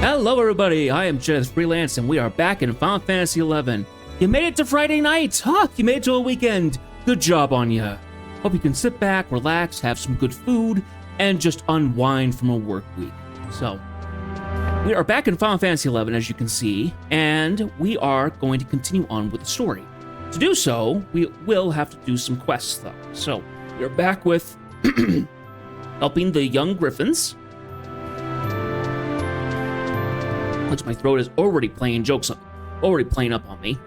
Hello everybody, I am Jed Freelance and we are back in Final Fantasy XI. You made it to Friday night! Huh, you made it to a weekend! Good job on ya. Hope you can sit back, relax, have some good food, and just unwind from a work week. So, we are back in Final Fantasy XI as you can see, and we are going to continue on with the story. To do so, we will have to do some quests though. So, we are back with helping the young Griffins. Which my throat is already playing jokes, already playing up on me.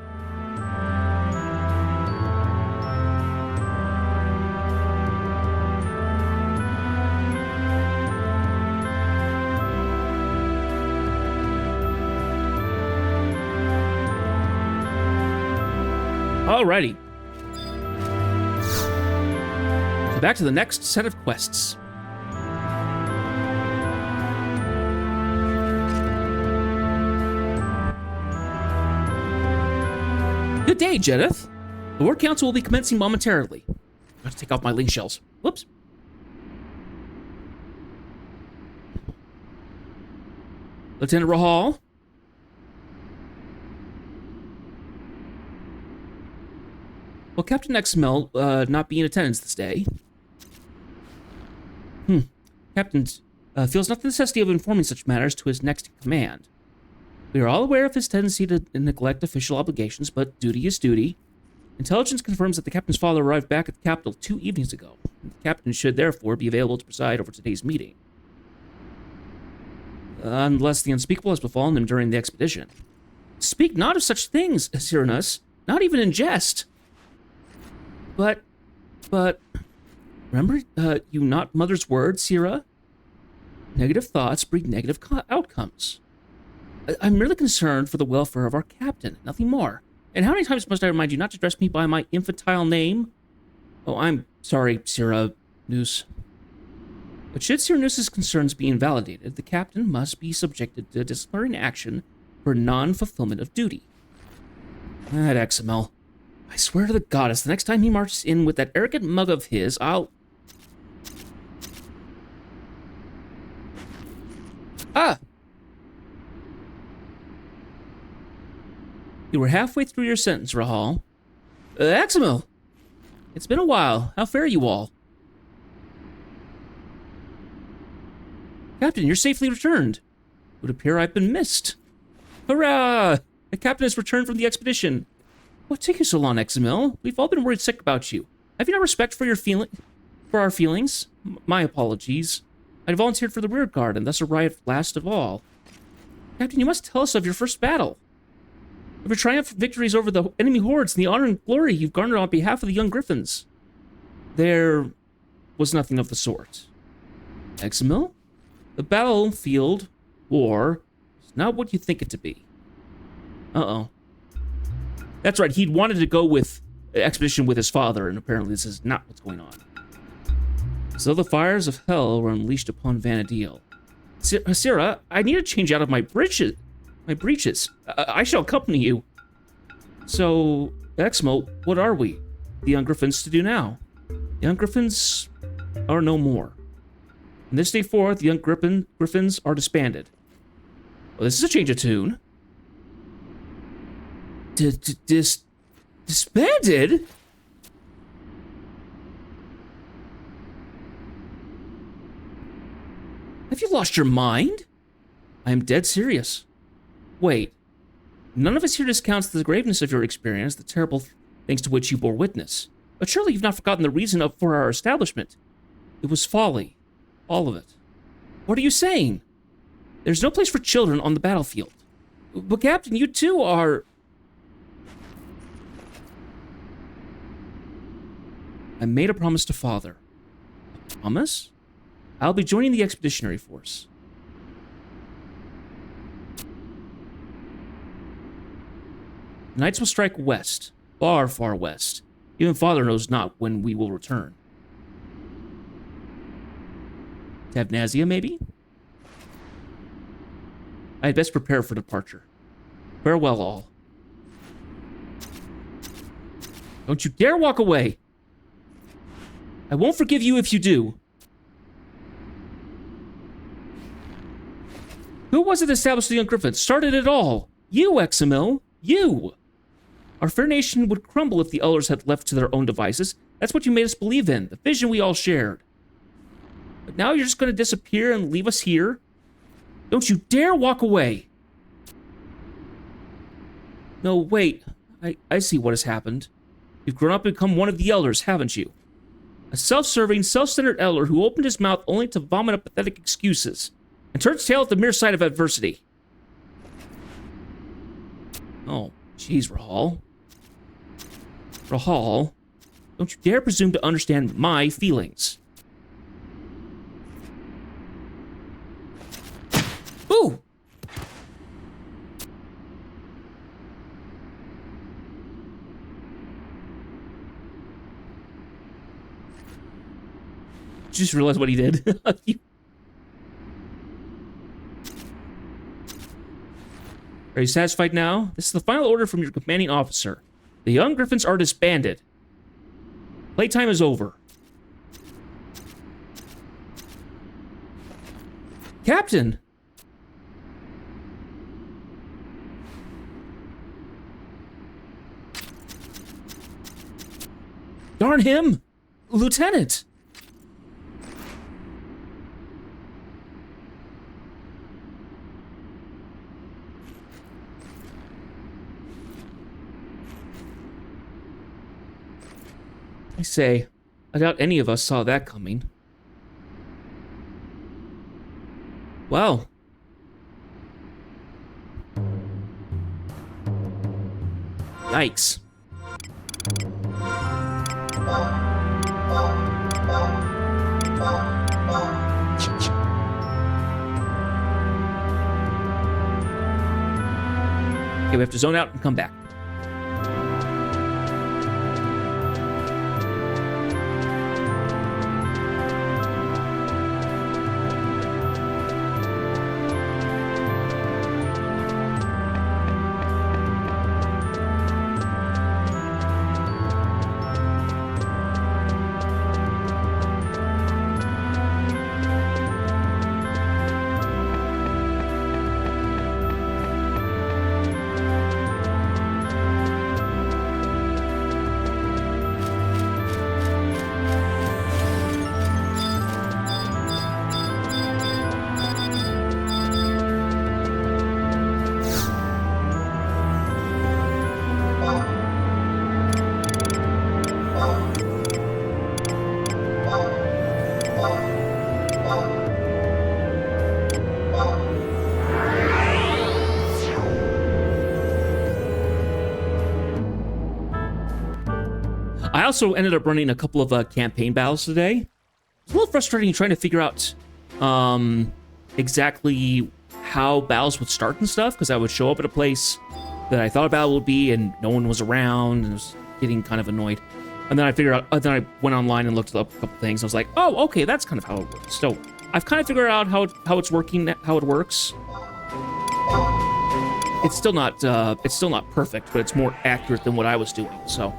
Alrighty. So back to the next set of quests. Good day, Jedith. The War Council will be commencing momentarily. I have to take off my link shells. Whoops. Lieutenant Rahal. Will Captain XML not be in attendance this day? Captain feels not the necessity of informing such matters to his next in command. We are all aware of his tendency to neglect official obligations, but duty is duty. Intelligence confirms that the captain's father arrived back at the capital 2 evenings ago. The captain should therefore be available to preside over today's meeting. Unless the unspeakable has befallen him during the expedition. Speak not of such things, Cyrannus, not even in jest. But, remember you not mother's words, Syrah? Negative thoughts breed negative outcomes. I'm merely concerned for the welfare of our captain, nothing more. And how many times must I remind you not to address me by my infantile name? Oh, I'm sorry, Cyrannus. But should Cyrannus's concerns be invalidated, the captain must be subjected to disciplinary action for non-fulfillment of duty. That XML. I swear to the goddess, the next time he marches in with that arrogant mug of his, I'll... Ah! You were halfway through your sentence, Rahal. XML! It's been a while. How fare you all? Captain, you're safely returned. It would appear I've been missed. Hurrah! The captain has returned from the expedition. What took you so long, XML? We've all been worried sick about you. Have you not respect for our feelings? My apologies. I volunteered for the rear guard and thus arrived last of all. Captain, you must tell us of your first battle. Of your triumphant victories over the enemy hordes and the honor and glory you've garnered on behalf of the young Griffins. There was nothing of the sort. XML? The battlefield war is not what you think it to be. Uh-oh. That's right, he'd wanted to go with expedition with his father, and apparently this is not what's going on. So the fires of hell were unleashed upon Vana'diel. Syrah, I need to change out of my breeches. I shall accompany you. So, Exmo, what are we? The young Griffins to do now? The young Griffins are no more. From this day forth, the young Griffins are disbanded. Well, this is a change of tune. Disbanded? Have you lost your mind? I am dead serious. Wait, none of us here discounts the graveness of your experience, the terrible things to which you bore witness. But surely you've not forgotten the reason for our establishment. It was folly. All of it. What are you saying? There's no place for children on the battlefield. But Captain, you too are... I made a promise to Father. A promise? I'll be joining the expeditionary force. The Knights will strike west, far, far west. Even Father knows not when we will return. Tavnazia, maybe? I had best prepare for departure. Farewell, all. Don't you dare walk away! I won't forgive you if you do. Who was it that established the young griffin? Started it all. You, Examil. You. Our fair nation would crumble if the elders had left to their own devices. That's what you made us believe in, the vision we all shared. But now you're just going to disappear and leave us here? Don't you dare walk away. No, wait. I see what has happened. You've grown up and become one of the elders, haven't you? A self-serving, self-centered elder who opened his mouth only to vomit up pathetic excuses and turns tail at the mere sight of adversity. Oh, jeez, Rahal. Rahal, don't you dare presume to understand my feelings. Ooh! Just realized what he did. Are you satisfied now? This is the final order from your commanding officer. The young griffins are disbanded. Playtime is over. Captain! Darn him! Lieutenant! I say, I doubt any of us saw that coming. Well. Yikes. Okay, we have to zone out and come back. I also ended up running a couple of campaign battles today. It's a little frustrating trying to figure out exactly how battles would start and stuff, because I would show up at a place that I thought a battle would be, and no one was around, and I was getting kind of annoyed. And then I figured out, then I went online and looked up a couple things. I was like, oh, okay, that's kind of how it works. So I've kind of figured out how it's working, how it works. It's still not perfect, but it's more accurate than what I was doing. So.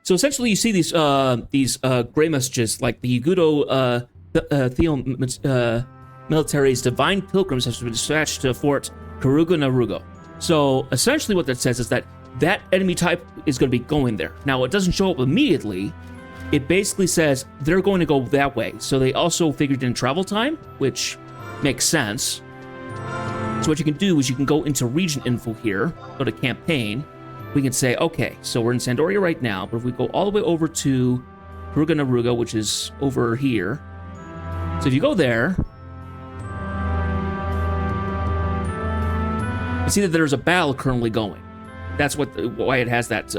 So essentially, you see these gray messages, like the Yugudo military's divine pilgrims have been dispatched to Fort Karuga Narugo. So essentially, what that says is that enemy type is going to be going there. Now, it doesn't show up immediately. It basically says they're going to go that way. So they also figured in travel time, which makes sense. So what you can do is you can go into region info here, go to campaign. We can say, okay, so we're in Sandoria right now, but if we go all the way over to Karuga Naruga, which is over here. So if you go there, you see that there's a battle currently going. That's why it has that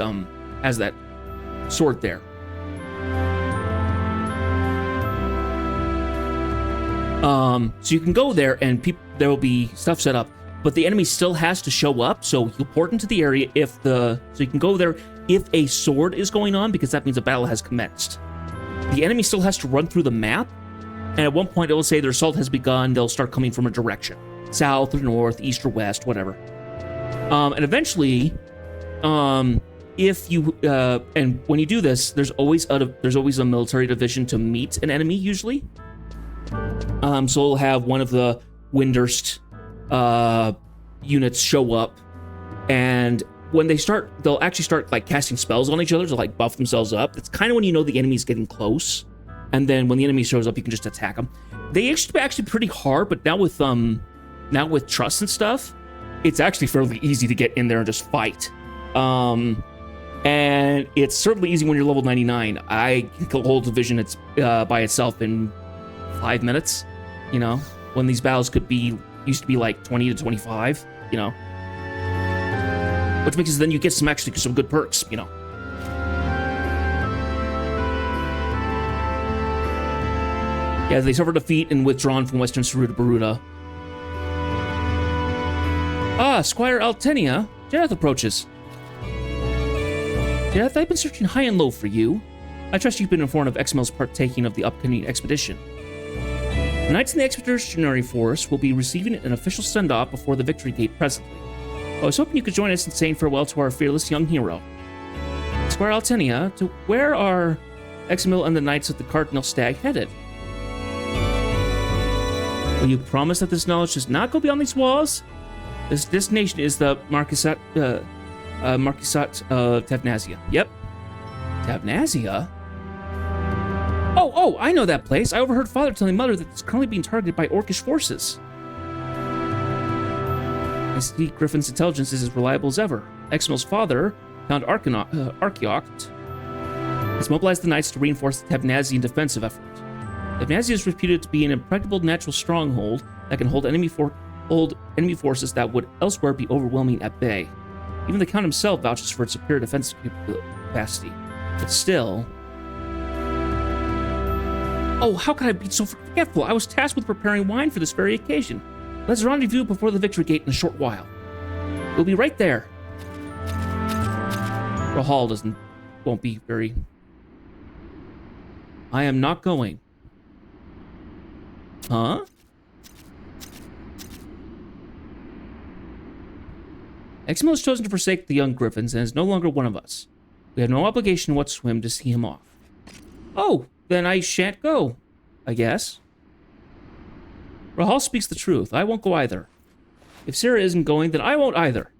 sword there. So you can go there, and there will be stuff set up. But the enemy still has to show up, so you'll port into the area so you can go there if a sword is going on, because that means a battle has commenced. The enemy still has to run through the map, and at one point it will say their assault has begun. They'll start coming from a direction, south or north, east or west, whatever. And eventually, if you and when you do this, there's always a military division to meet an enemy usually. So we'll have one of the Windurst units show up, and when they start, they'll actually start like casting spells on each other to like buff themselves up. It's kind of when you know the enemy's getting close, and then when the enemy shows up, you can just attack them. They used to be actually pretty hard, but now with trust and stuff, it's actually fairly easy to get in there and just fight. And it's certainly easy when you're level 99. I can kill a whole division by itself in 5 minutes, you know, when these battles used to be like 20 to 25, you know. Which makes it then you get some good perks, you know. Yeah, they suffered defeat and withdrawn from Western Saruta Baruta. Ah, Squire Altenia. Jareth approaches. Jareth, I've been searching high and low for you. I trust you've been informed of Exmel's partaking of the upcoming expedition. The Knights in the Expeditionary Force will be receiving an official send-off before the Victory Gate presently. I was hoping you could join us in saying farewell to our fearless young hero. Squire Altenia, to where are Exemil and the Knights of the Cardinal Stag headed? Will you promise that this knowledge does not go beyond these walls? This destination is the Marquisate Tavnazia. Yep. Tavnazia? Oh, I know that place. I overheard Father telling Mother that it's currently being targeted by Orcish forces. I see Griffin's intelligence is as reliable as ever. Exmel's father, Count Archeoct, has mobilized the knights to reinforce the Tavnazian defensive effort. Tavnazia is reputed to be an impregnable natural stronghold that can hold enemy forces that would elsewhere be overwhelming at bay. Even the Count himself vouches for its superior defensive capacity. But still... Oh, how could I be so forgetful? I was tasked with preparing wine for this very occasion. Let's rendezvous before the Victory Gate in a short while. We'll be right there. Rahal won't be very... I am not going. Huh? Exemil has chosen to forsake the young Griffins and is no longer one of us. We have no obligation whatsoever to see him off. Oh, then I shan't go, I guess. Rahal speaks the truth. I won't go either. If Sarah isn't going, then I won't either.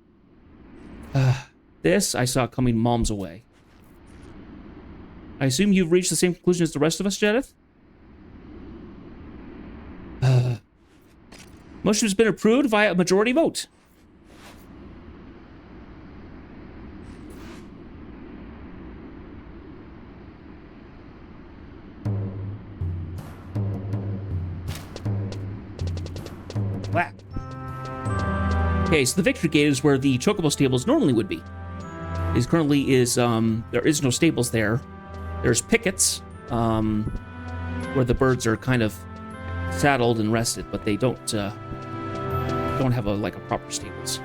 This I saw coming moms away. I assume you've reached the same conclusion as the rest of us, Jedith? Motion has been approved via a majority vote. Whack. Okay, so the Victory Gate is where the Chocobo stables normally would be. There is no stables there. There's pickets, where the birds are kind of saddled and rested, but they don't have a proper stables.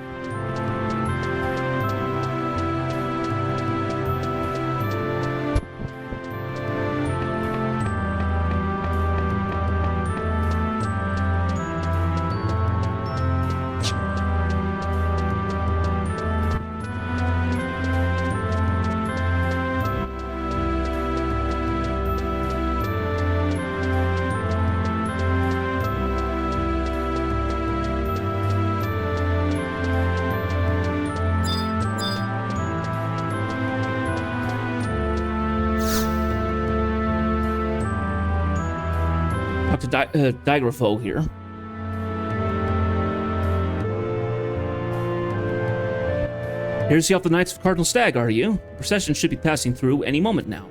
Digrapho here. Here to see off the Knights of Cardinal Stag, are you? The procession should be passing through any moment now.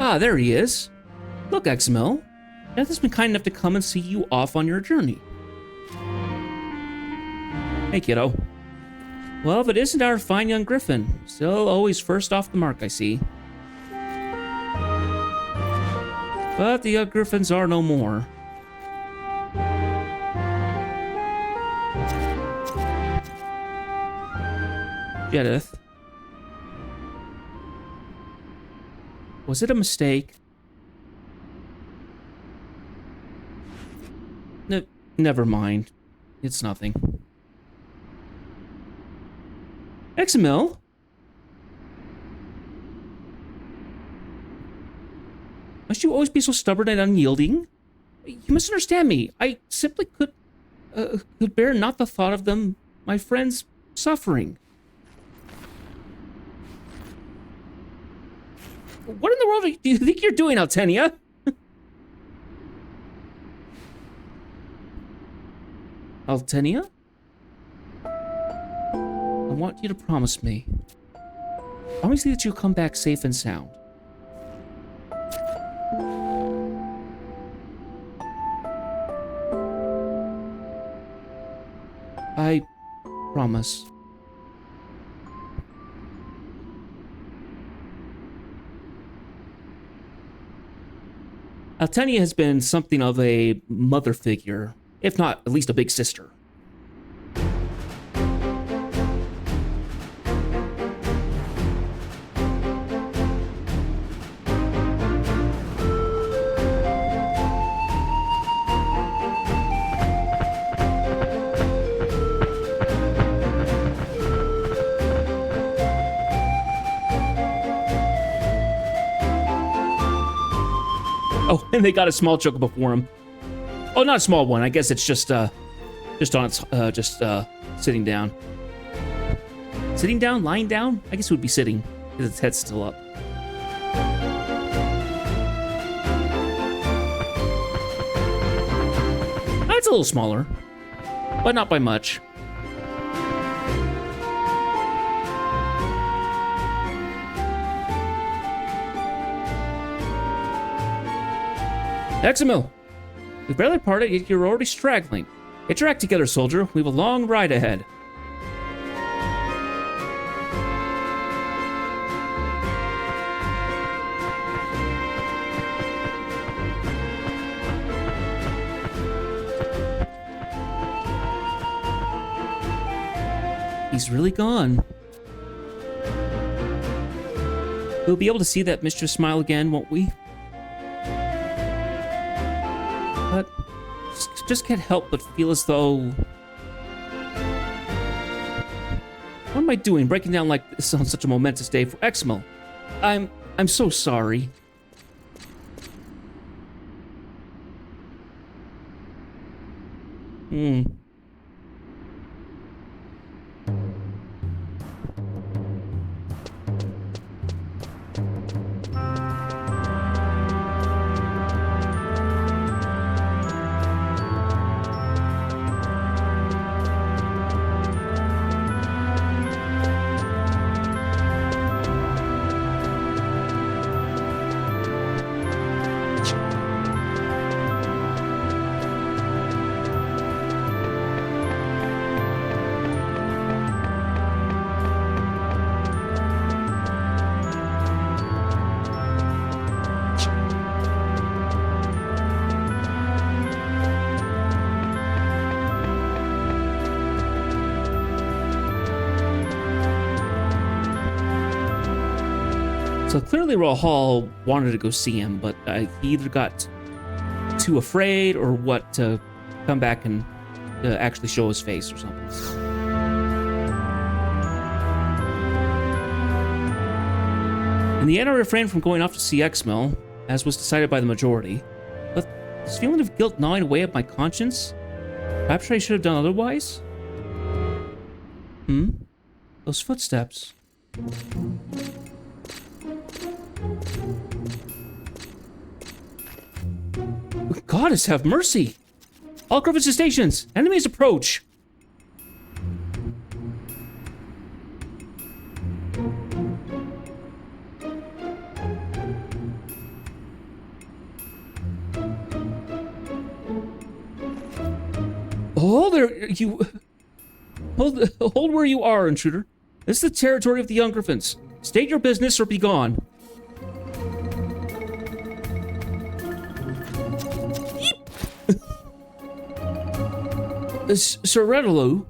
Ah, there he is. Look, Exemil. Death has been kind enough to come and see you off on your journey. Hey, kiddo. Well, if it isn't our fine young Griffin, still always first off the mark, I see. But the young Griffins are no more. Jedith. Was it a mistake? Never mind. It's nothing. Examil? Must you always be so stubborn and unyielding? You misunderstand me. I simply could bear not the thought of them, my friends, suffering. What in the world do you think you're doing, Altenia? Altenia? I want you to promise me. Promise me that you'll come back safe and sound. I promise. Altenia has been something of a mother figure, if not at least a big sister. Oh, and they got a small chocobo for him. Oh, not a small one. I guess it's just on its, sitting down. Sitting down? Lying down? I guess it would be sitting, because its head's still up. Oh, it's a little smaller, but not by much. Examil, we've barely parted, yet you're already straggling. Get your act together, soldier. We have a long ride ahead. He's really gone. We'll be able to see that mischievous smile again, won't we? But just can't help but feel as though... What am I doing, breaking down like this on such a momentous day for Examil? I'm so sorry. So clearly Rahal wanted to go see him, but he either got too afraid or what to come back and actually show his face or something. In the end, I refrained from going off to see Examil, as was decided by the majority. But this feeling of guilt gnawing away at my conscience, perhaps I should have done otherwise? Those footsteps. Goddess have mercy! All Griffiths stations! Enemies approach! Hold there, you... Hold where you are, intruder. This is the territory of the young Griffins. State your business or be gone. Sir Redaloo,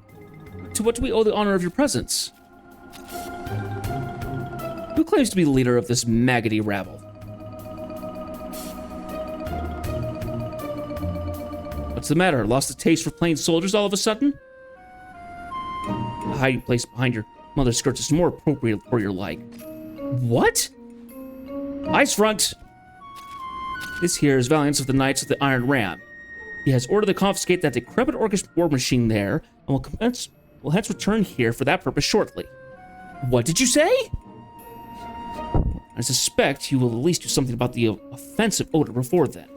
to what do we owe the honor of your presence? Who claims to be the leader of this maggoty rabble? What's the matter? Lost the taste for plain soldiers all of a sudden? A hiding place behind your mother's skirts is more appropriate for your like. What? Ice front! This here is Valiance of the Knights of the Iron Ram. He has ordered to confiscate that decrepit orcish war machine there, and will hence return here for that purpose shortly. What did you say? I suspect you will at least do something about the offensive odor before then.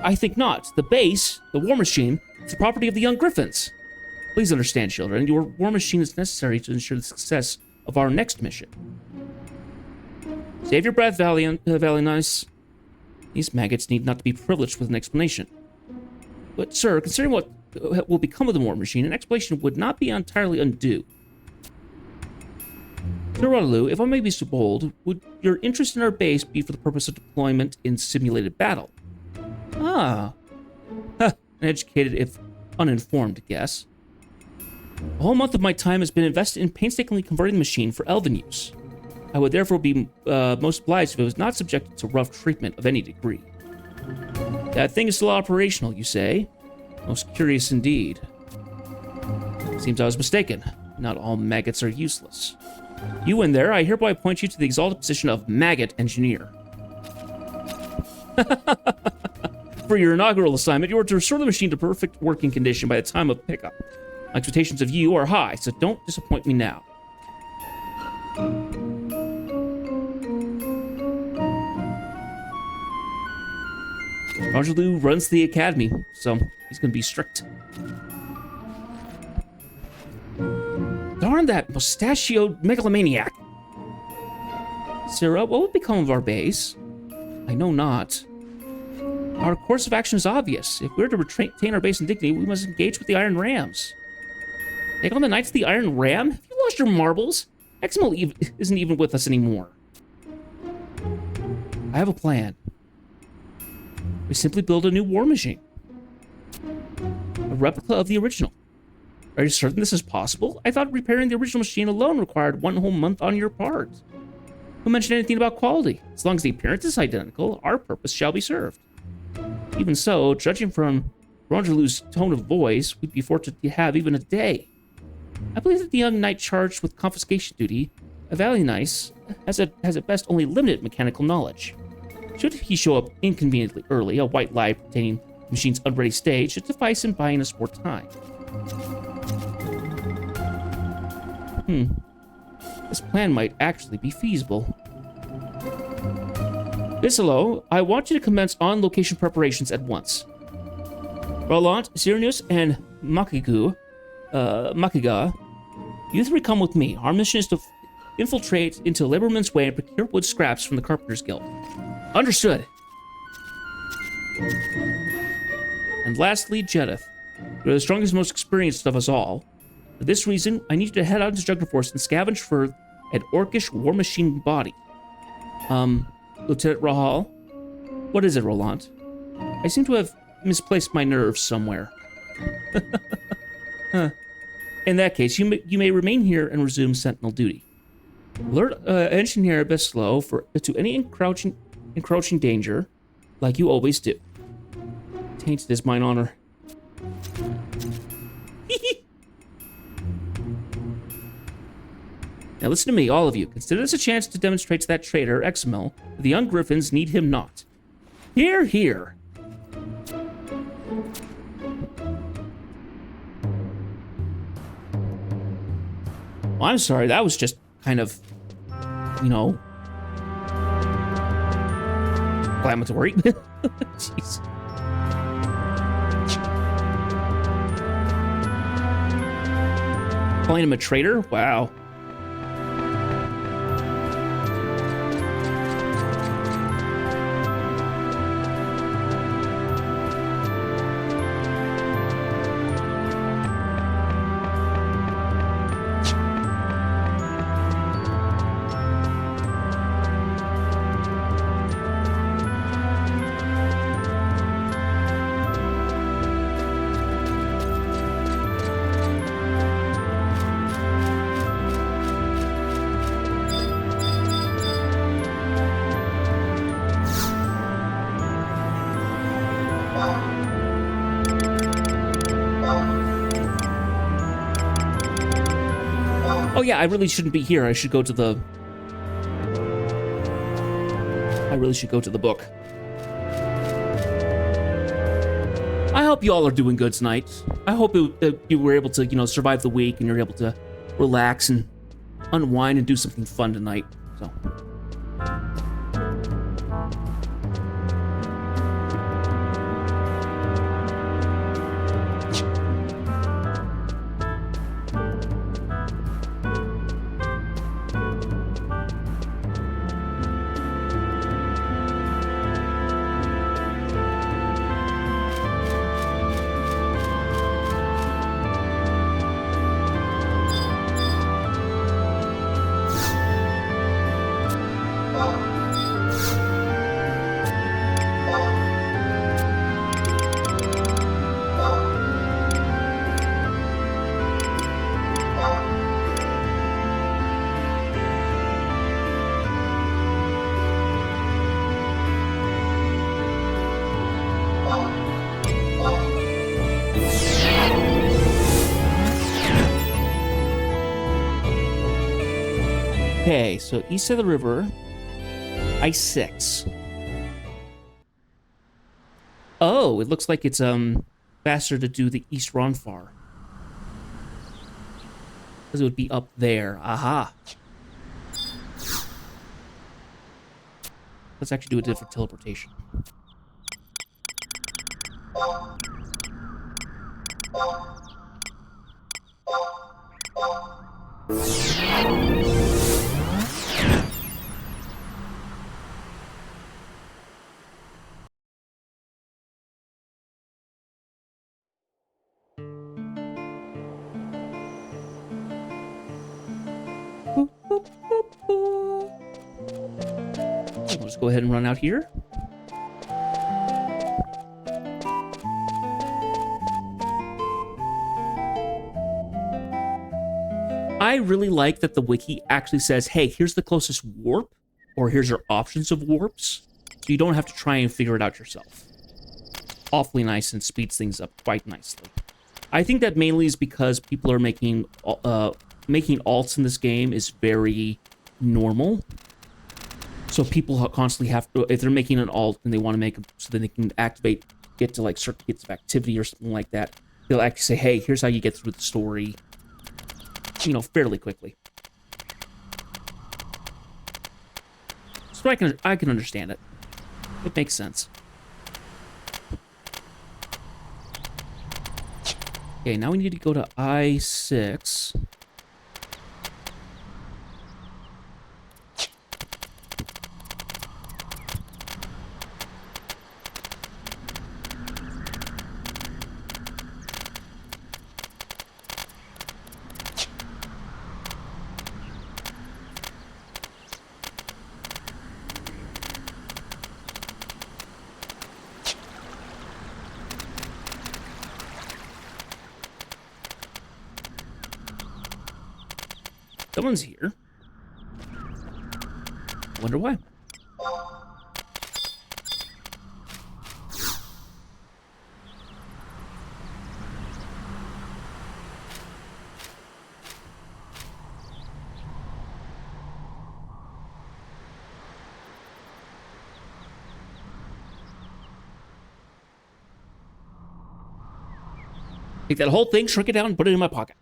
I think not. The base, the war machine, is the property of the young griffins. Please understand, children, your war machine is necessary to ensure the success of our next mission. Save your breath, Valianice. These maggots need not to be privileged with an explanation. But, sir, considering what will become of the war machine, an explanation would not be entirely undue. Sir Waterloo, if I may be so bold, would your interest in our base be for the purpose of deployment in simulated battle? Ah. An educated, if uninformed, guess. A whole month of my time has been invested in painstakingly converting the machine for elven use. I would therefore be most obliged if it was not subjected to rough treatment of any degree. That thing is still operational, you say? Most curious indeed. Seems I was mistaken. Not all maggots are useless. You in there, I hereby appoint you to the exalted position of Maggot Engineer. For your inaugural assignment, you are to restore the machine to perfect working condition by the time of pickup. My expectations of you are high, so don't disappoint me now. Waterloo runs the academy, so he's going to be strict. Darn that mustachioed megalomaniac! Sarah, what would become of our base? I know not. Our course of action is obvious. If we're to retain our base in dignity, we must engage with the Iron Rams. Take on the Knights of the Iron Ram? Have you lost your marbles? Exmal isn't even with us anymore. I have a plan. We simply build a new war machine. A replica of the original. Are you certain this is possible? I thought repairing the original machine alone required 1 whole month on your part. Who mentioned anything about quality? As long as the appearance is identical, our purpose shall be served. Even so, judging from Rongelou's tone of voice, we'd be fortunate to have even a day. I believe that the young knight charged with confiscation duty, Valianice, has at best only limited mechanical knowledge. Should he show up inconveniently early, a white lie pertaining to the machine's unready stage should suffice in buying us more time. This plan might actually be feasible. Bisselo, I want you to commence on-location preparations at once. Roland, Cyrenius, and Makiga, you three come with me. Our mission is to infiltrate into Laborman's Way and procure wood scraps from the Carpenters Guild. Understood. And lastly, Jedith. You're the strongest and most experienced of us all. For this reason, I need you to head out into Jugnor Forest and scavenge for an orcish war machine body. Lieutenant Rahal? What is it, Roland? I seem to have misplaced my nerves somewhere. Huh. In that case, you may remain here and resume sentinel duty. Alert Engineer Bisselo to any encroaching danger, like you always do. Tainted is mine honor. Now listen to me, all of you. Consider this a chance to demonstrate to that traitor, Examil, that the young griffins need him not. Hear, hear. Well, I'm sorry, that was just kind of, you know, inflammatory. Jeez. Calling him a traitor? Wow. Oh yeah, I really shouldn't be here. I should go to the... I really should go to the book. I hope you all are doing good tonight. I hope that you were able to, you know, survive the week and you're able to relax and unwind and do something fun tonight. So... Okay, so east of the river, Ice 6. Oh, it looks like it's faster to do the East Ronfar. Because it would be up there. Aha. Let's actually do a different teleportation. We'll just go ahead and run out here. I really like that the wiki actually says, hey, here's the closest warp, or here's your options of warps, so you don't have to try and figure it out yourself. Awfully nice and speeds things up quite nicely. I think that mainly is because people are making alts in this game is very normal. So people constantly have to, if they're making an alt and they want to make it so that they can get to like certain bits of activity or something like that, they'll actually say, hey, here's how you get through the story, you know, fairly quickly. So I can understand it. It makes sense. Okay, now we need to go to I-6. Someone's here. Wonder why. Take that whole thing, shrink it down, and put it in my pocket.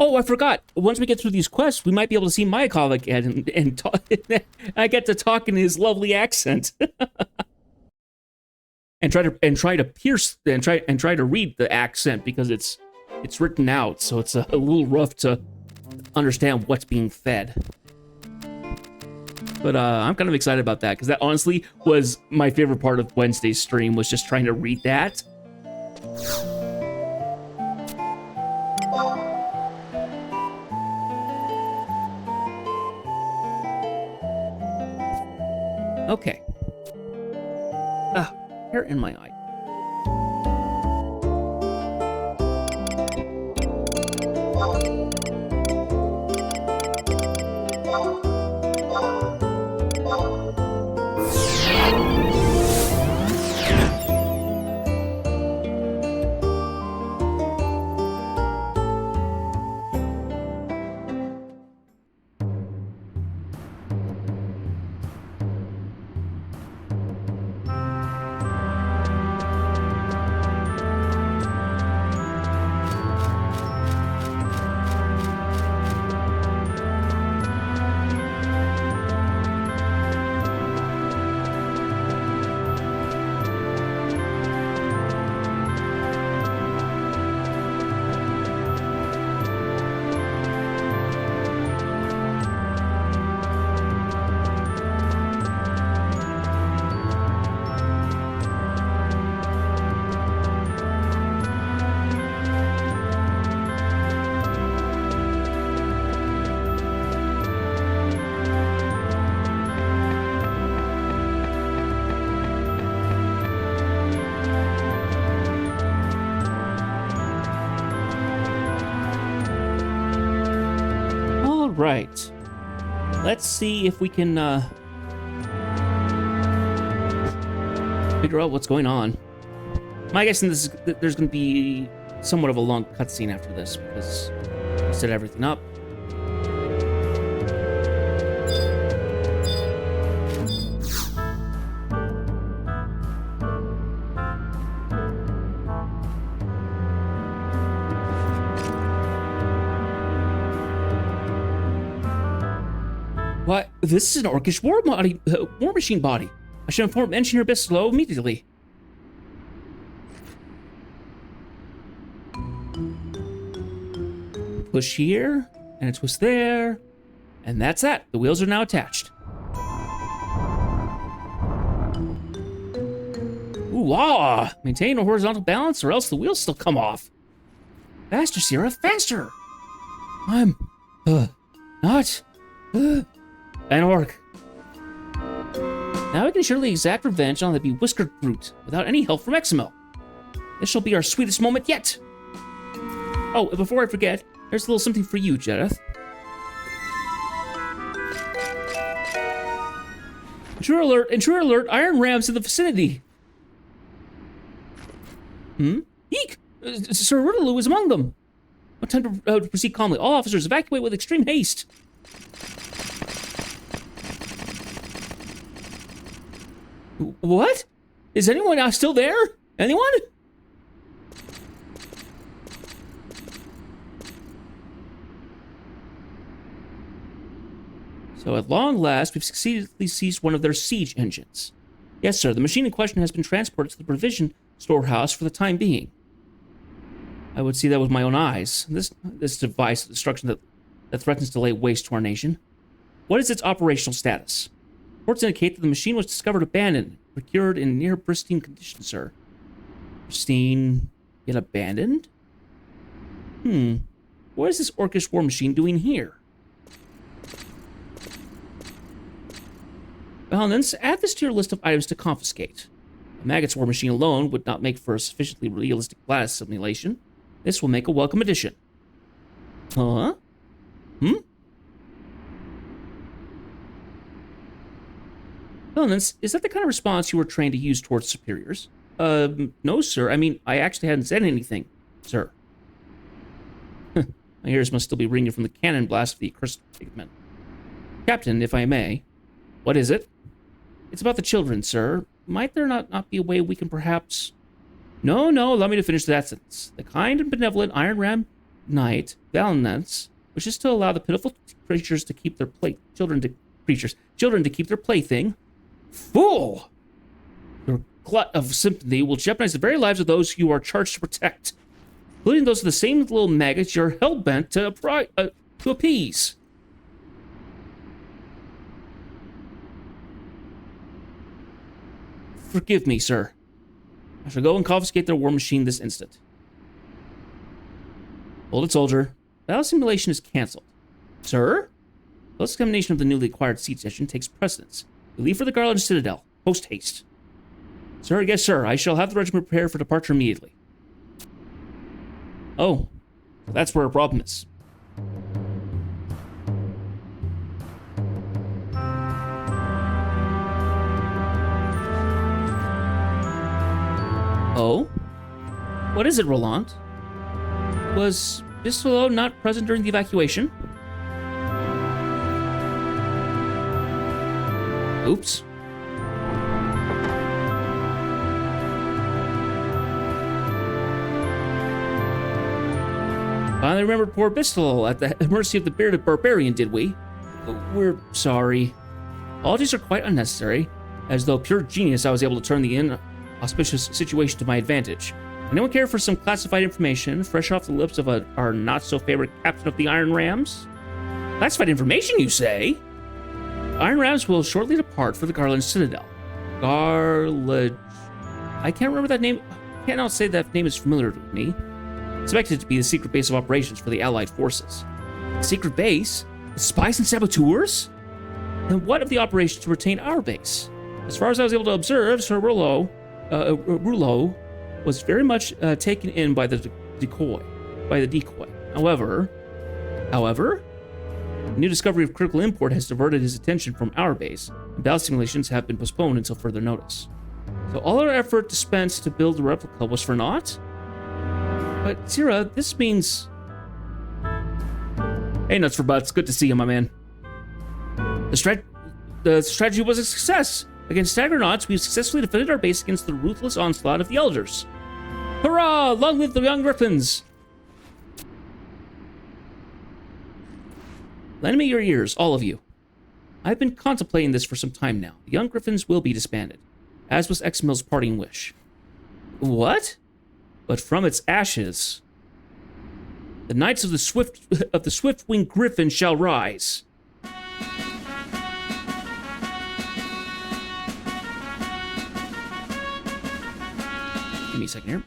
Oh, I forgot. Once we get through these quests, we might be able to see Myakov again and talk, I get to talk in his lovely accent. and try to pierce and try to read the accent because it's written out, so it's a little rough to understand what's being fed. But I'm kind of excited about that because that honestly was my favorite part of Wednesday's stream, was just trying to read that. Okay. Hair in my eye. Right. Let's see if we can figure out what's going on. My guessing is there's going to be somewhat of a long cutscene after this because I set everything up. What? This is an Orcish war machine body. I should inform Engineer Bislow immediately. Push here, and a twist there, and that's that. The wheels are now attached. Ooh, ah! Maintain a horizontal balance, or else the wheels still come off. Faster, Sierra, faster! I'm, not, an orc. Now we can surely exact revenge on the bewhiskered brute without any help from Eximel. This shall be our sweetest moment yet. Oh, before I forget, there's a little something for you, Jedith. Intruder alert, Iron Ram's in the vicinity. Eek! Sir Riddaloo is among them. What time to proceed calmly? All officers evacuate with extreme haste. What? Is anyone still there? Anyone? So at long last, we've successfully seized one of their siege engines. Yes, sir, the machine in question has been transported to the provision storehouse for the time being. I would see that with my own eyes. This device of destruction that threatens to lay waste to our nation. What is its operational status? Reports indicate that the machine was discovered abandoned, procured in near pristine condition, sir. Pristine, yet abandoned? What is this Orcish war machine doing here? Well, then, add this to your list of items to confiscate. A Maggot's war machine alone would not make for a sufficiently realistic blast simulation. This will make a welcome addition. Huh? Is that the kind of response you were trained to use towards superiors? No, sir. I mean, I actually hadn't said anything, sir. My ears must still be ringing from the cannon blast of the accursed pigment. Captain, if I may. What is it? It's about the children, sir. Might there not be a way we can perhaps... No, allow me to finish that sentence. The kind and benevolent Iron Ram Knight, Valence, wishes to allow the pitiful creatures to keep their children to keep their plaything. Fool! Your glut of sympathy will jeopardize the very lives of those you are charged to protect, including those of the same little maggots you're hell-bent to appease. Forgive me, sir. I shall go and confiscate their war machine this instant. Hold it, soldier. Battle simulation is cancelled. Sir? Close examination of the newly acquired siege station takes precedence. We leave for the Garland Citadel. Post haste. Sir, yes, sir. I shall have the regiment prepared for departure immediately. Oh, that's where our problem is. Oh? What is it, Roland? Was Bisolo not present during the evacuation? Oops. Finally remembered poor Bisolo at the mercy of the bearded barbarian, did we? We're sorry. Apologies are quite unnecessary. As though pure genius, I was able to turn the inauspicious situation to my advantage. Anyone care for some classified information fresh off the lips of our not-so-favorite captain of the Iron Rams? Classified information, you say? Iron Rams will shortly depart for the Garland Citadel. I can't remember that name. I cannot say that name is familiar to me. Expected to be the secret base of operations for the Allied forces. Secret base? The spies and saboteurs? Then what of the operation to retain our base? As far as I was able to observe, Sir Rouleau was very much taken in by the decoy. However, the new discovery of critical import has diverted his attention from our base, and battle simulations have been postponed until further notice. So all our effort spent to build a replica was for naught? But Sira, this means... Hey, nuts for butts. Good to see you, my man. The strategy was a success. Against stagger odds, we've successfully defended our base against the ruthless onslaught of the Elders. Hurrah! Long live the young Griffins! Lend me your ears, all of you. I've been contemplating this for some time now. The young Griffins will be disbanded, as was Exmil's parting wish. What? But from its ashes, the knights of the swift-winged Griffin shall rise. Give me a second here.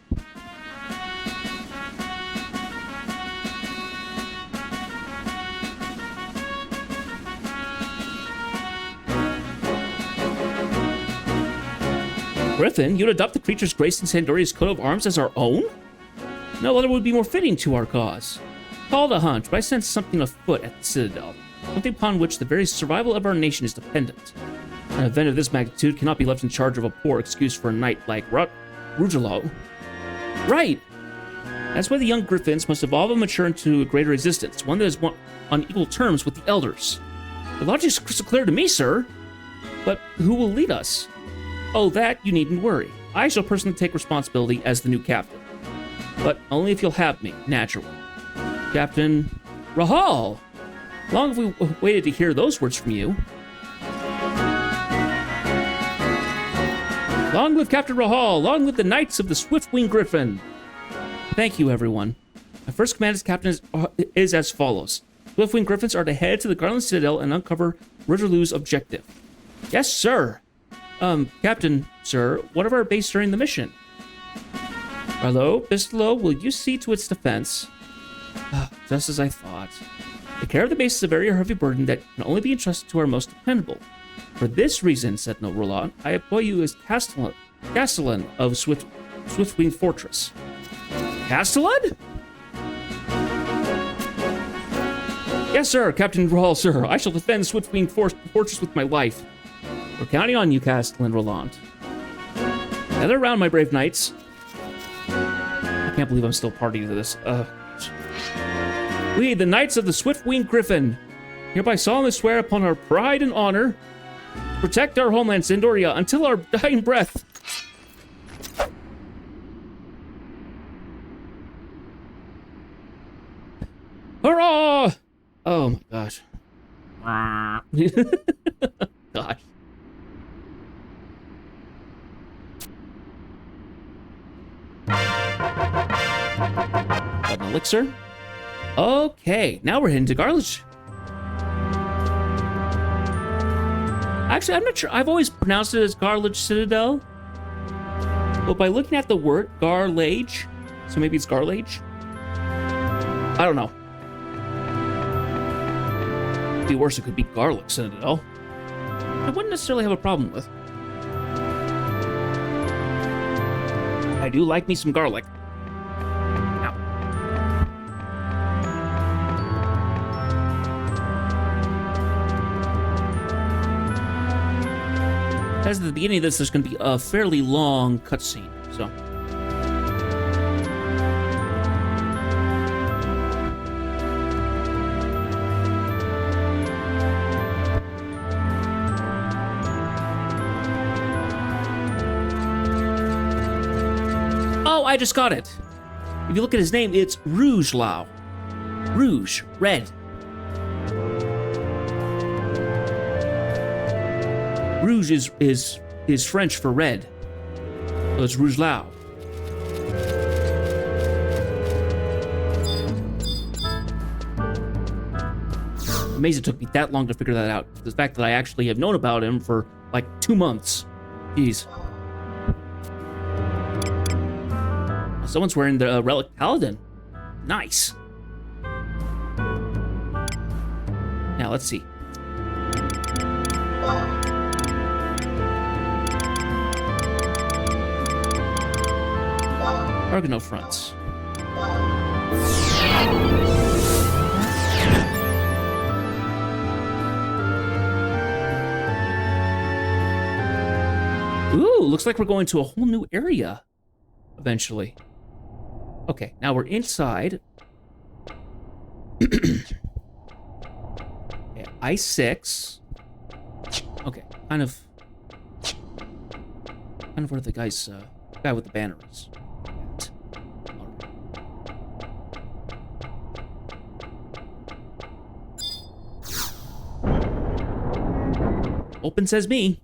Griffin, you'd adopt the creatures graced in Sandoria's coat of arms as our own? No other would be more fitting to our cause. Call it a hunch, but I sense something afoot at the Citadel, something upon which the very survival of our nation is dependent. An event of this magnitude cannot be left in charge of a poor excuse for a knight like Rugelo. Right! That's why the young Griffins must evolve and mature into a greater existence, one that is on equal terms with the Elders. The logic is crystal clear to me, sir. But who will lead us? Oh, that you needn't worry. I shall personally take responsibility as the new captain. But only if you'll have me, naturally. Captain Rahal! Long have we waited to hear those words from you. Long live Captain Rahal! Long live the Knights of the Swift-Winged Griffin! Thank you, everyone. My first command as captain is as follows. Swift-Winged Griffins are to head to the Garland Citadel and uncover Rougelou's objective. Yes, sir! Captain, sir, what of our base during the mission? Hello, Bistolo, will you see to its defense? Just as I thought. The care of the base is a very heavy burden that can only be entrusted to our most dependable. For this reason, said No Roland, I appoint you as Castellan of Swiftwing Fortress. Castellan? Yes, sir, Captain Rahal, sir. I shall defend Swiftwing Fortress with my life. We're counting on you, Castellan Roland. Gather around, my brave knights. I can't believe I'm still party to this. We, the Knights of the Swift-Winged Griffin, hereby solemnly swear upon our pride and honor to protect our homeland, Sandoria, until our dying breath. Hurrah! Oh my gosh. Gosh. Got an elixir. Okay, now we're heading to Garlish. Actually, I'm not sure. I've always pronounced it as Garlish Citadel. But by looking at the word, Garlage, so maybe it's Garlage? I don't know. It'd be worse, it could be Garlic Citadel. I wouldn't necessarily have a problem with. I do like me some garlic. Ow. As at the beginning of this, there's going to be a fairly long cutscene, so. Oh, I just got it. If you look at his name, it's Rouge Lao. Rouge, red. Rouge is French for red. So it's Rouge Lao. Amazing it took me that long to figure that out. The fact that I actually have known about him for like 2 months. Jeez. Someone's wearing the Relic Paladin. Nice. Now, let's see. Argonaut fronts. Ooh, looks like we're going to a whole new area eventually. Okay, now we're inside. Okay, I6. Okay, kind of where the guy with the banner is. Open says me.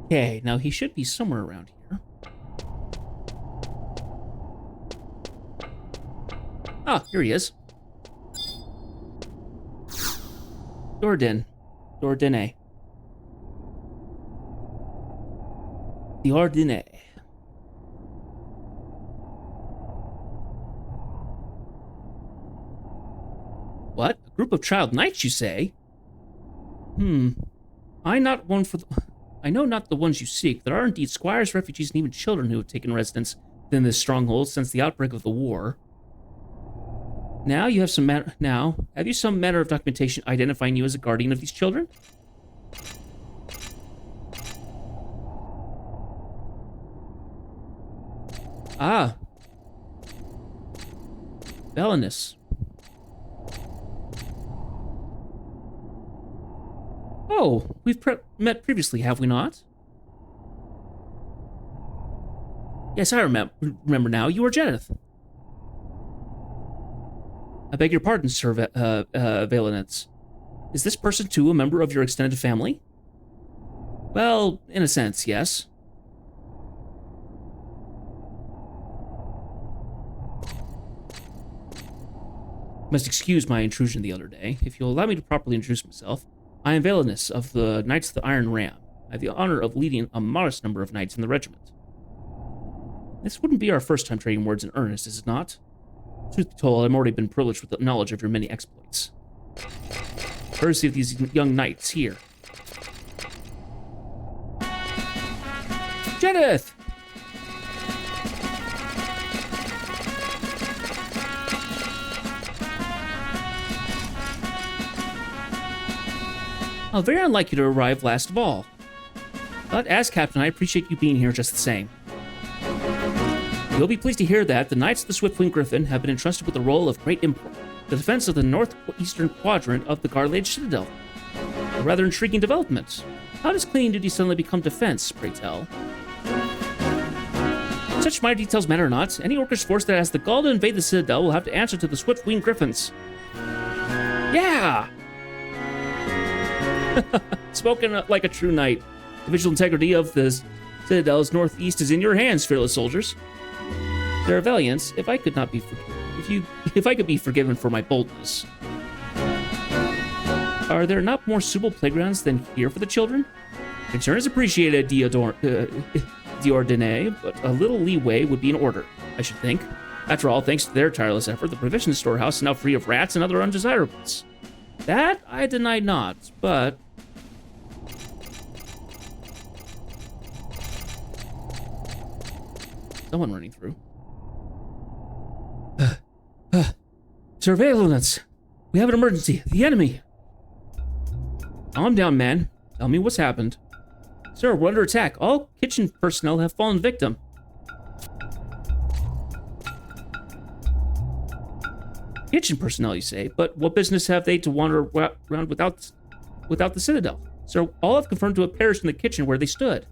Okay, now he should be somewhere around here. Ah, here he is. Dordine. The Ordine. What? A group of child knights, you say? I know not the ones you seek. There are indeed squires, refugees, and even children who have taken residence within this stronghold since the outbreak of the war. Now you have some have you some manner of documentation identifying you as a guardian of these children? Ah. Belinus. Oh, we've met previously, have we not? Yes, I remember now. You are Jeneth. I beg your pardon, Sir Valenance. Is this person, too, a member of your extended family? Well, in a sense, yes. Must excuse my intrusion the other day. If you'll allow me to properly introduce myself, I am Valenus of the Knights of the Iron Ram. I have the honor of leading a modest number of knights in the regiment. This wouldn't be our first time trading words in earnest, is it not? Truth be told, I've already been privileged with the knowledge of your many exploits. Courtesy of these young knights here. Jeneth! Oh, very unlike you to arrive last of all. But as captain, I appreciate you being here just the same. You'll be pleased to hear that the Knights of the Swiftwing Griffin have been entrusted with a role of great import, the defense of the northeastern quadrant of the Garlade Citadel. A rather intriguing development. How does cleaning duty suddenly become defense, pray tell? Such minor details matter not. Any Orcish force that has the gall to invade the Citadel will have to answer to the Swiftwing Griffins. Yeah! Spoken like a true knight. The visual integrity of the Citadel's northeast is in your hands, fearless soldiers. Their valiance, if I could be forgiven for my boldness. Are there not more suitable playgrounds than here for the children? Concern is appreciated, Diordine, but a little leeway would be in order, I should think. After all, thanks to their tireless effort, the provision storehouse is now free of rats and other undesirables. That I deny not, but... Someone running through. Surveillance! We have an emergency! The enemy! Calm down, man. Tell me what's happened. Sir, we're under attack. All kitchen personnel have fallen victim. Kitchen personnel, you say? But what business have they to wander around without the Citadel? Sir, all have confirmed to have perished in the kitchen where they stood.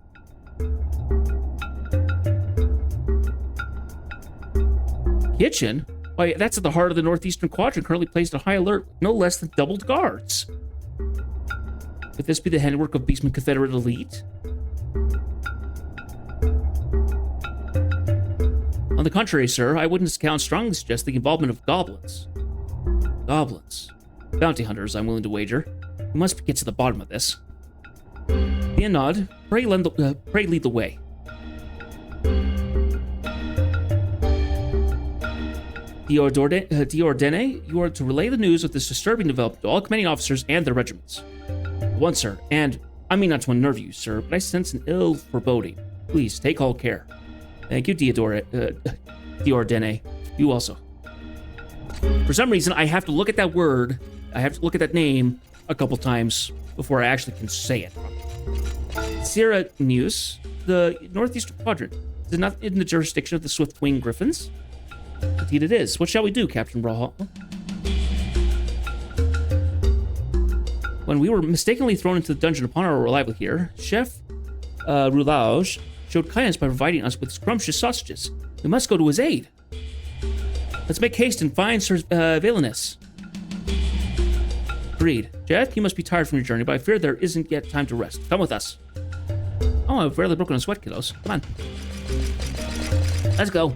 Kitchen? Why, that's at the heart of the northeastern quadrant, currently placed on high alert, no less than doubled guards. Could this be the handiwork of Beastman Confederate elite? On the contrary, sir, eyewitness accounts strongly suggest the involvement of goblins. Goblins. Bounty hunters, I'm willing to wager. We must get to the bottom of this. Leonard, pray lead the way. Diordene, you are to relay the news of this disturbing development to all commanding officers and their regiments. One, sir, and I mean not to unnerve you, sir, but I sense an ill foreboding. Please, take all care. Thank you, Diordene. You also. For some reason, I have to look at that word, I have to look at that name a couple times before I actually can say it. Sierra News, the northeastern quadrant, is it not in the jurisdiction of the Swiftwing Griffins? Indeed it is. What shall we do, Captain Brawhall? When we were mistakenly thrown into the dungeon upon our arrival here, Chef Roulage showed kindness by providing us with scrumptious sausages. We must go to his aid. Let's make haste and find Sir Valenus. Agreed. Jeff, you must be tired from your journey, but I fear there isn't yet time to rest. Come with us. Oh, I've barely broken a sweat, kiddos. Come on. Let's go.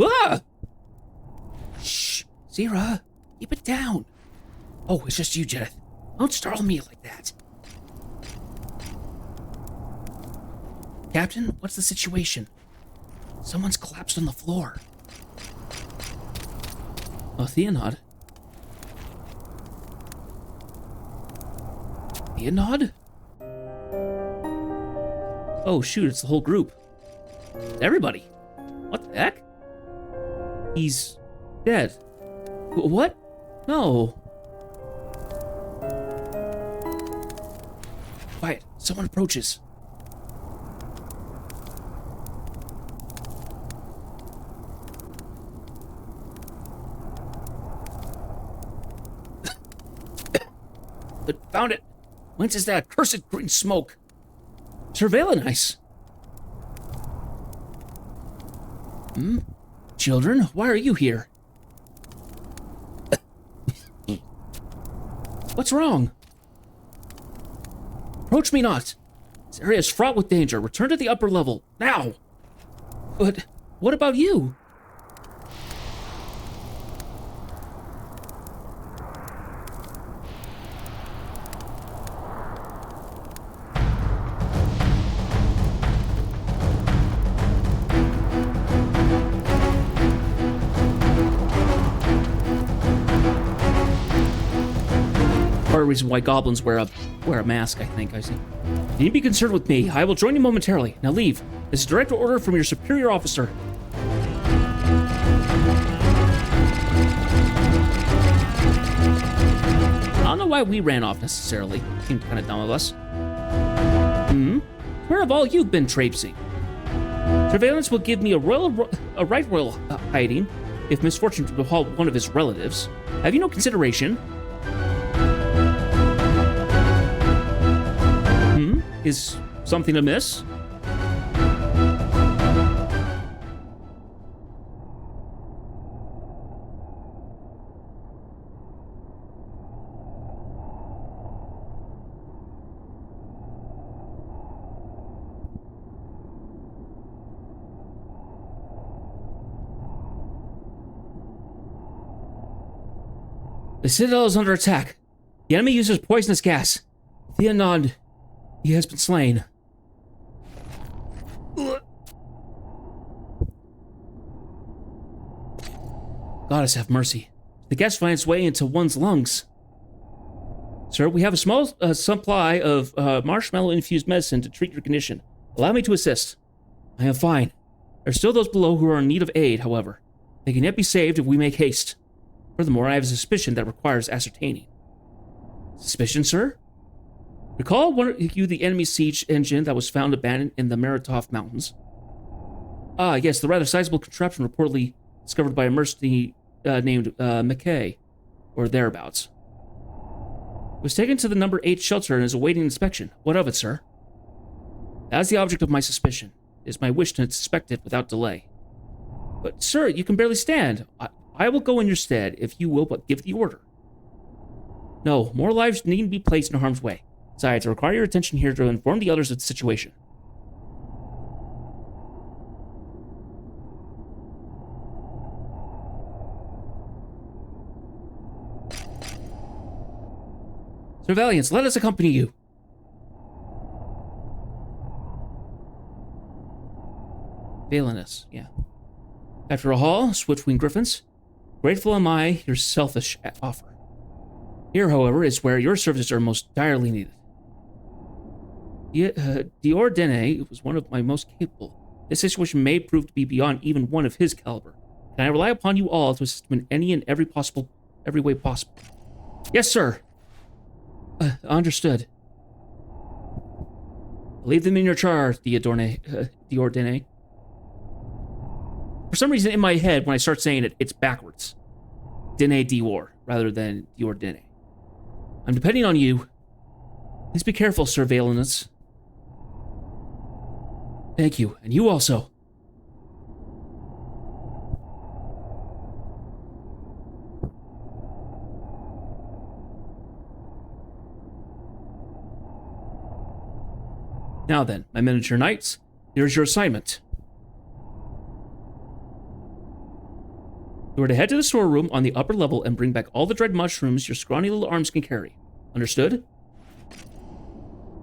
Ah! Shh, Zira, keep it down. Oh, it's just you, Jeneth. Don't startle me like that. Captain, what's the situation? Someone's collapsed on the floor. Oh, Theonod. Theonod? Oh, shoot, it's the whole group. Everybody. What the heck? He's dead. What? No. Quiet. Someone approaches. Found it. Whence is that accursed green smoke? Surveillance. Children, why are you here? What's wrong? Approach me not. This area is fraught with danger. Return to the upper level, now! But what about you? Part of the reason why goblins wear a mask, I think. I see. You need to be concerned with me. I will join you momentarily. Now leave. This is a direct order from your superior officer. I don't know why we ran off necessarily. Seemed kind of dumb of us. Where have all you been traipsing? Surveillance will give me a right royal hiding if misfortune to befall one of his relatives. Have you no consideration? Is something amiss? The citadel is under attack. The enemy uses poisonous gas. Theanon, he has been slain. Goddess have mercy. The gas finds its way into one's lungs. Sir, we have a small supply of marshmallow-infused medicine to treat your condition. Allow me to assist. I am fine. There are still those below who are in need of aid, however. They can yet be saved if we make haste. Furthermore, I have a suspicion that requires ascertaining. Suspicion, sir? Recall you the enemy siege engine that was found abandoned in the Meritov Mountains? Ah, yes, the rather sizable contraption reportedly discovered by a mercenary named McKay, or thereabouts. It was taken to the number 8 shelter and is awaiting inspection. What of it, sir? That is the object of my suspicion. It is my wish to inspect it without delay. But, sir, you can barely stand. I will go in your stead if you will but give the order. No, more lives needn't be placed in harm's way. Besides, I require your attention here to inform the others of the situation. Sir Valiant, let us accompany you. Valenus, yeah. After a haul, Switchwing Griffins, grateful am I your selfish offer. Here, however, is where your services are most direly needed. Dior Dene was one of my most capable. This situation may prove to be beyond even one of his caliber. Can I rely upon you all to assist him in any and every way possible? Yes, sir. Understood. Leave them in your charge, Dior Dene. For some reason, in my head, when I start saying it, it's backwards. Dene Dior, rather than Dior Dene. I'm depending on you. Please be careful, Sir Valenus. Thank you, and you also. Now then, my miniature knights, here's your assignment. You are to head to the storeroom on the upper level and bring back all the dried mushrooms your scrawny little arms can carry. Understood?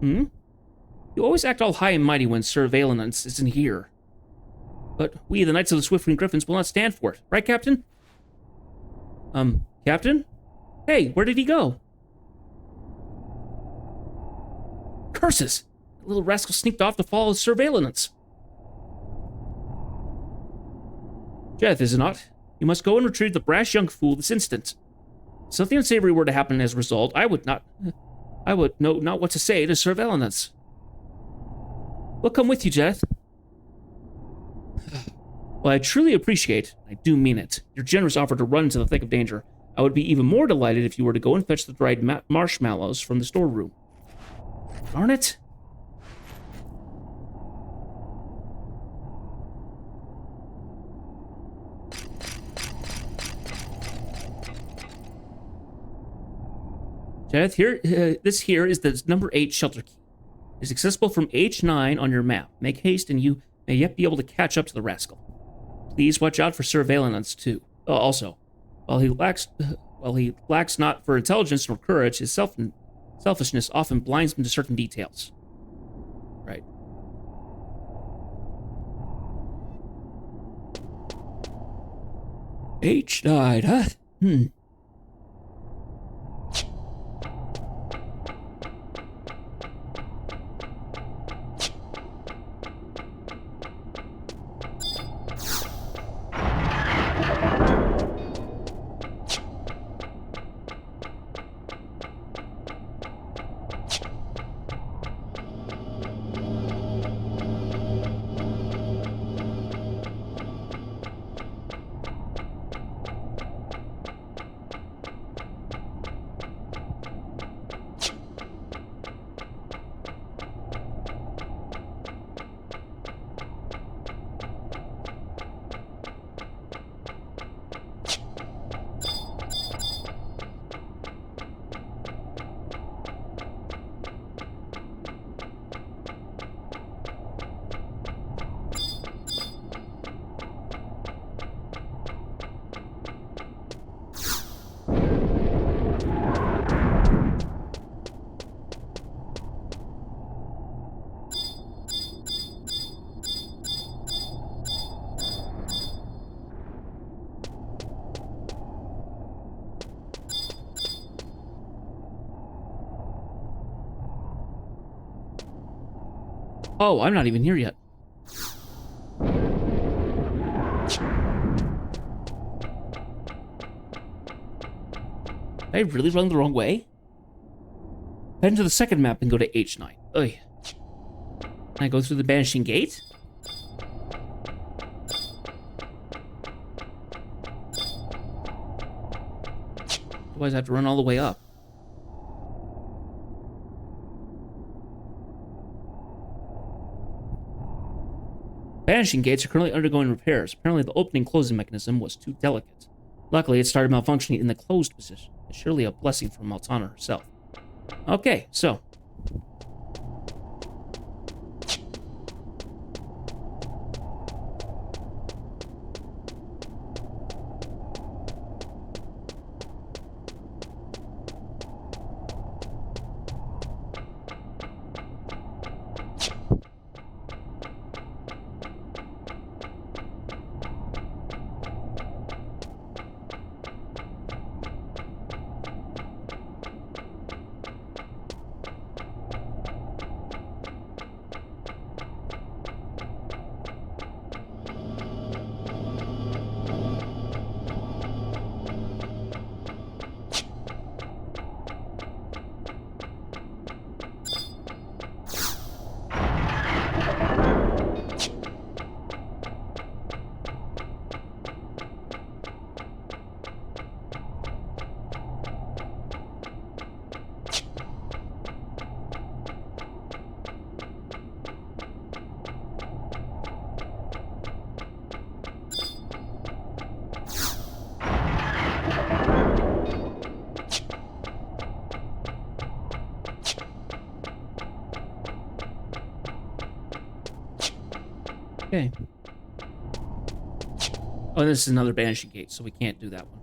You always act all high and mighty when Sir Valenus isn't here. But we, the Knights of the Swiftwing Griffins, will not stand for it. Right, Captain? Captain? Hey, where did he go? Curses! The little rascal sneaked off to follow Sir Valenus. Jeth, is it not? You must go and retrieve the brash young fool this instant. If something unsavory were to happen as a result, I would know not what to say to Sir Valenus. We'll come with you, Jeth. Well, I truly appreciate, I do mean it, your generous offer to run into the thick of danger. I would be even more delighted if you were to go and fetch the dried marshmallows from the storeroom. Darn it. Jeth, this here is the number 8 shelter key. is accessible from H9 on your map. Make haste, and you may yet be able to catch up to the rascal. Please watch out for surveillance too. Also, while he lacks not for intelligence nor courage, his selfishness often blinds him to certain details. Right. H9, huh? Oh, I'm not even here yet. Did I really run the wrong way? Head into the second map and go to H9. Ugh. Can I go through the Banishing Gate? Otherwise I have to run all the way up. Banishing gates are currently undergoing repairs. Apparently the opening closing mechanism was too delicate. Luckily, it started malfunctioning in the closed position. It's surely a blessing from Maltana herself. Okay, so. Okay. Oh, this is another Banishing Gate, so we can't do that one.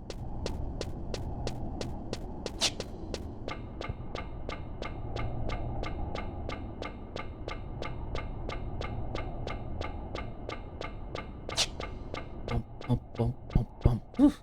Bump, bump, bump, bump, bump. Whew.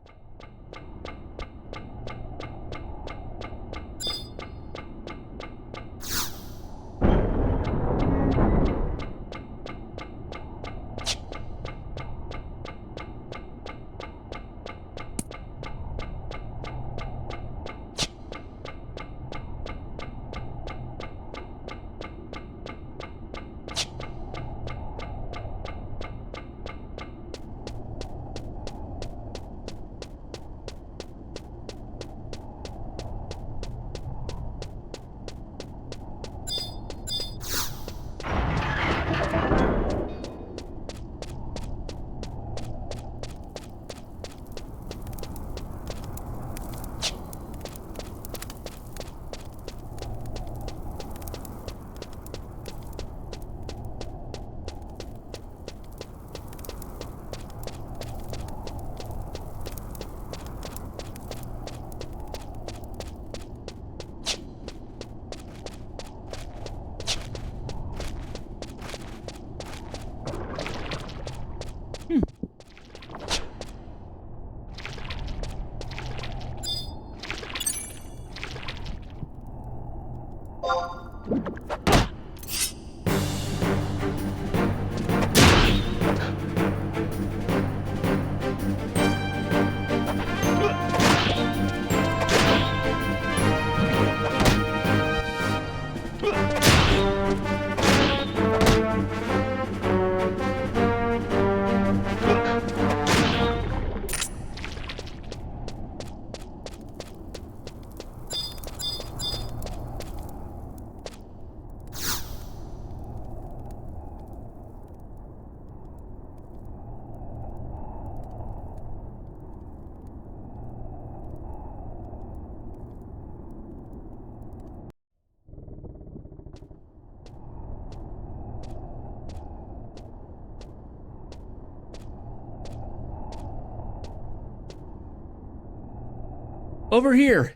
Over here.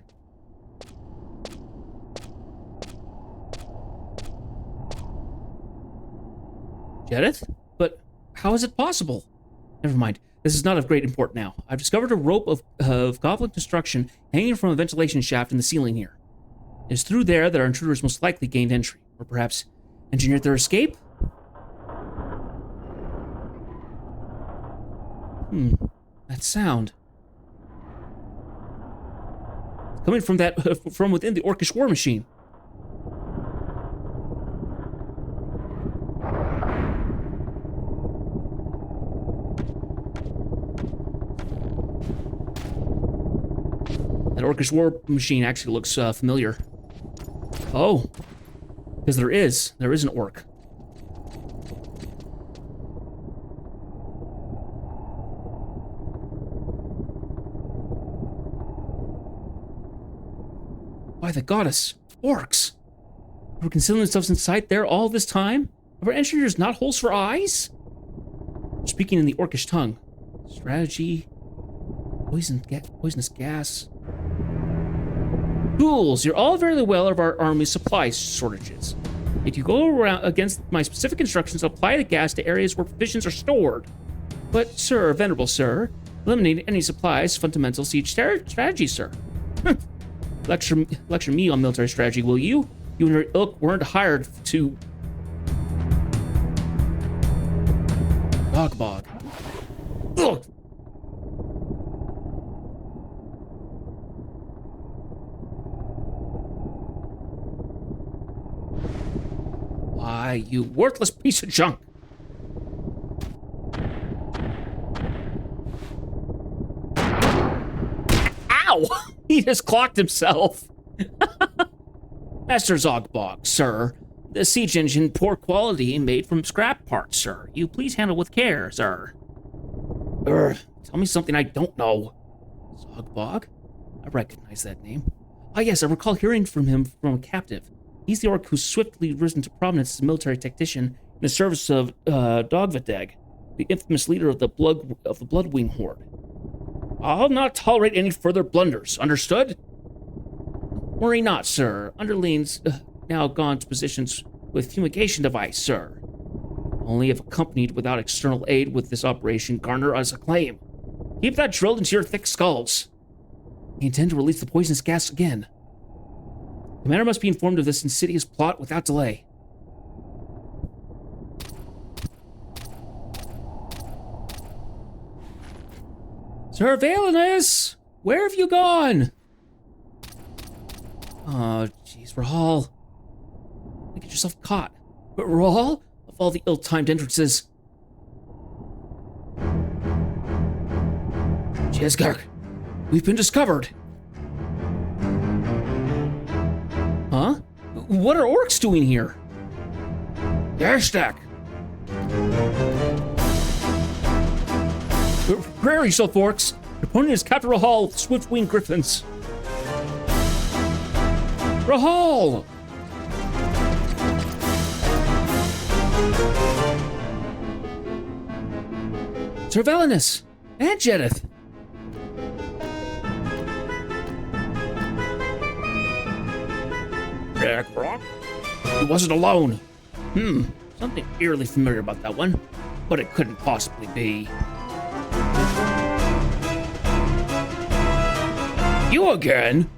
Jedith? But how is it possible? Never mind. This is not of great import now. I've discovered a rope of goblin construction hanging from a ventilation shaft in the ceiling here. It is through there that our intruders most likely gained entry, or perhaps engineered their escape? That sound. Coming from from within the Orcish war machine. That Orcish war machine actually looks familiar. Oh, because there is an orc. By the goddess, orcs! Were concealing themselves inside there all this time? Are our engineers not holes for eyes? Speaking in the orcish tongue. Strategy. Poisonous gas. Fools, you're all very well of our army's supply shortages. If you go around against my specific instructions, apply the gas to areas where provisions are stored. But, sir, venerable sir, eliminating any supplies fundamental siege strategy, sir. Lecture me on military strategy, will you? You and your ilk weren't hired to... Dogbog. Ugh! Why, you worthless piece of junk! Ow! He just clocked himself. Master Zogbog, sir. The siege engine, poor quality, made from scrap parts, sir. You please handle with care, sir. Tell me something I don't know. Zogbog? I recognize that name. Ah, yes, I recall hearing from him from a captive. He's the orc who's swiftly risen to prominence as a military tactician in the service of Dogvedeg, the infamous leader of the Bloodwing Horde. I'll not tolerate any further blunders. Understood? Worry not, sir. Underlings now gone to positions with fumigation device, sir. Only if accompanied without external aid with this operation garner us acclaim. Keep that drilled into your thick skulls. We intend to release the poisonous gas again. Commander must be informed of this insidious plot without delay. Sir Valenus! Where have you gone? Oh, jeez, Rahal. You get yourself caught. But Rahal? Of all the ill-timed entrances. Jezgark, we've been discovered. Huh? What are orcs doing here? Hashtag. Prepare yourself, orcs. Your opponent is Captain Rahal with swift-winged griffins. Rahal! Sir Valenus and Jedith. He wasn't alone. Something eerily familiar about that one, but it couldn't possibly be. You again?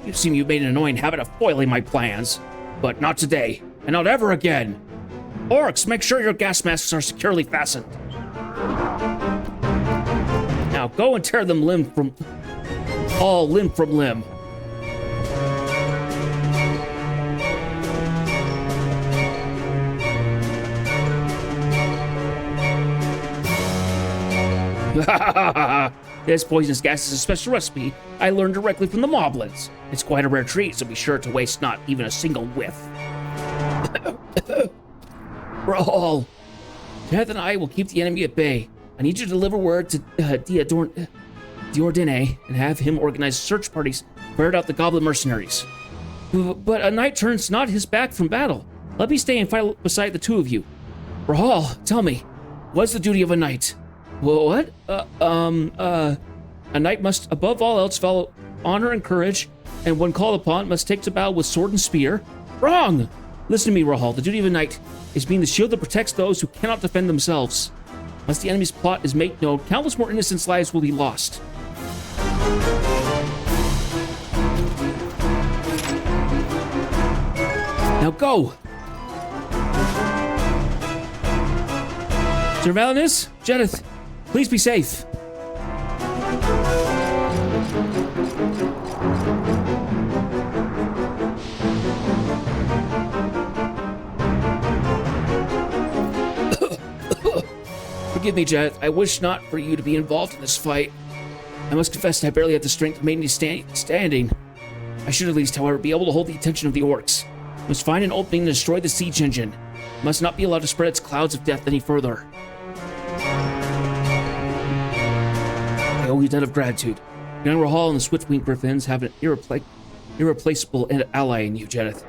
You seem you've made an annoying habit of foiling my plans, but not today, and not ever again. Orcs, make sure your gas masks are securely fastened. Now go and tear them limb from limb. This poisonous gas is a special recipe I learned directly from the moblins. It's quite a rare treat, so be sure to waste not even a single whiff. Rahal, Ted and I will keep the enemy at bay. I need you to deliver word to Diordine and have him organize search parties to ferret out the goblin mercenaries. But a knight turns not his back from battle. Let me stay and fight beside the two of you. Rahal, tell me, what's the duty of a knight? What? A knight must, above all else, follow honor and courage, and when called upon, must take to battle with sword and spear. Wrong! Listen to me, Rahal. The duty of a knight is being the shield that protects those who cannot defend themselves. Once the enemy's plot is made known, countless more innocents' lives will be lost. Now go! Sir Valinus, Jedith, please be safe. Forgive me, Jedith. I wish not for you to be involved in this fight. I must confess I barely had the strength to maintain standing. I should at least, however, be able to hold the attention of the orcs. Must find an opening and destroy the siege engine. Must not be allowed to spread its clouds of death any further. I owe you a debt of gratitude. Young Rahal and the Swiftwing Griffins have an irreplaceable ally in you, Jedith.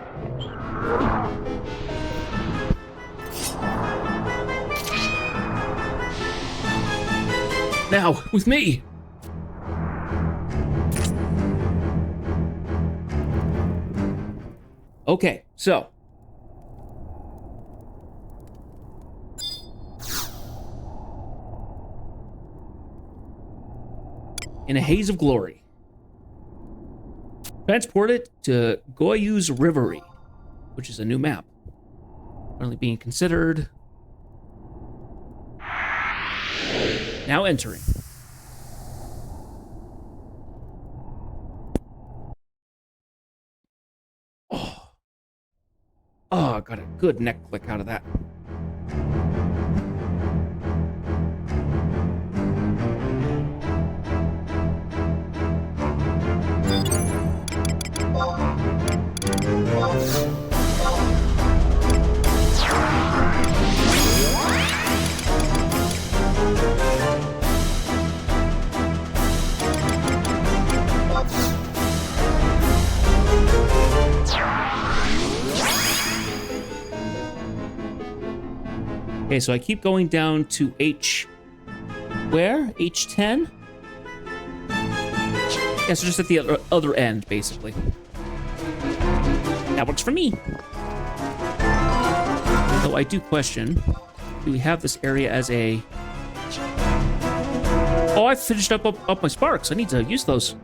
Now, with me! Okay, so. In a haze of glory. Transport it to Goyu's Rivery, which is a new map. Currently being considered. Now entering. Oh, I got a good neck click out of that. Okay, so I keep going down to H... Where? H10? Yeah, so just at the other end, basically. That works for me. Though I do question, do we have this area as a... Oh, I finished up my sparks. I need to use those.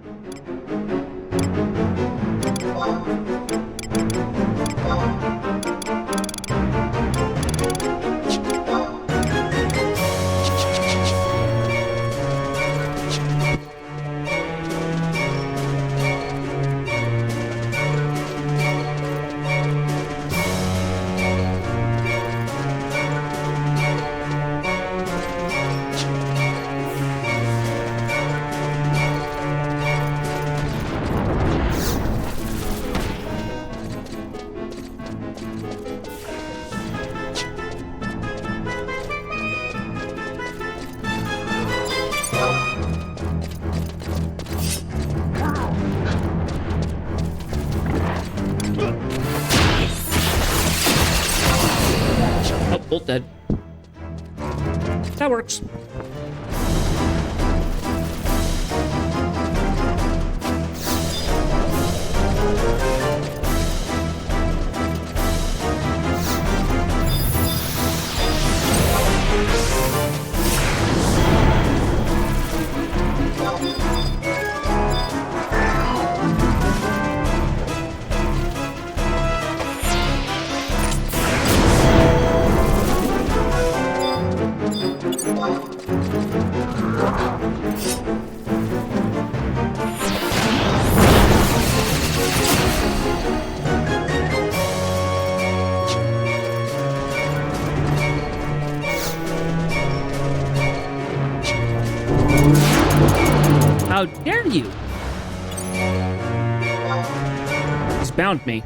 Bolt dead. That works. How dare you? He's bound me.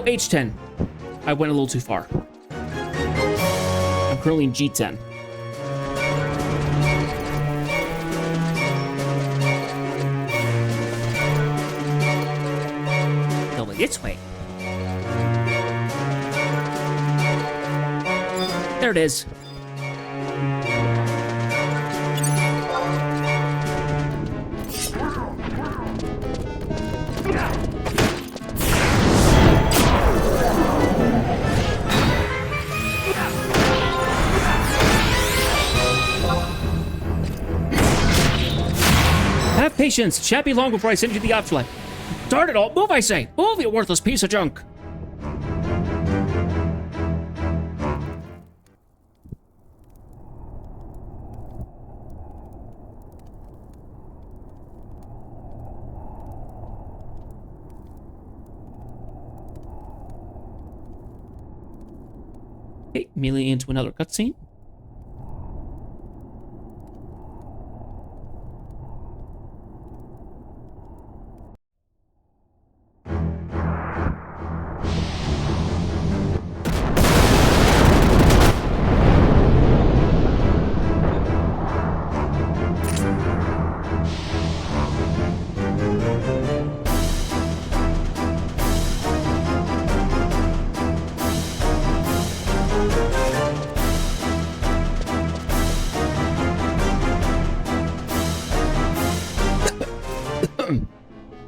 H10. I went a little too far. I'm currently in G10. Go this way. There it is. Have patience. Shan't be long before I send you the afterlife. Darn it all. Move, I say. Move, you worthless piece of junk. Okay, immediately into another cutscene.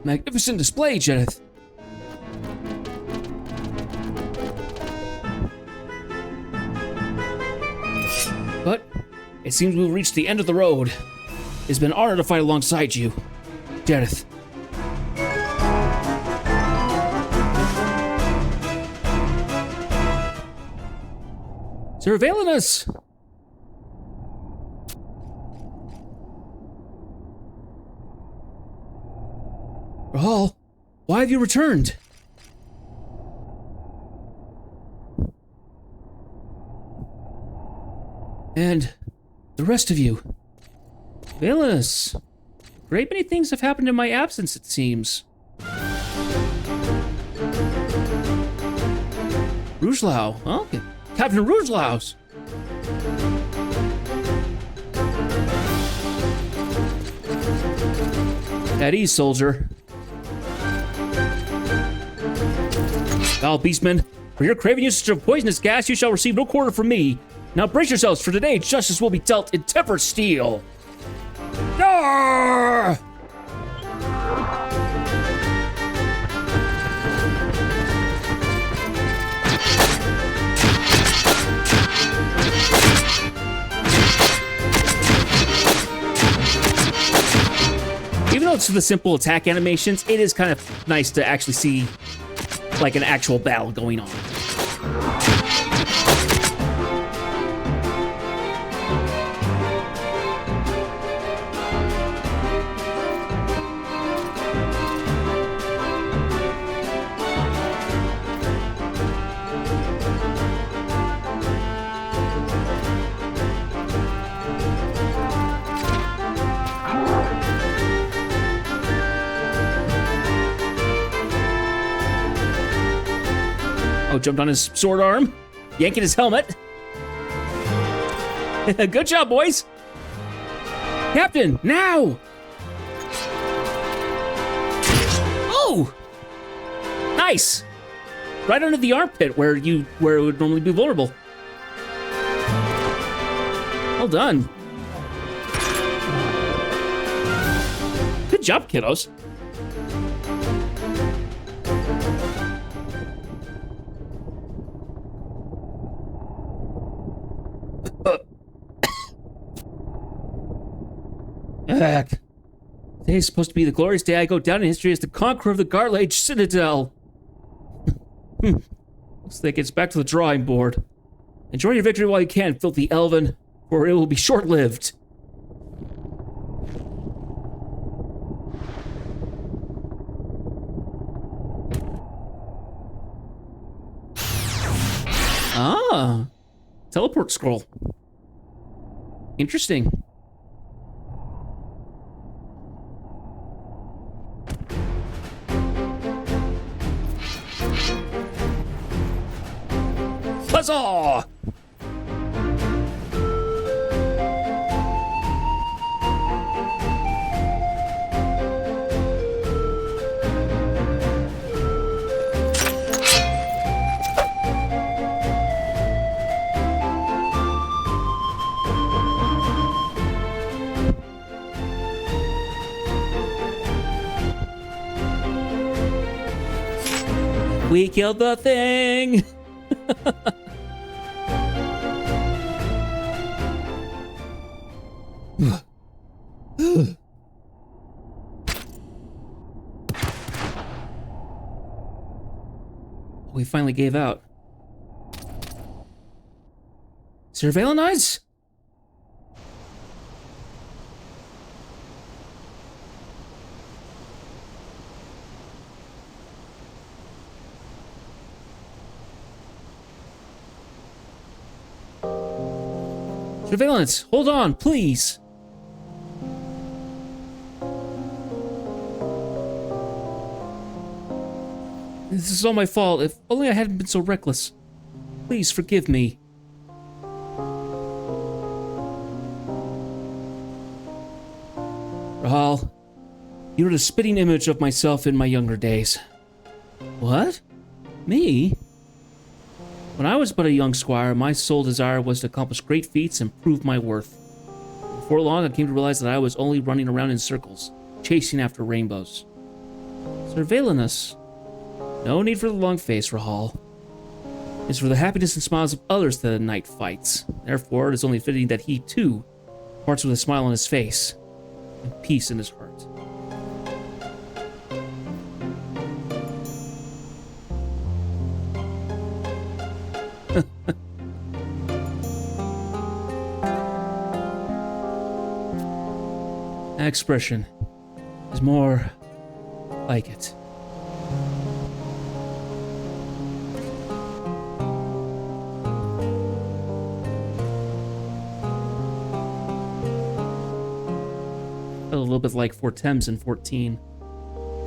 Magnificent display, Jeneth. But it seems we've reached the end of the road. It's been an honor to fight alongside you, Jeneth. Surveilling us! Rahal, why have you returned? And the rest of you. Valenus. A great many things have happened in my absence, it seems. Rougelau. Oh, okay. Captain Rougelau's. At ease, soldier. Foul beastmen, for your craven usage of poisonous gas, you shall receive no quarter from me. Now brace yourselves, for today justice will be dealt in tempered steel. Arrgh! Even though it's the simple attack animations, it is kind of nice to actually see like an actual battle going on. Oh, jumped on his sword arm, yanking his helmet. Good job, boys. Captain, now! Oh! Nice! Right under the armpit where it would normally be vulnerable. Well done. Good job, kiddos. Today's supposed to be the glorious day I go down in history as the conqueror of the Garlage Citadel. Looks like it's back to the drawing board. Enjoy your victory while you can, filthy elven, for it will be short-lived. Ah, teleport scroll. Interesting. Huzzah! We killed the thing! We finally gave out. Surveillance? Surveillance, hold on, please. This is all my fault. If only I hadn't been so reckless. Please forgive me. Rahal, you were the spitting image of myself in my younger days. What? Me? When I was but a young squire, my sole desire was to accomplish great feats and prove my worth. Before long, I came to realize that I was only running around in circles, chasing after rainbows. Surveilling us? No need for the long face, Rahal. It's for the happiness and smiles of others that a knight fights. Therefore, it is only fitting that he, too, parts with a smile on his face and peace in his heart. That expression is more like it. A little bit like Fort Thames in 14.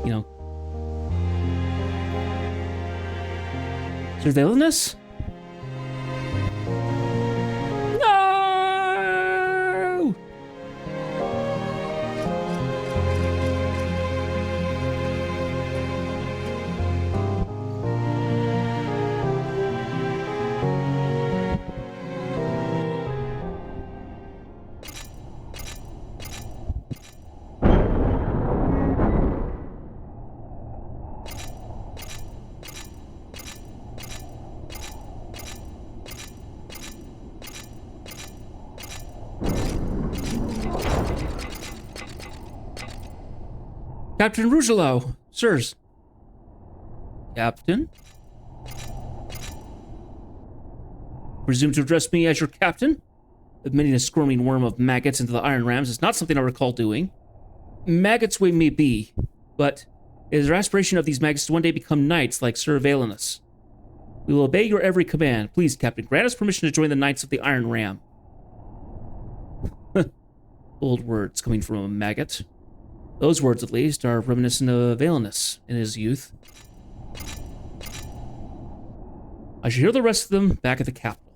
You know. Surveillance? No! Captain Rougelot, sirs. Captain? Presume to address me as your captain? Admitting a squirming worm of maggots into the iron rams is not something I recall doing. Maggots we may be, but it is our aspiration of these maggots to one day become knights like Sir Valenus. We will obey your every command. Please, Captain, grant us permission to join the Knights of the Iron Ram. Old words coming from a maggot. Those words, at least, are reminiscent of Valenus in his youth. I shall hear the rest of them back at the capital.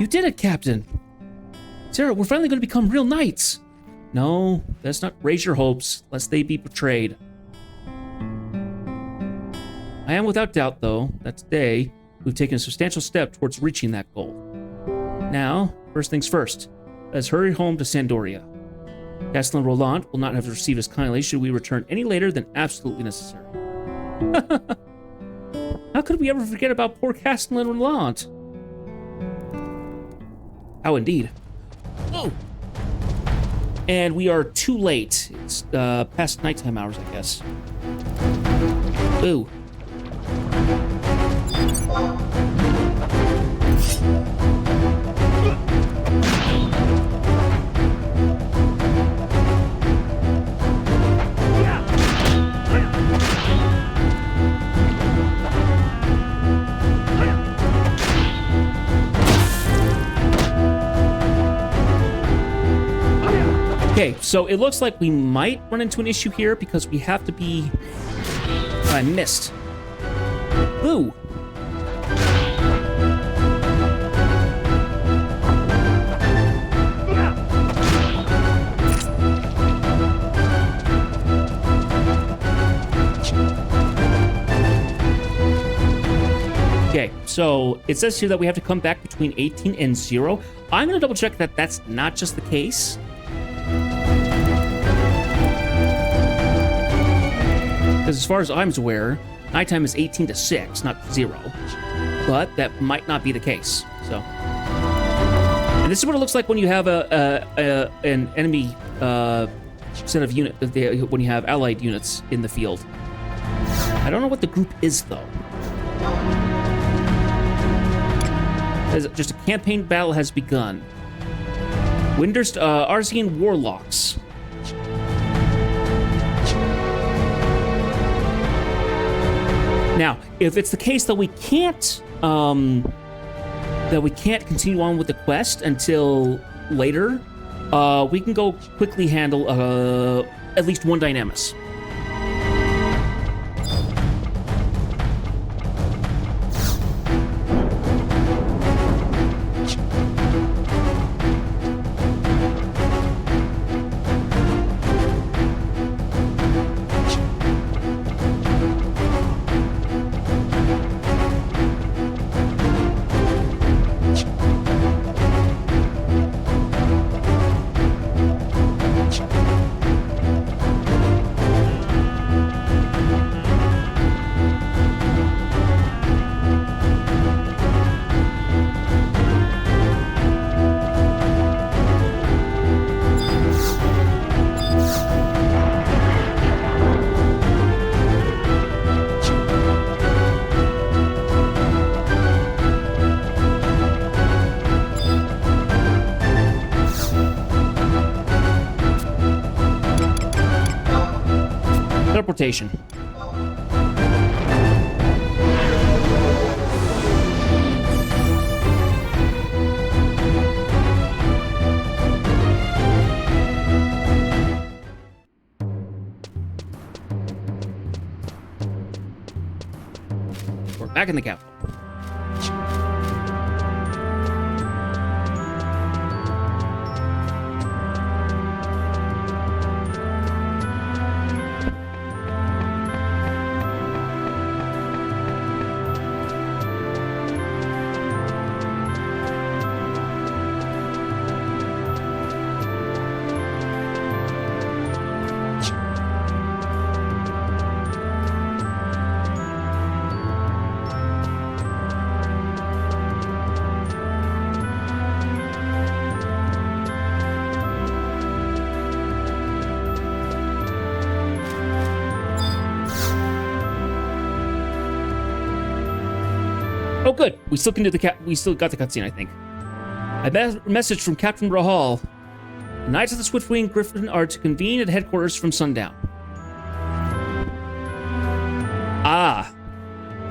You did it, Captain! Sarah, we're finally going to become real knights! No, let's not raise your hopes, lest they be betrayed. I am without doubt, though, that today we've taken a substantial step towards reaching that goal. Now, first things first, let's hurry home to Sandoria. Castellan Roland will not have received us kindly should we return any later than absolutely necessary. How could we ever forget about poor Castellan Roland? How indeed. Oh! And we are too late. It's past nighttime hours, I guess. Ooh. Okay, so it looks like we might run into an issue here because we have to be... Oh, I missed. Ooh. Okay, so it says here that we have to come back between 18 and 0. I'm going to double check that that's not just the case. Because as far as I'm aware, nighttime is 18 to 6, not 0. But that might not be the case. So, and this is what it looks like when you have an enemy set of unit when you have allied units in the field. I don't know what the group is though. Just a campaign battle has begun. Windurst Arzian Warlocks. Now, if it's the case that we can't continue on with the quest until later, we can go quickly handle at least one Dynamis. Teleportation. We're back in the capital. Oh, good. We still can do we still got the cutscene, I think. A message from Captain Rahal. The Knights of the Swiftwing Griffin are to convene at headquarters from sundown. Ah,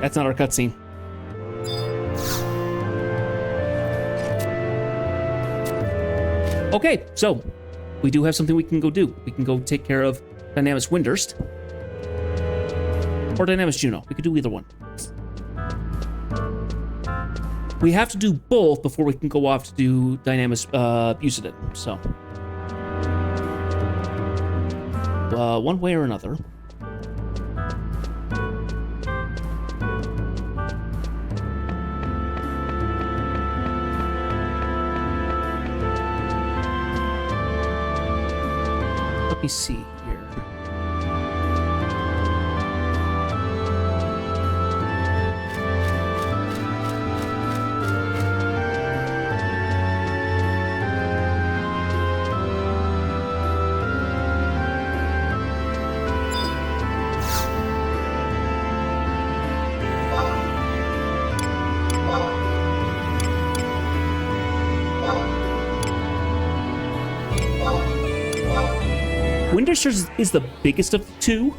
that's not our cutscene. Okay, so we do have something we can go do. We can go take care of Dynamis Windurst or Dynamis Juno. We could do either one. We have to do both before we can go off to do Dynamis Bucidid, so. One way or another. Let me see here. Windurst is the biggest of the two.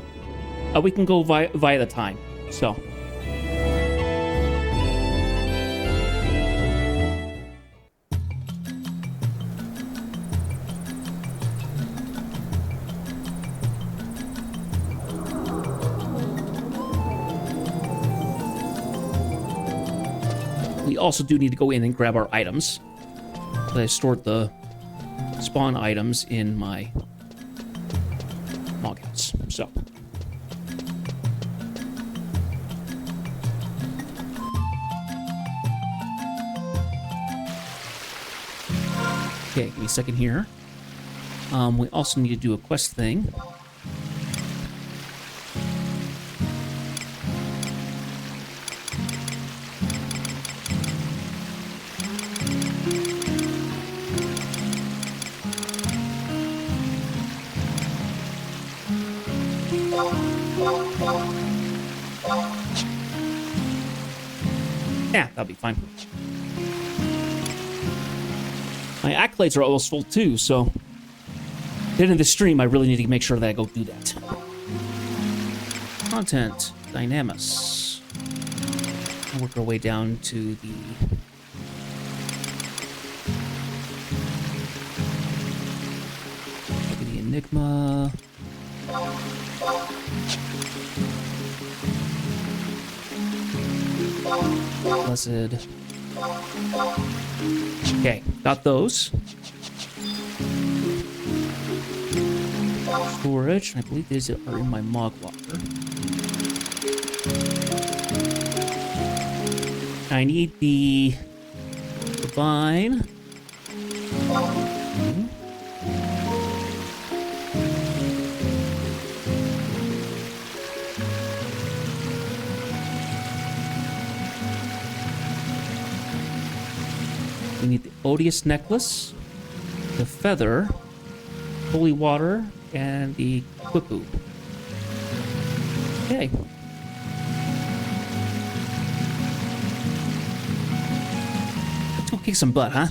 We can go via the time, so. also do need to go in and grab our items. But I stored the spawn items in my log house. So. Okay, give me a second here. We also need to do a quest thing. Yeah, that'll be fine. My accolades are almost full too, so at the end of the stream, I really need to make sure that I go do that. Content, Dynamis. We'll work our way down to the... Look at the Enigma. Blessed. Okay, got those. Storage, I believe these are in my Mog Locker. I need the Divine. We need the Odious Necklace, the Feather, Holy Water, and the Quipu. Okay. Let's go kick some butt, huh?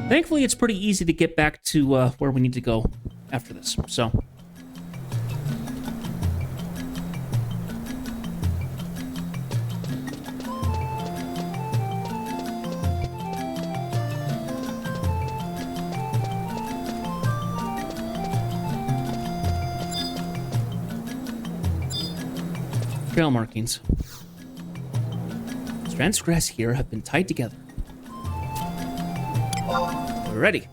Thankfully, it's pretty easy to get back to where we need to go after this, so... Trail markings. Strands of grass here have been tied together. We're ready.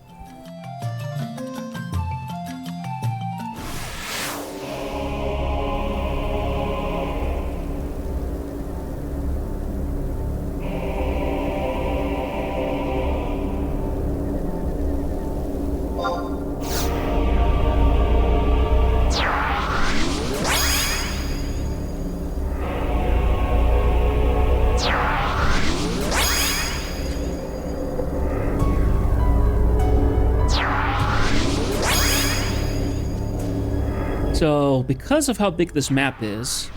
So, because of how big this map is,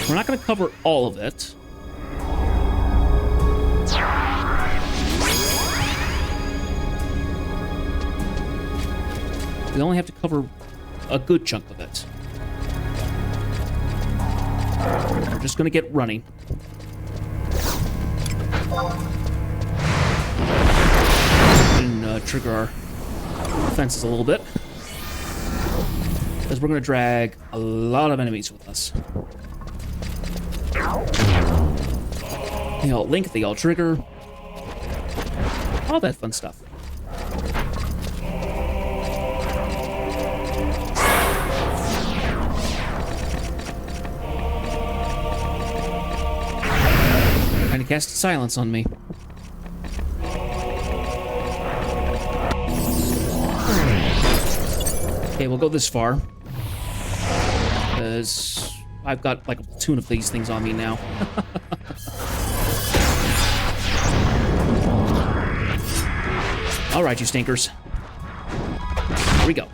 we're not going to cover all of it. We only have to cover a good chunk of it. We're just going to get running. And trigger our defenses a little bit. Because we're going to drag a lot of enemies with us. They all link, they all trigger. All that fun stuff. Trying to cast silence on me. Okay, we'll go this far. Because I've got like a platoon of these things on me now. All right, you stinkers. Here we go.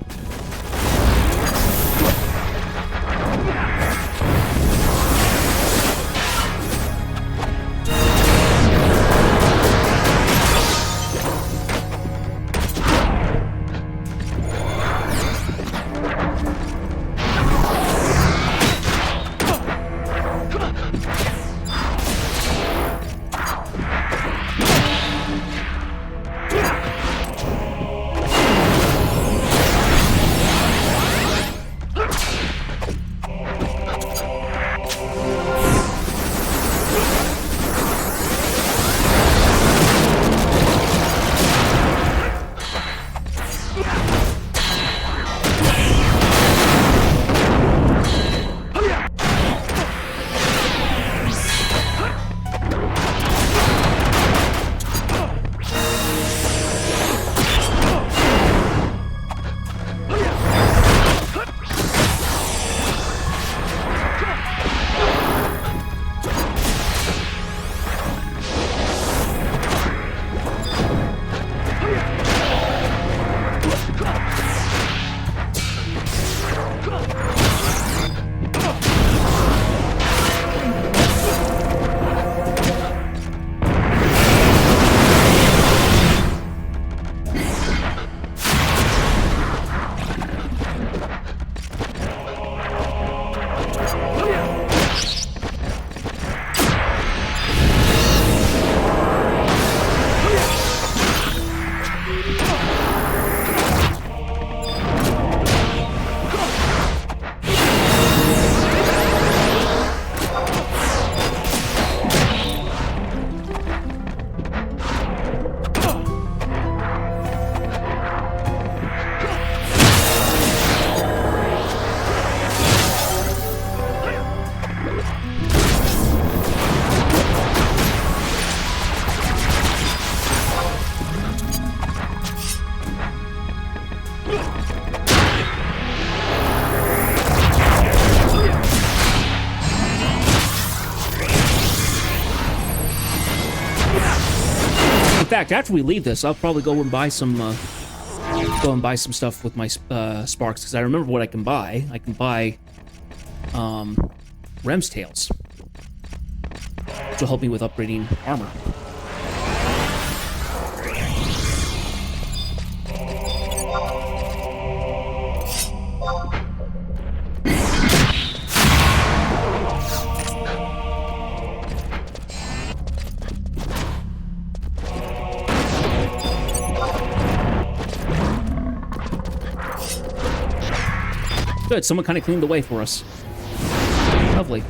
fact, after we leave this, I'll probably go and buy some stuff with my sparks, because I remember what I can buy. I can buy Rem's tails, which will help me with upgrading armor. Good, someone kind of cleaned the way for us. Lovely.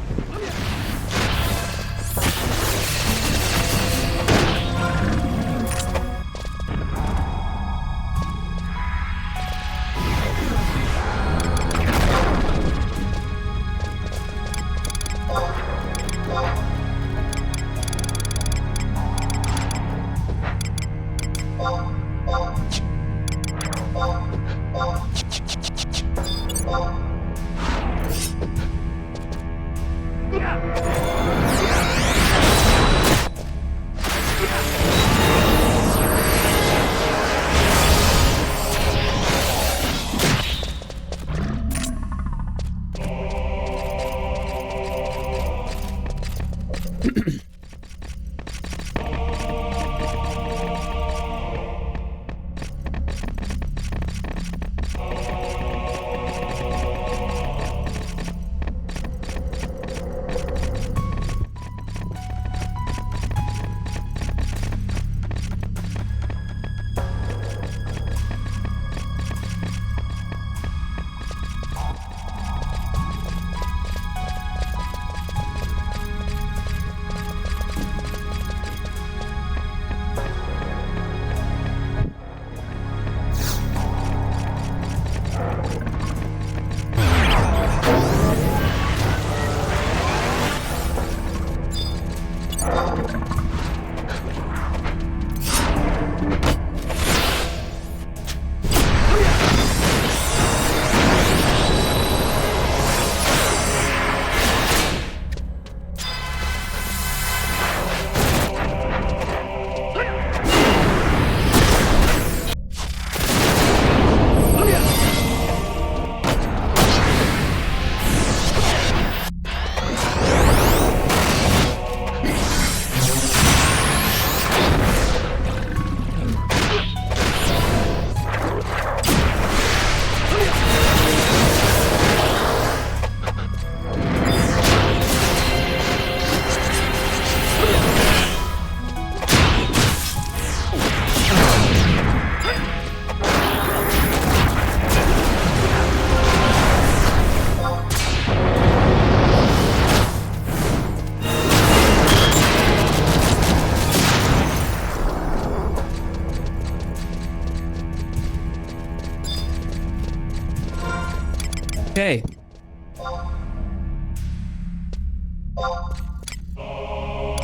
Okay.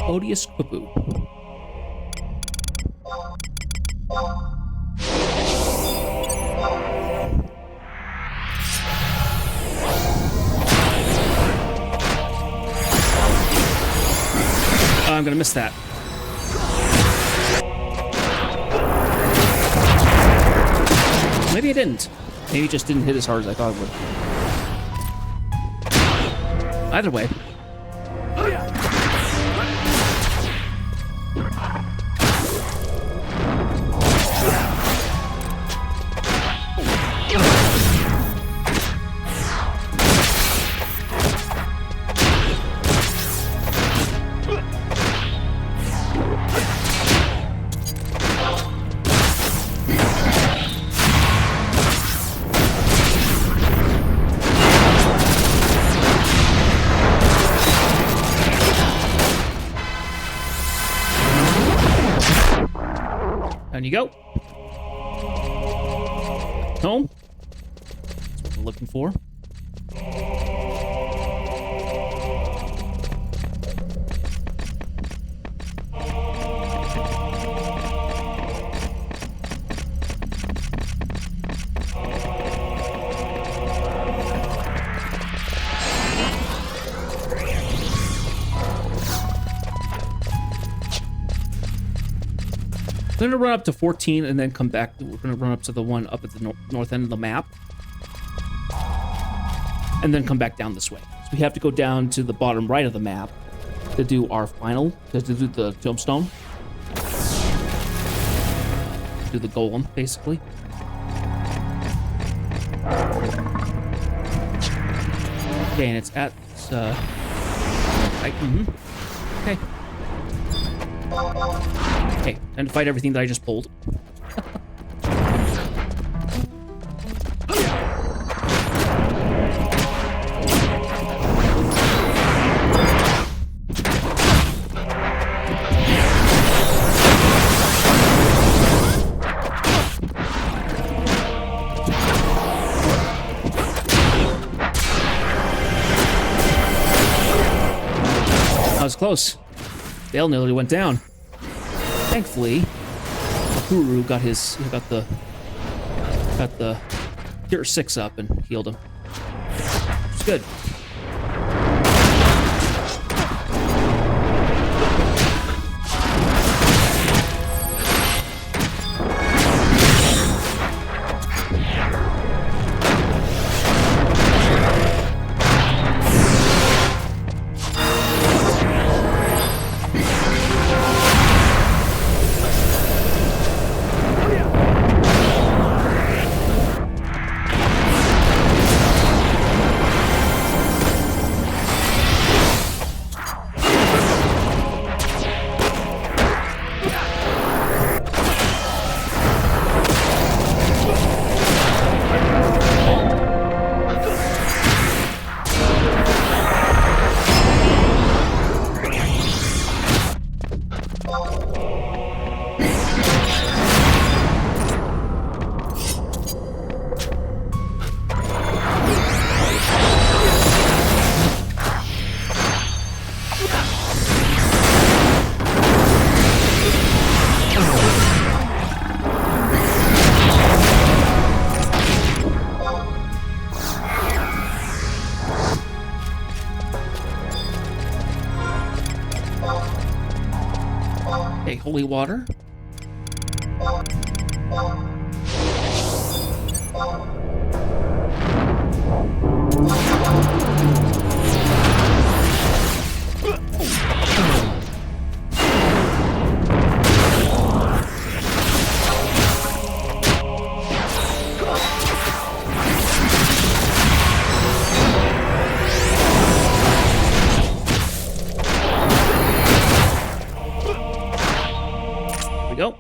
Odious Kupu. I'm gonna miss that. Maybe I didn't. Maybe it just didn't hit as hard as I thought it would. Either way. Down you go. Home. That's what we're looking for. We're gonna run up to 14 and then come back. We're gonna run up to the one up at the north end of the map. And then come back down this way. So we have to go down to the bottom right of the map to do our final, to do the tombstone. Do the golem, basically. Okay, and it's at, okay. Okay, time to fight everything that I just pulled. That was close. Dale nearly went down. Thankfully, Guru got the Cure 6 up and healed him. It's good. Okay, holy water. There we go.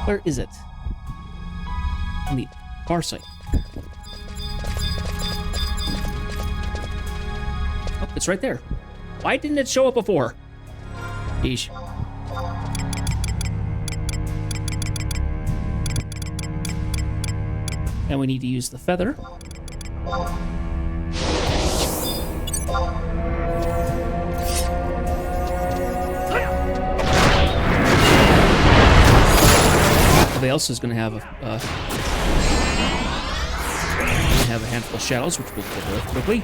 Where is it? On the far side. Oh, it's right there. Why didn't it show up before? Yeesh. And we need to use the feather. Everybody else is going to have have a handful of shadows, which we'll get rid of quickly.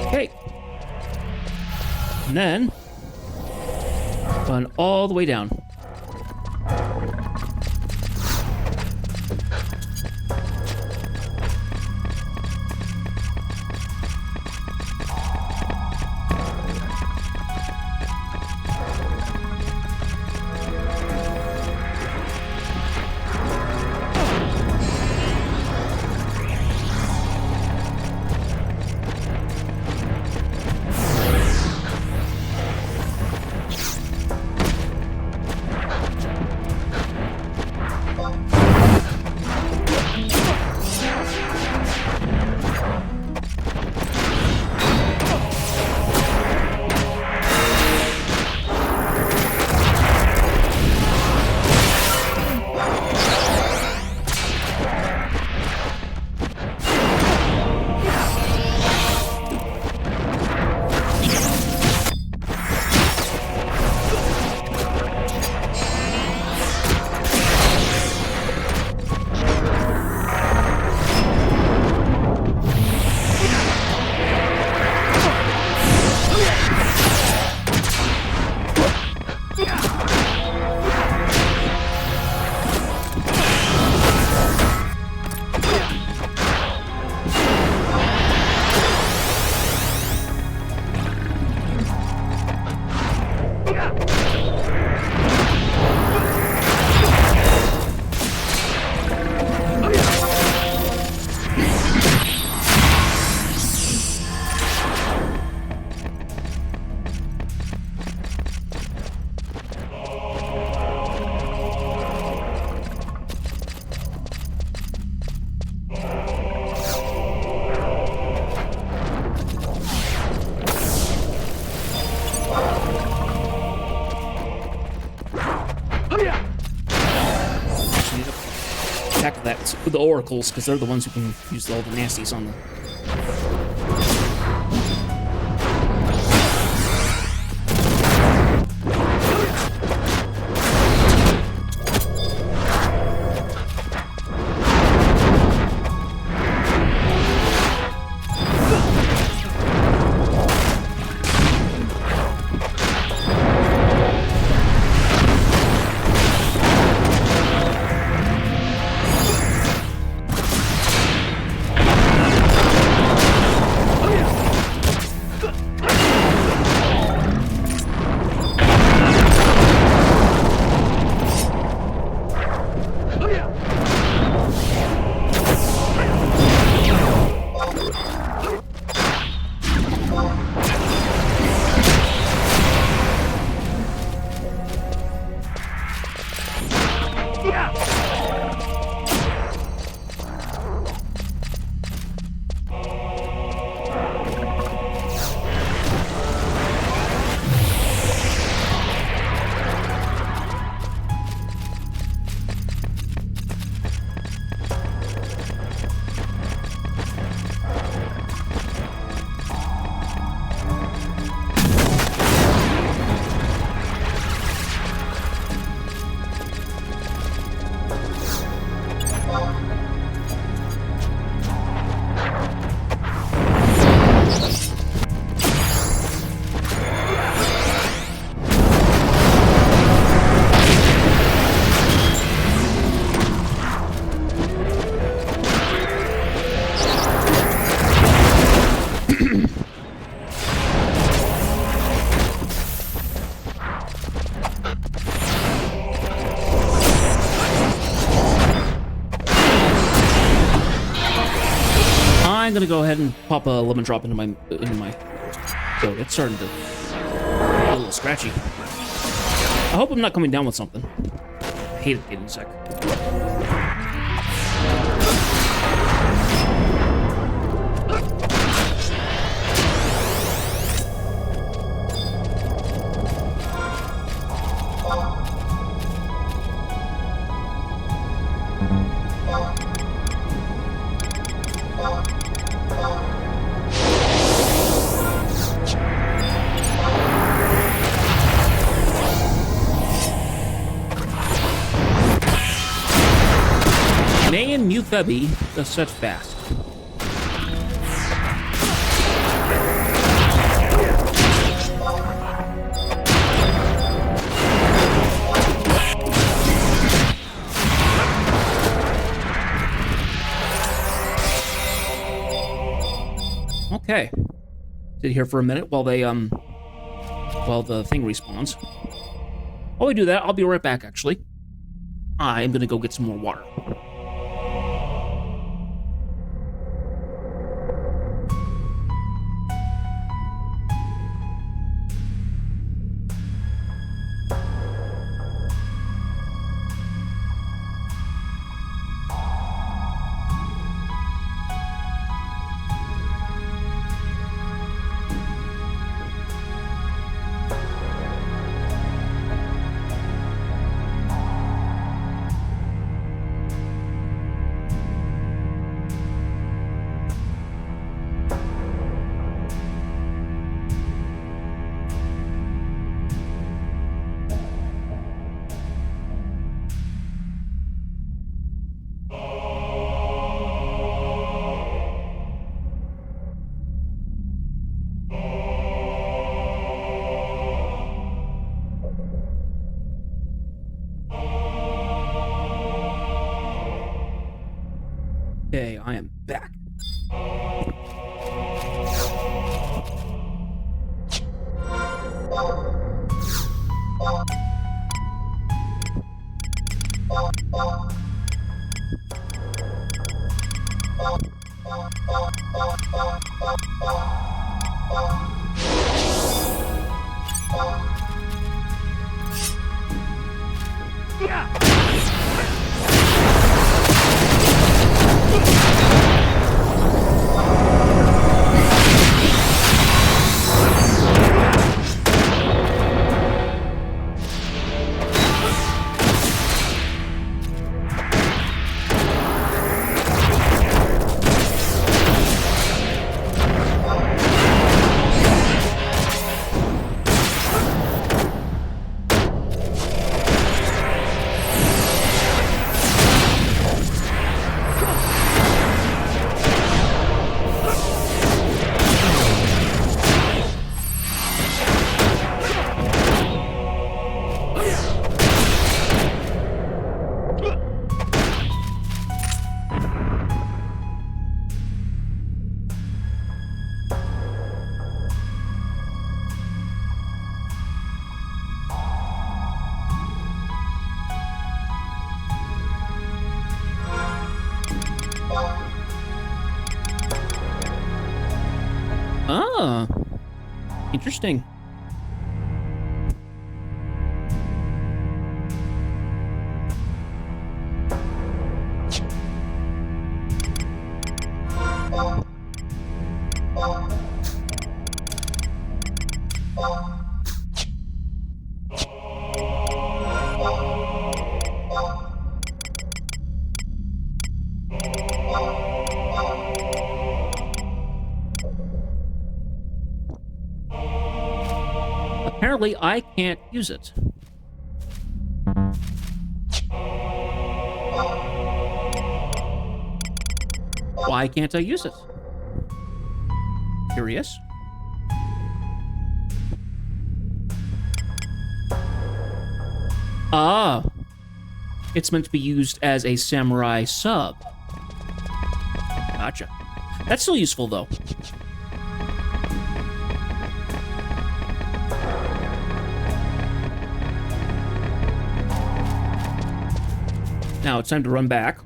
Okay. And then, run all the way down. Tackle that with the oracles, because they're the ones who can use all the nasties on the... gonna go ahead and pop a lemon drop into my throat. It's starting to get a little scratchy. I hope I'm not coming down with something. I hate it getting sick. Man, Mufebi does such fast. Okay. Sit here for a minute while they while the thing respawns. While we do that, I'll be right back actually. I'm gonna go get some more water. Okay, I am back. Ah, interesting. Apparently, I can't use it. Why can't I use it? Curious. Ah, it's meant to be used as a samurai sub. Gotcha. That's still useful, though. Now it's time to run back.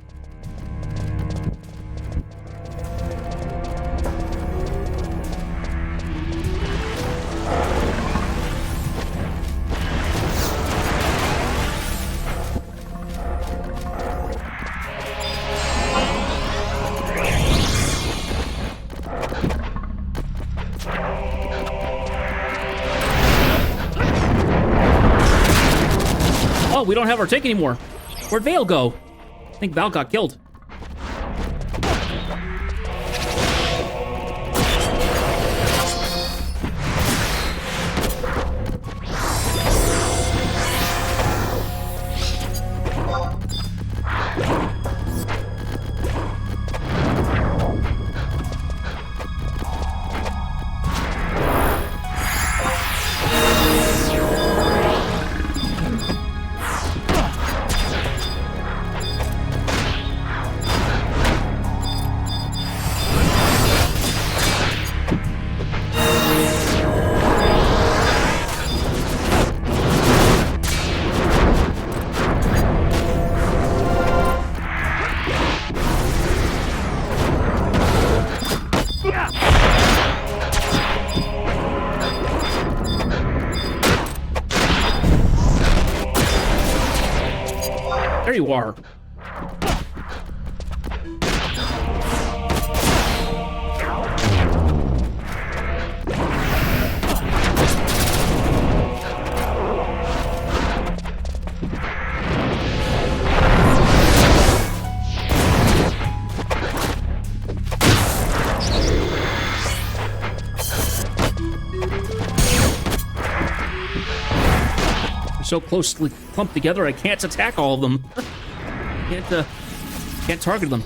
Oh, we don't have our tank anymore. Where'd Vale go? I think Val got killed. There you are. They're so closely clumped together, I can't attack all of them. Can't target them.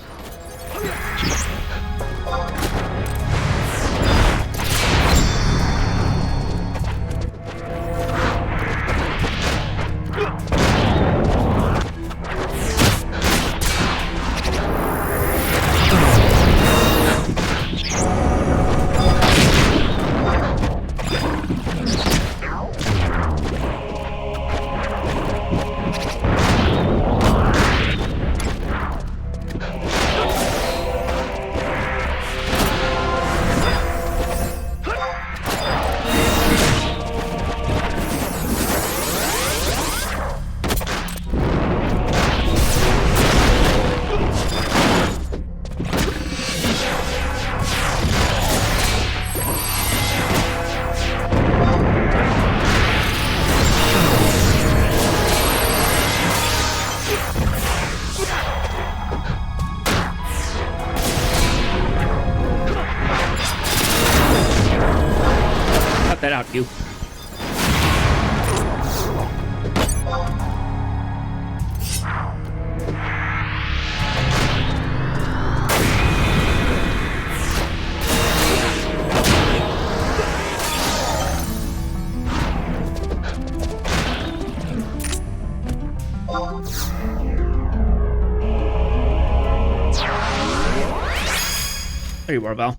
That out, you. There you are, Val.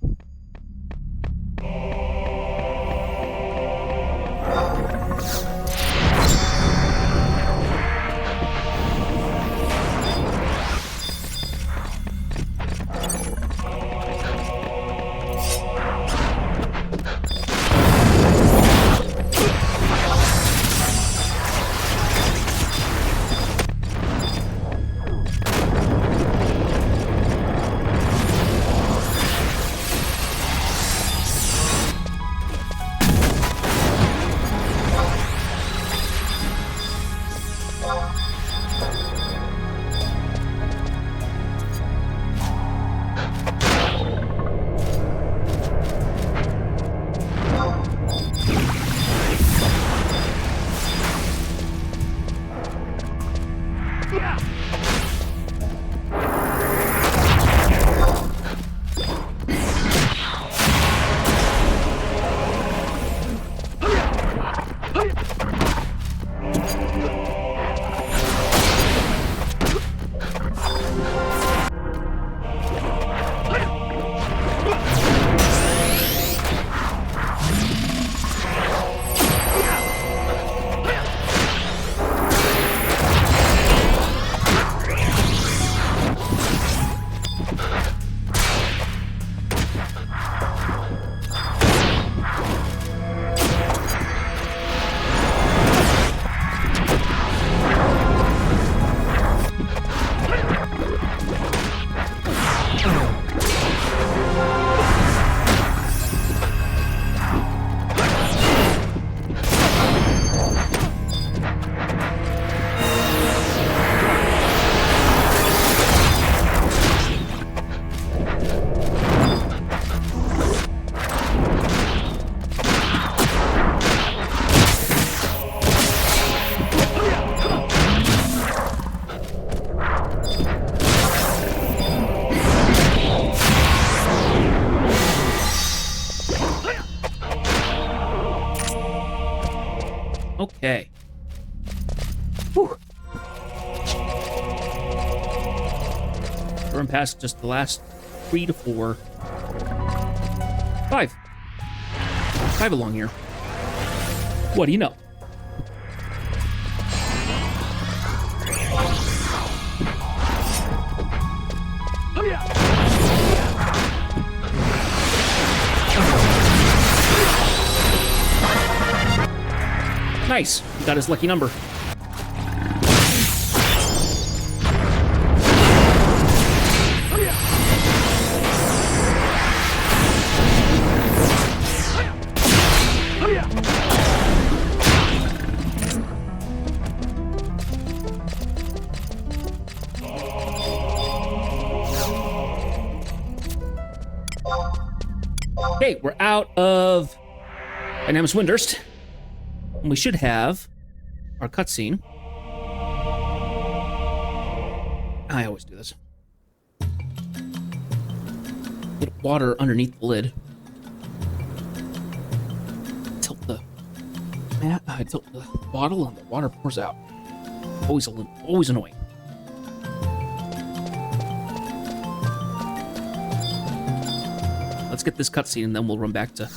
Okay. Whew. Run past just the last 3 to 4. 5. 5 along here. What do you know? Nice. He got his lucky number. Okay, we're out of Dynamics Windurst. And we should have our cutscene. I always do this. Get water underneath the lid. Tilt the bottle and the water pours out. Always annoying. Let's get this cutscene and then we'll run back to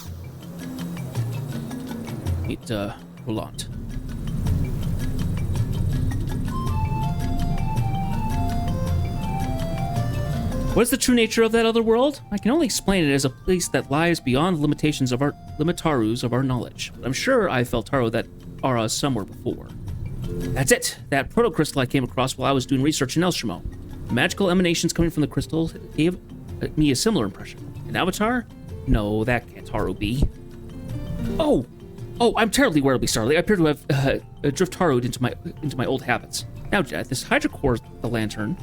meet Roland. What is the true nature of that other world? I can only explain it as a place that lies beyond the limitations of our limitarus of our knowledge. But I'm sure I felt Taro that aura somewhere before. That's it. That proto-crystal I came across while I was doing research in Elstramo. The magical emanations coming from the crystal gave me a similar impression. An avatar? No, that can't Taro be. Oh, I'm terribly wearably starly. I appear to have drift Taroed into my old habits. Now, Jet, this hydrocore, the lantern,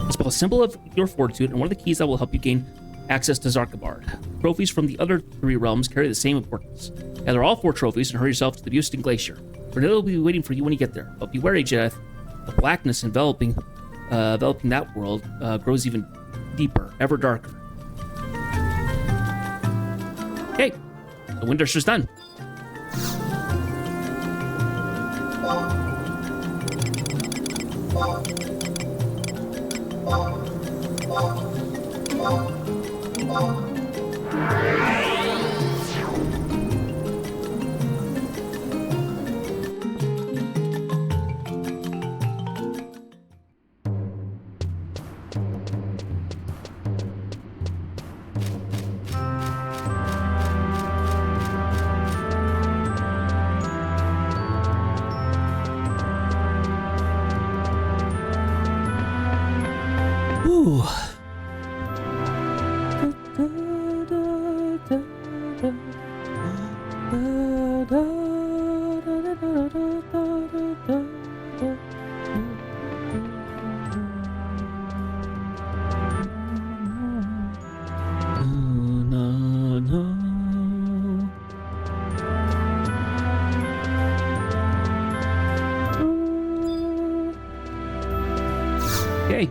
is both a symbol of your fortitude and one of the keys that will help you gain access to Zarkabard. Trophies from the other 3 realms carry the same importance. Gather all 4 trophies and hurry yourself to the Buston Glacier. Renilla will be waiting for you when you get there. But be wary, Jedith. The blackness enveloping that world grows even deeper, ever darker. Okay, the Windurster's done. Ooh. Okay.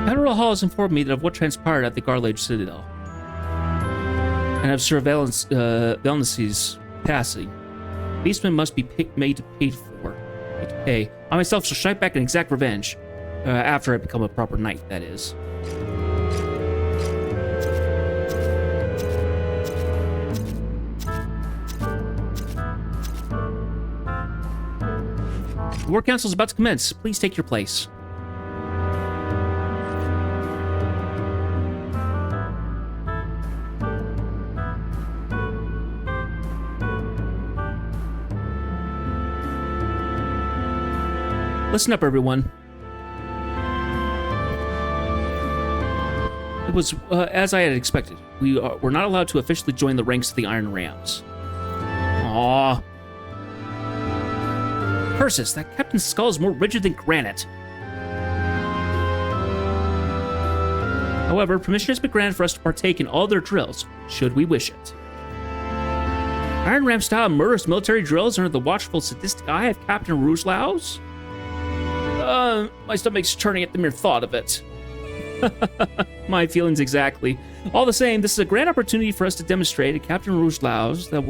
Admiral Hall has informed me that of what transpired at the Garlage Citadel, and of Sir Valnes's passing. Beastmen must be made to pay for. Made to pay. I myself shall strike back and exact revenge, after I become a proper knight, that is. The War Council is about to commence. Please take your place. Listen up, everyone. It was as I had expected. We're not allowed to officially join the ranks of the Iron Rams. Aww. Persis, that captain's skull is more rigid than granite. However, permission has been granted for us to partake in all their drills, should we wish it. Iron Ram-style murderous military drills under the watchful, sadistic eye of Captain Rougelau's? My stomach's churning at the mere thought of it. My feelings exactly. All the same, this is a grand opportunity for us to demonstrate to Captain Rougelau's that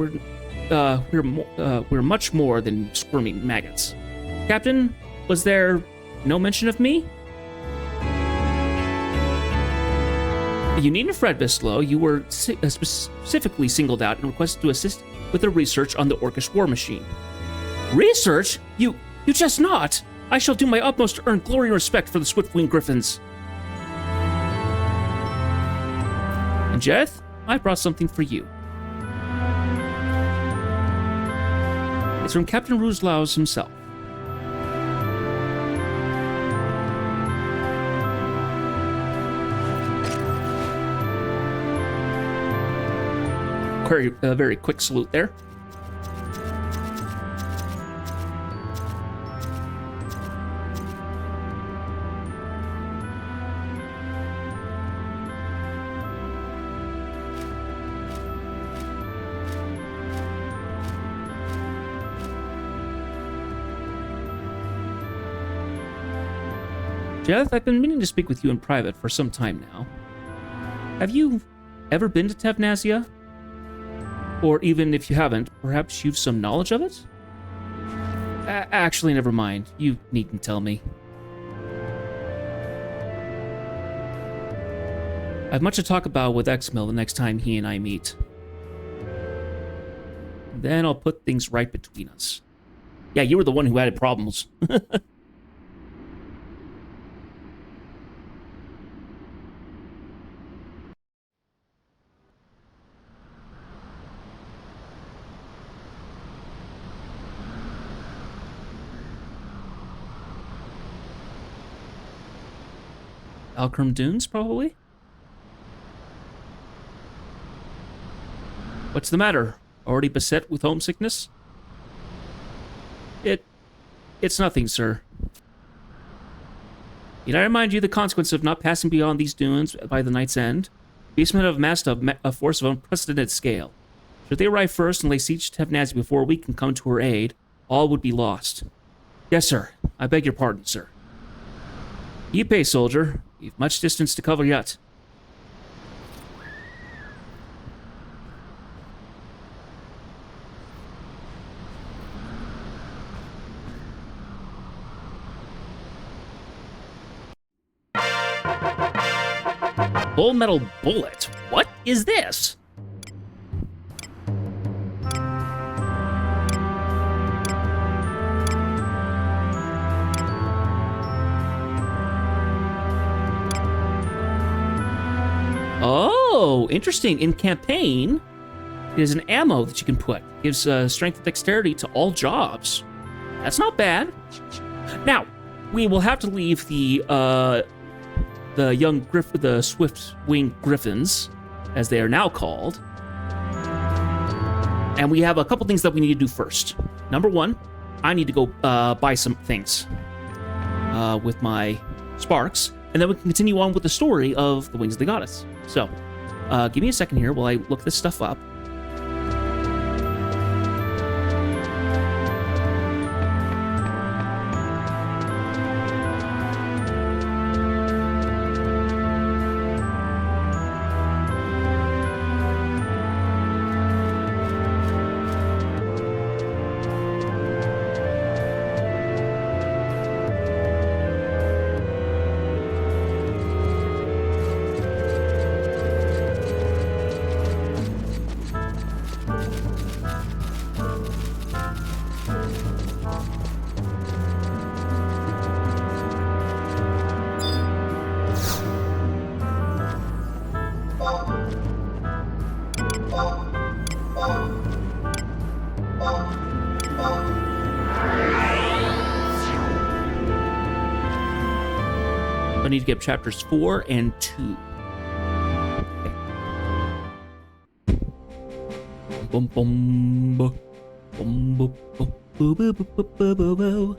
we're much more than squirming maggots. Captain, was there no mention of me? You needn't fret, Bislow. You were specifically singled out and requested to assist with the research on the Orcish war machine. Research? You just not. I shall do my utmost to earn glory and respect for the swift-winged griffins. And Jeth, I brought something for you. It's from Captain Rougelau's himself. Very quick salute there. Jeff, I've been meaning to speak with you in private for some time now. Have you ever been to Tavnazia? Or even if you haven't, perhaps you've some knowledge of it? Actually, never mind. You needn't tell me. I've much to talk about with Exmil the next time he and I meet. Then I'll put things right between us. Yeah, you were the one who had problems. Alcrum Dunes, probably? What's the matter? Already beset with homesickness? It's nothing, sir. Need I remind you the consequence of not passing beyond these dunes by the night's end? Beastmen have amassed a force of unprecedented scale. Should they arrive first and lay siege to Tavnazia before we can come to her aid, all would be lost. Yes, sir. I beg your pardon, sir. You pay, soldier. We've much distance to cover yet. Bull metal bullet? What is this? Oh, interesting. In campaign, it is an ammo that you can put. It gives strength and dexterity to all jobs. That's not bad. Now, we will have to leave the swift-winged griffins, as they are now called. And we have a couple things that we need to do first. Number one, I need to go buy some things with my sparks, and then we can continue on with the story of the Wings of the Goddess. So, give me a second here while I look this stuff up. I need to get chapters 4 and 2. Okay. Bum bum bum bum bum bum bum bum bum bum.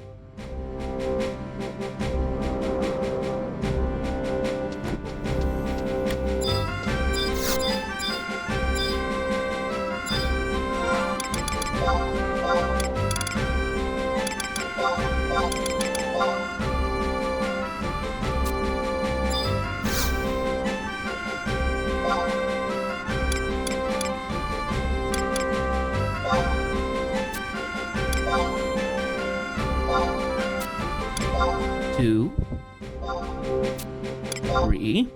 2, 3,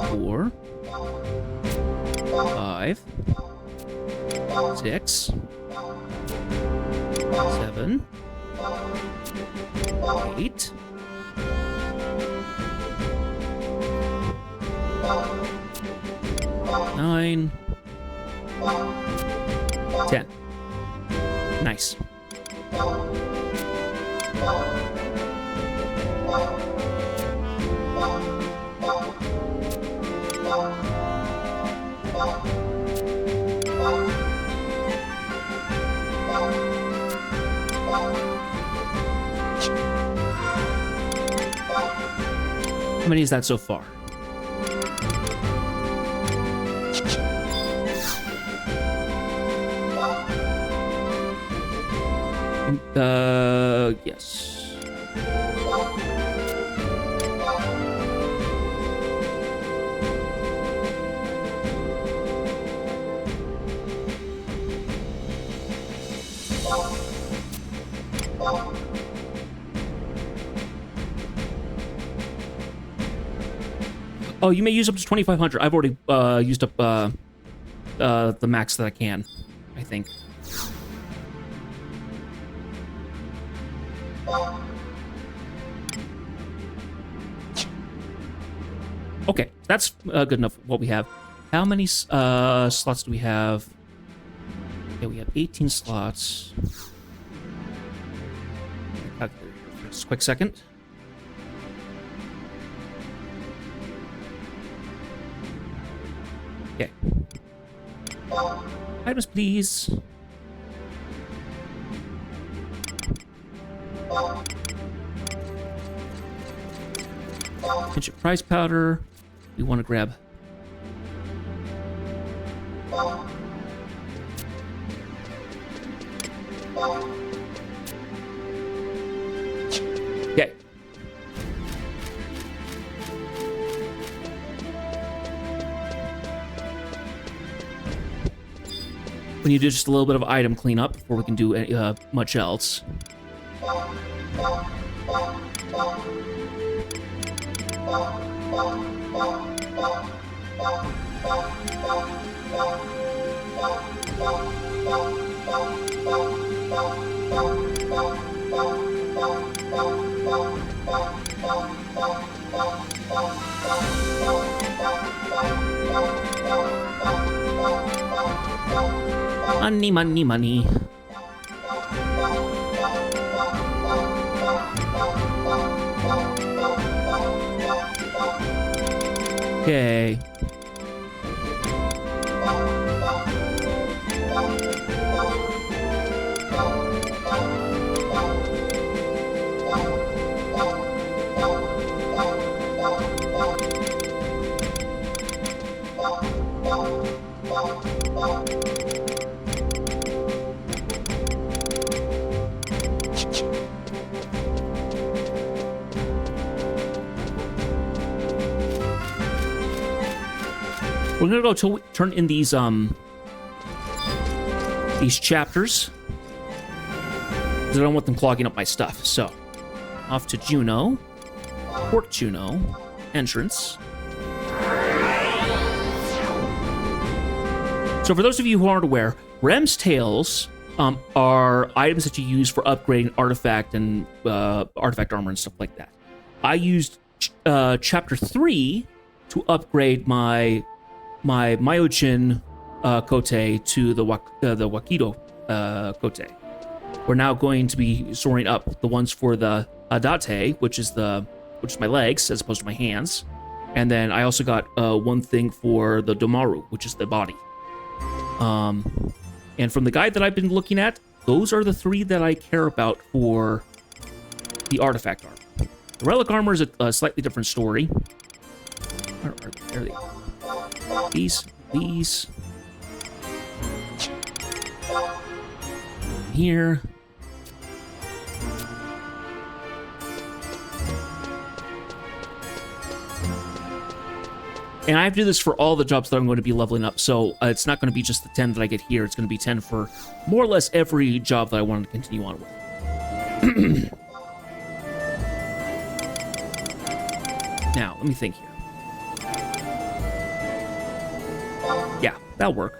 4, 5, 6, 7, 8, 9, 10. Nice. How many is that so far? Yes. Oh, you may use up to 2,500. I've already used up the max that I can, I think. Okay, that's good enough what we have. How many slots do we have? Okay, we have 18 slots. Just a quick second. Okay. Items, please. Pinch of prize powder. We want to grab. Okay. We need to do just a little bit of item cleanup before we can do much else. Money, money, money. Okay. We're gonna go turn in these chapters because I don't want them clogging up my stuff. So, off to Juno, Port Juno, entrance. So, for those of you who aren't aware, Rem's Tales are items that you use for upgrading artifact and artifact armor and stuff like that. I used chapter 3 to upgrade my Myojin Kote to the Wakido Kote. We're now going to be soaring up the ones for the Adate, which is my legs as opposed to my hands, and then I also got one thing for the Domaru, which is the body. And from the guide that I've been looking at, those are the 3 that I care about for the artifact armor. The relic armor is a slightly different story. Where are they? There they are. These. Here. And I have to do this for all the jobs that I'm going to be leveling up, so it's not going to be just the 10 that I get here. It's going to be 10 for more or less every job that I want to continue on with. Now, let me think here. Yeah, that'll work.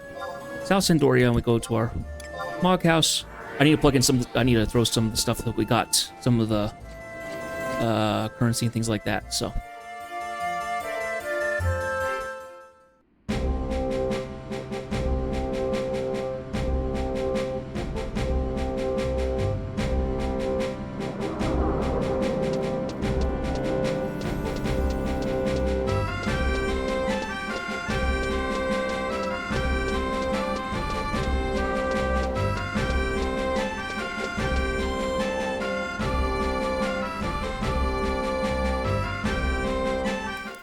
South Sandoria, and we go to our Mog House. I need to plug in some... I need to throw some of the stuff that we got. Some of the currency and things like that, so...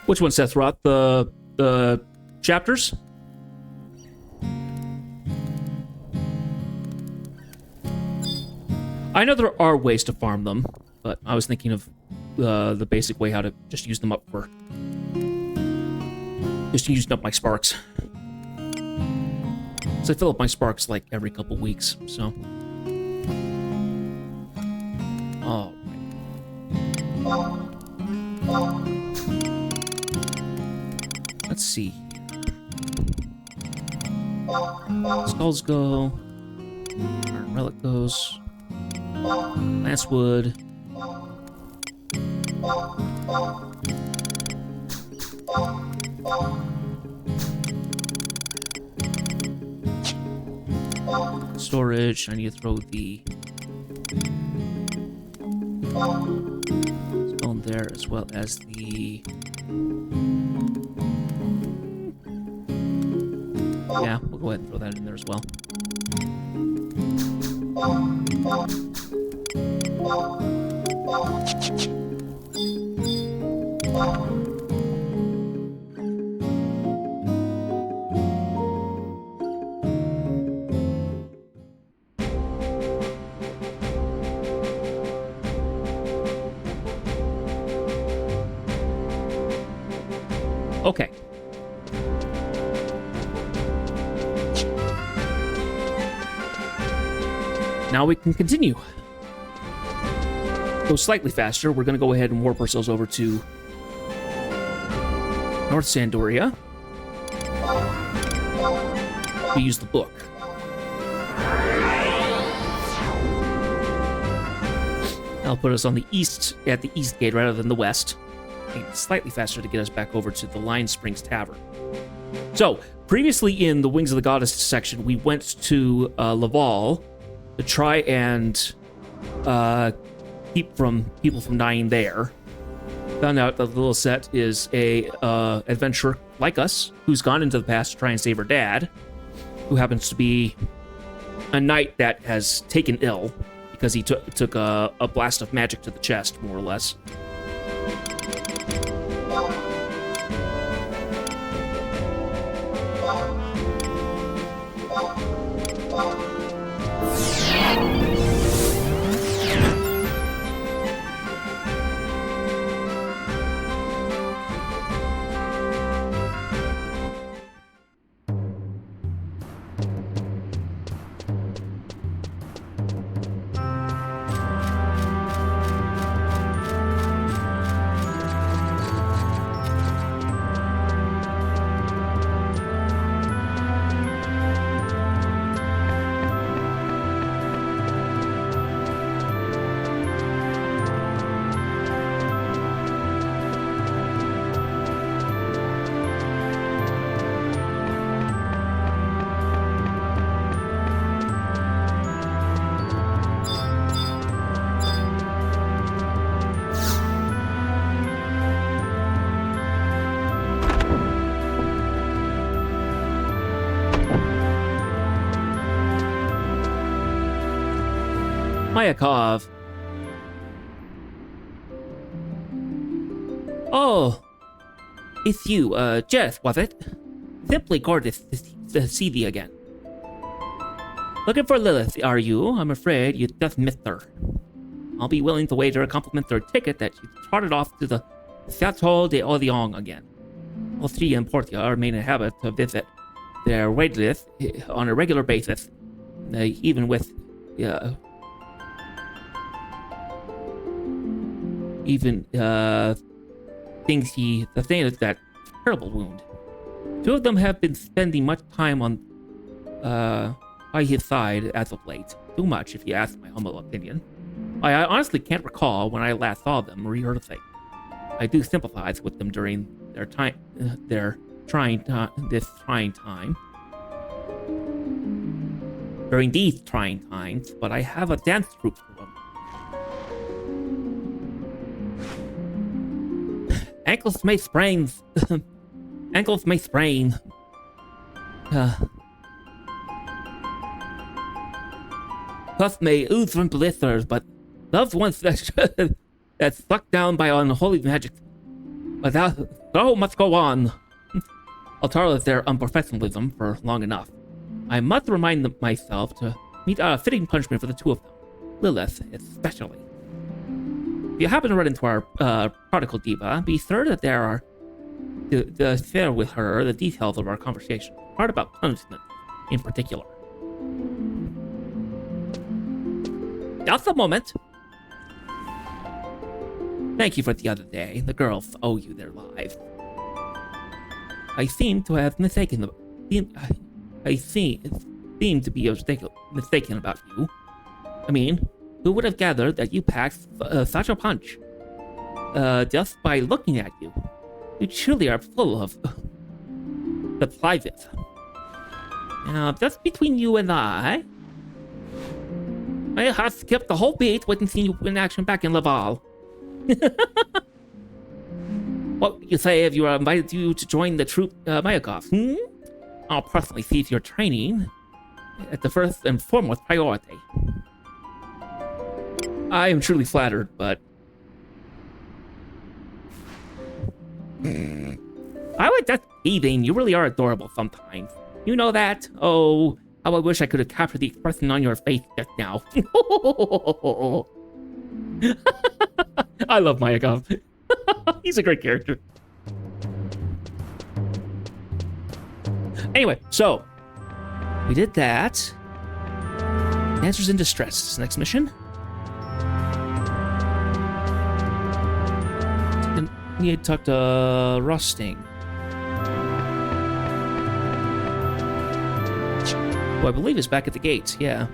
Which one, Seth Roth? The chapters? I know there are ways to farm them, but I was thinking of the basic way how to just use them up for... Just using up my sparks. So I fill up my sparks like every couple weeks, so... Oh. Let's see. Skulls go. Iron Relic goes. Lancewood. Storage. I need to throw the stone there as well as the... Yeah, we'll go ahead and throw that in there as well. Okay. Now we can continue. Go slightly faster. We're going to go ahead and warp ourselves over to North Sandoria. We use the book. That'll put us on the east, at the east gate rather than the west. It's slightly faster to get us back over to the Lion Springs Tavern. So, previously in the Wings of the Goddess section, we went to Laval to try and keep people from dying there. Found out that the little set is a adventurer like us who's gone into the past to try and save her dad, who happens to be a knight that has taken ill because he took a blast of magic to the chest, more or less. Mayakov. Oh, it's you, Jeff, was it? Simply gorgeous to see thee again. Looking for Lilith, are you? I'm afraid you just missed her. I'll be willing to wager a complimentary ticket that she trotted off to the Chateau de Orléans again. Both she and Portia are made a habit to visit their waitlist on a regular basis, even with the thing is that terrible wound. Two of them have been spending much time on by his side as of late. Too much, if you ask my humble opinion. I honestly can't recall when I last saw them rehearsing. I do sympathize with them during this trying time. During these trying times, but I have a dance troupe for them. Ankles may sprain. Ankles may sprain. Puff may ooze from blisters, but loved ones that's sucked down by unholy magic. But that show must go on. I'll tolerate their unprofessionalism for long enough. I must remind myself to meet a fitting punishment for the two of them. Lilith, especially. If you happen to run into our prodigal diva, be sure that there are to share with her the details of our conversation. Part about punishment, in particular. Just a moment. Thank you for the other day. The girls owe you their lives. I seem to have mistaken them. I seem to be mistaken about you. I mean, who would have gathered that you packed such a punch? Just by looking at you. You truly are full of surprises. Now, just between you and I have skipped the whole beat witnessing you in action back in Laval. What would you say if you invited you to join the troop, Mayakov? I'll personally see to your training at the first and foremost priority. I am truly flattered, but... I was just teasing. You really are adorable sometimes. You know that? Oh, how I wish I could have captured the expression on your face just now. I love Mayakov. He's a great character. Anyway, so we did that. Dancer's in distress. This next mission. We need to talk to Rusting. Who I believe is back at the gates, yeah.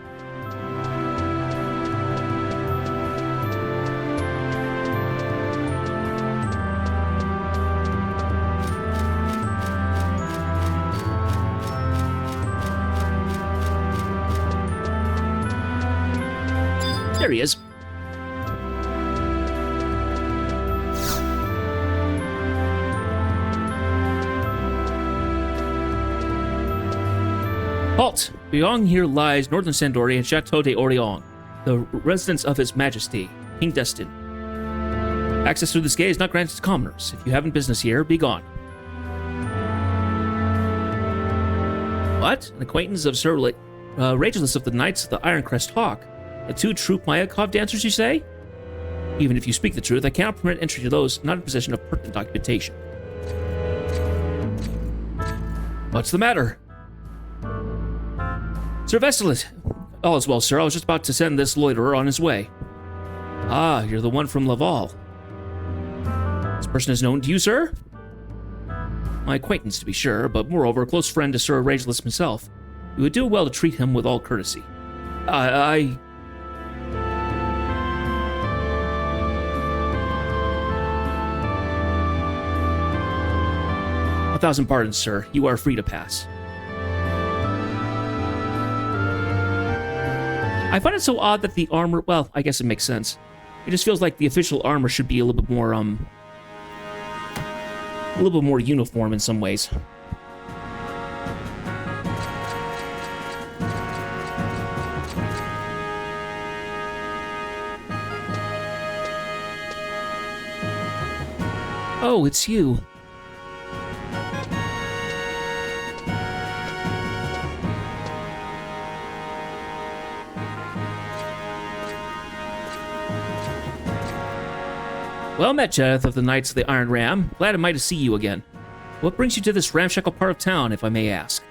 There he is. Halt! Beyond here lies Northern Sandori and Chateau de Orléans, the residence of His Majesty, King Destin. Access through this gate is not granted to commoners. If you haven't business here, be gone. What? An acquaintance of Sir Rageless of the Knights of the Ironcrest Hawk. The two true Mayakov dancers, you say? Even if you speak the truth, I cannot permit entry to those not in possession of pertinent documentation. What's the matter? Sir Vestalis. All is well, sir. I was just about to send this loiterer on his way. Ah, you're the one from Laval. This person is known to you, sir? My acquaintance, to be sure, but moreover, a close friend to Sir Rageless himself. You would do well to treat him with all courtesy. I... 1,000 pardons, sir. You are free to pass. I find it so odd that the armor... Well, I guess it makes sense. It just feels like the official armor should be a little bit more, a little bit more uniform in some ways. Oh, it's you. Well met, Jeth of the Knights of the Iron Ram. Glad am I to see you again. What brings you to this ramshackle part of town, if I may ask?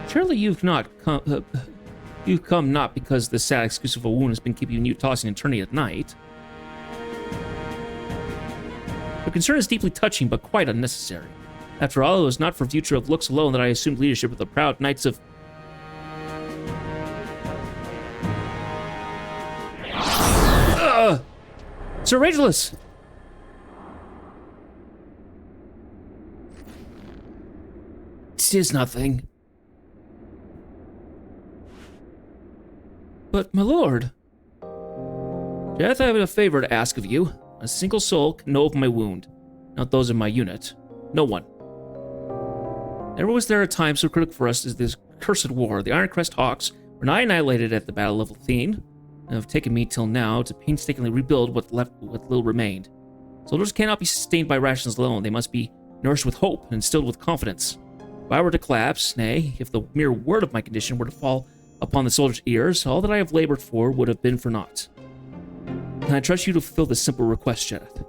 Surely you've come not because the sad excuse of a wound has been keeping you tossing and turning at night. Your concern is deeply touching, but quite unnecessary. After all, it was not for virtue of looks alone that I assumed leadership of the proud knights of... Sir Regulus! It is nothing. But, my lord... Death, I have a favor to ask of you. A single soul can know of my wound. Not those in my unit. No one. Never was there a time so critical for us as this cursed war. The Ironcrest Hawks were nigh annihilated at the Battle of Athene, and have taken me till now to painstakingly rebuild what little remained. Soldiers cannot be sustained by rations alone. They must be nourished with hope and instilled with confidence. If I were to collapse, nay, if the mere word of my condition were to fall upon the soldiers' ears, all that I have labored for would have been for naught. Can I trust you to fulfill this simple request, Jedith?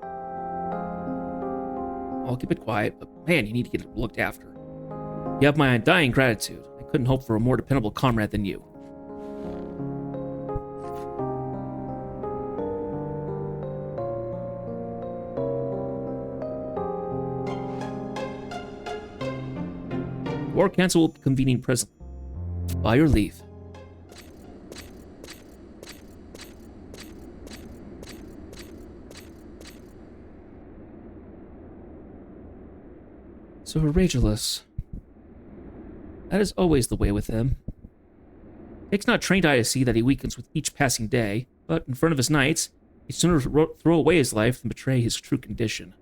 I'll keep it quiet, but man, you need to get looked after. You have my undying gratitude. I couldn't hope for a more dependable comrade than you. War Council will be convening presently. By your leave. So Regulus. That is always the way with him. Takes not trained eye to see that he weakens with each passing day, but in front of his knights, he'd sooner throw away his life than betray his true condition.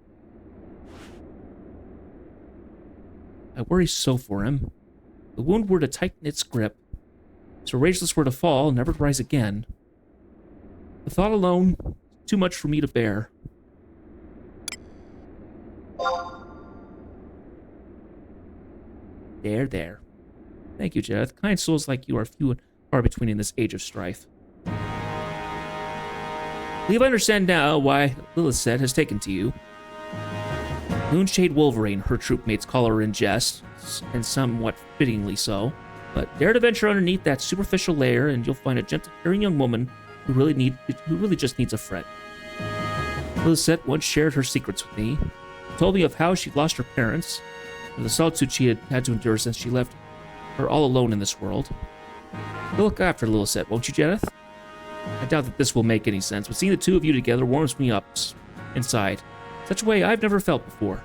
I worry so for him. The wound were to tighten its grip. So Regulus were to fall, never to rise again. The thought alone, too much for me to bear. There. Thank you, Jedith. Kind souls like you are few and far between in this age of strife. I believe I understand now why Lilith has taken to you. Moonshade Wolverine, her troopmates call her in jest, and somewhat fittingly so. But dare to venture underneath that superficial layer, and you'll find a gentle, caring young woman who really just needs a friend. Lilith once shared her secrets with me, told me of how she lost her parents, and the solitude she had to endure since she left her all alone in this world. You'll look after Lilith, won't you, Jedith? I doubt that this will make any sense, but seeing the two of you together warms me up inside. Such a way I've never felt before.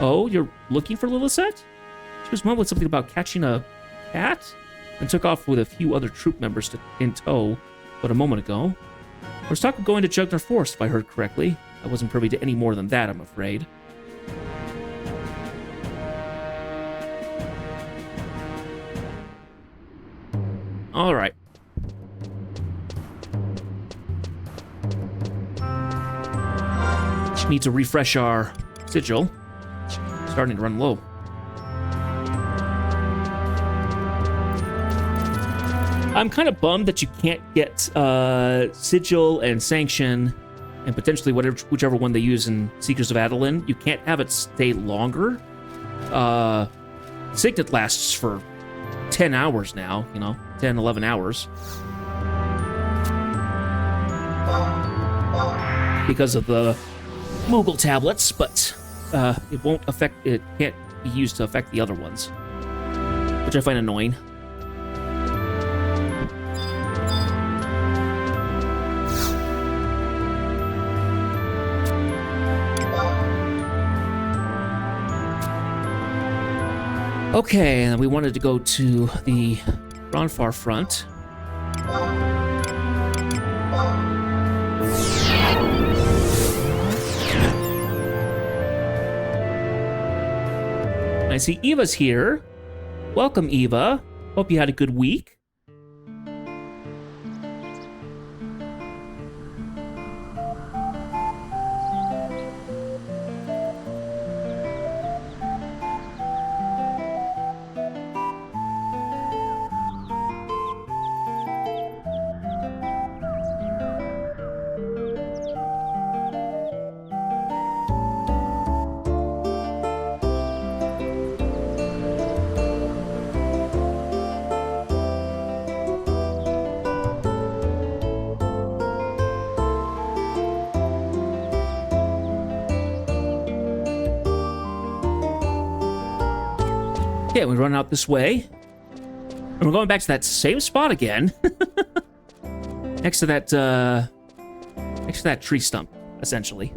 Oh, you're looking for Lilith? She was mumbling something about catching a cat, and took off with a few other troop members in tow but a moment ago. There was talk of going to Jugner Forest, if I heard correctly. I wasn't privy to any more than that, I'm afraid. All right. Need to refresh our sigil. Starting to run low. I'm kind of bummed that you can't get sigil and sanction, and potentially whichever one they use in Seekers of Adeline. You can't have it stay longer. Signet lasts for 10 hours now, 10, 11 hours. Because of the Moogle tablets, but it can't be used to affect the other ones, which I find annoying. Okay, and we wanted to go to the Ronfar front. I see Eva's here. Welcome, Eva. Hope you had a good week. Okay, we run out this way. And we're going back to that same spot again. next to that tree stump, essentially.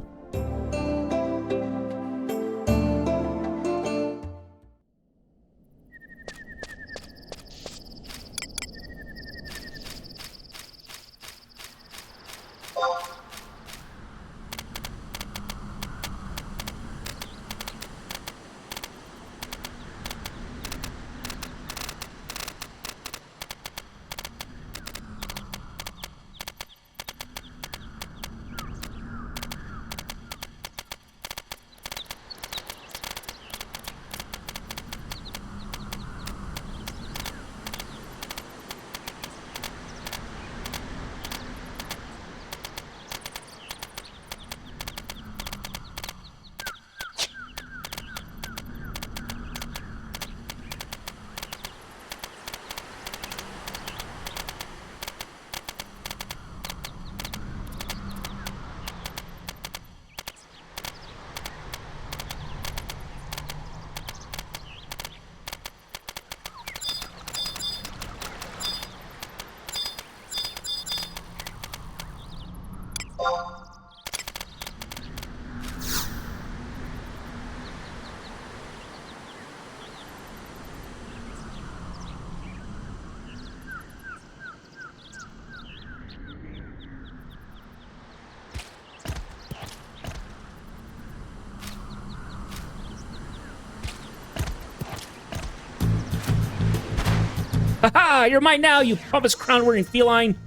Haha! You're mine now, you pompous crown-wearing feline!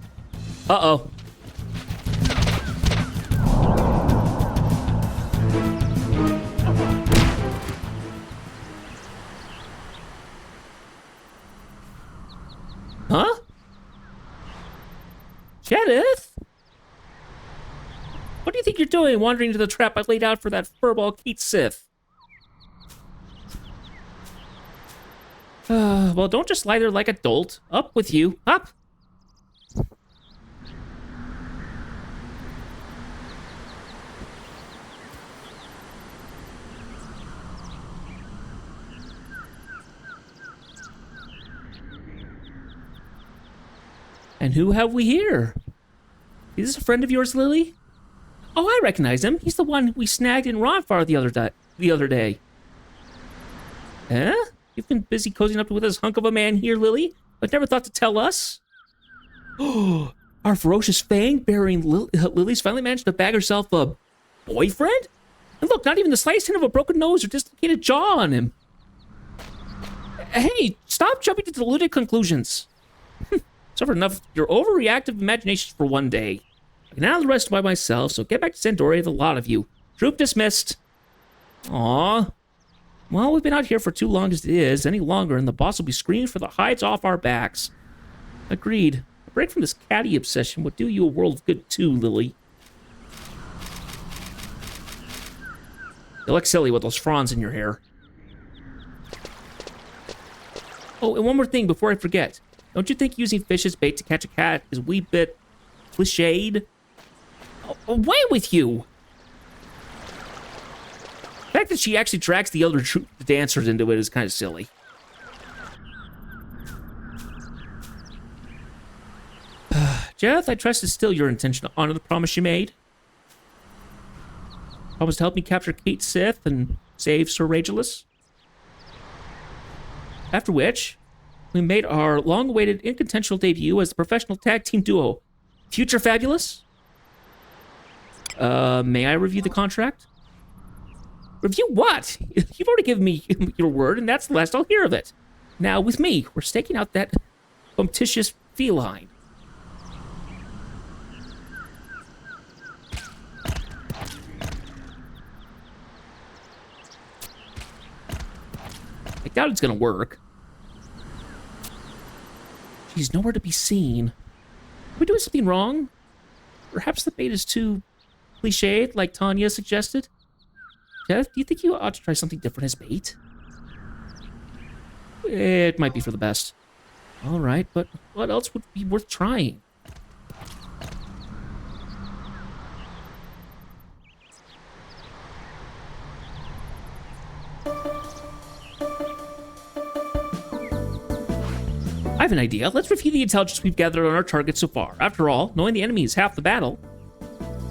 Uh-oh. Huh? Jedith? What do you think you're doing, wandering into the trap I laid out for that furball Keat Sith? Well, don't just lie there like a dolt. Up with you. Up! And who have we here? Is this a friend of yours, Lily? Oh, I recognize him. He's the one we snagged in Ronfar the other day. Eh? You've been busy cozying up with this hunk of a man here, Lily, but never thought to tell us. Oh, our ferocious fang-bearing Lily's finally managed to bag herself a boyfriend? And look, not even the slightest hint of a broken nose or dislocated jaw on him. Hey, stop jumping to deluded conclusions. Suffered enough your overreactive imaginations for one day. I can handle the rest by myself, so get back to Sandoria, the lot of you. Troop dismissed. Aw. Well, we've been out here for too long as it is. Any longer, and the boss will be screaming for the hides off our backs. Agreed. A break from this catty obsession would do you a world of good too, Lily. You look silly with those fronds in your hair. Oh, and one more thing before I forget. Don't you think using fish as bait to catch a cat is a wee bit cliched? Away with you! The fact that she actually drags the other dancers into it is kind of silly. Jeff, I trust it's still your intention to honor the promise you made. Promise to help me capture Keat Sith and save Sir Regulus. After which, we made our long-awaited incontentional debut as the professional tag team duo, Future Fabulous. May I review the contract? Review what? You've already given me your word, and that's the last I'll hear of it. Now, with me, we're staking out that bumptitious feline. I doubt it's gonna work. She's nowhere to be seen. Are we doing something wrong? Perhaps the bait is too cliched, like Tanya suggested? Jeff, do you think you ought to try something different as bait? It might be for the best. All right, but what else would be worth trying? I have an idea. Let's review the intelligence we've gathered on our target so far. After all, knowing the enemy is half the battle.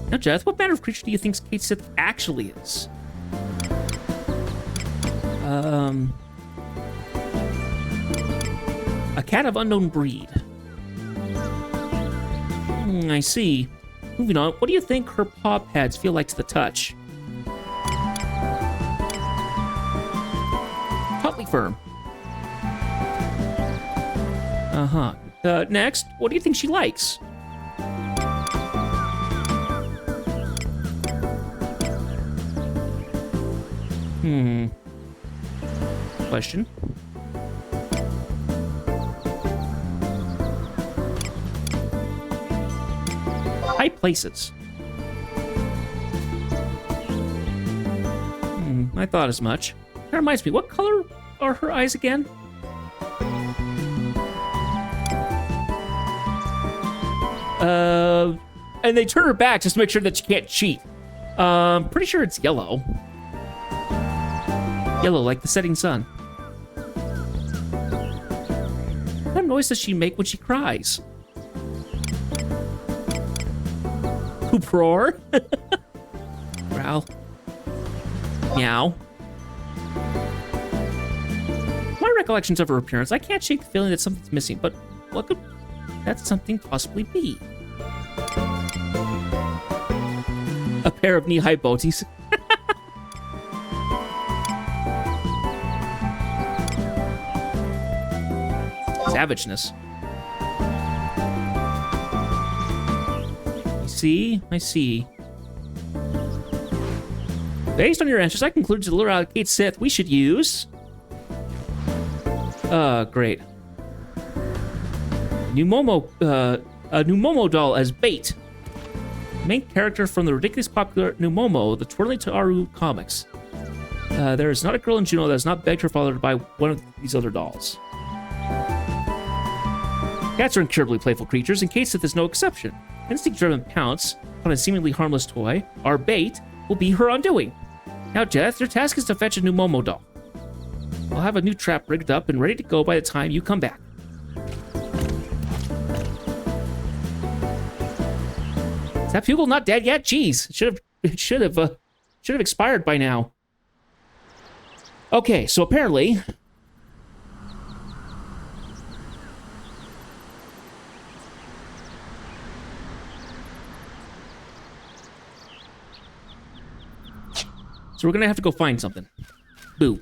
Now, Jeth, what manner of creature do you think Kate Sith actually is? A cat of unknown breed. I see. Moving on, what do you think her paw pads feel like to the touch? Hotly firm. Uh-huh. Next, what do you think she likes? Question. High places. I thought as much. That reminds me, what color are her eyes again? And they turn her back just to make sure that she can't cheat. Pretty sure it's yellow. Yellow, like the setting sun. What kind of noise does she make when she cries? Poop roar? Growl. Meow. My recollections of her appearance, I can't shake the feeling that something's missing, but what could that something possibly be? A pair of knee-high boaties. Savageness. I see. Based on your answers, I conclude to lure out Kate Sith, we should use... great. A new Momo doll as bait. Main character from the ridiculously popular New Momo, the Twirling Taru comics. There is not a girl in Juneau that has not begged her father to buy one of these other dolls. Cats are incurably playful creatures, and Kate Sith is no exception. Instinct-driven pounce on a seemingly harmless toy, our bait, will be her undoing. Now, Jeth, your task is to fetch a new Momo doll. I'll have a new trap rigged up and ready to go by the time you come back. Is that bugle not dead yet? Jeez, it should have expired by now. Okay, so apparently... So we're gonna have to go find something. Boo.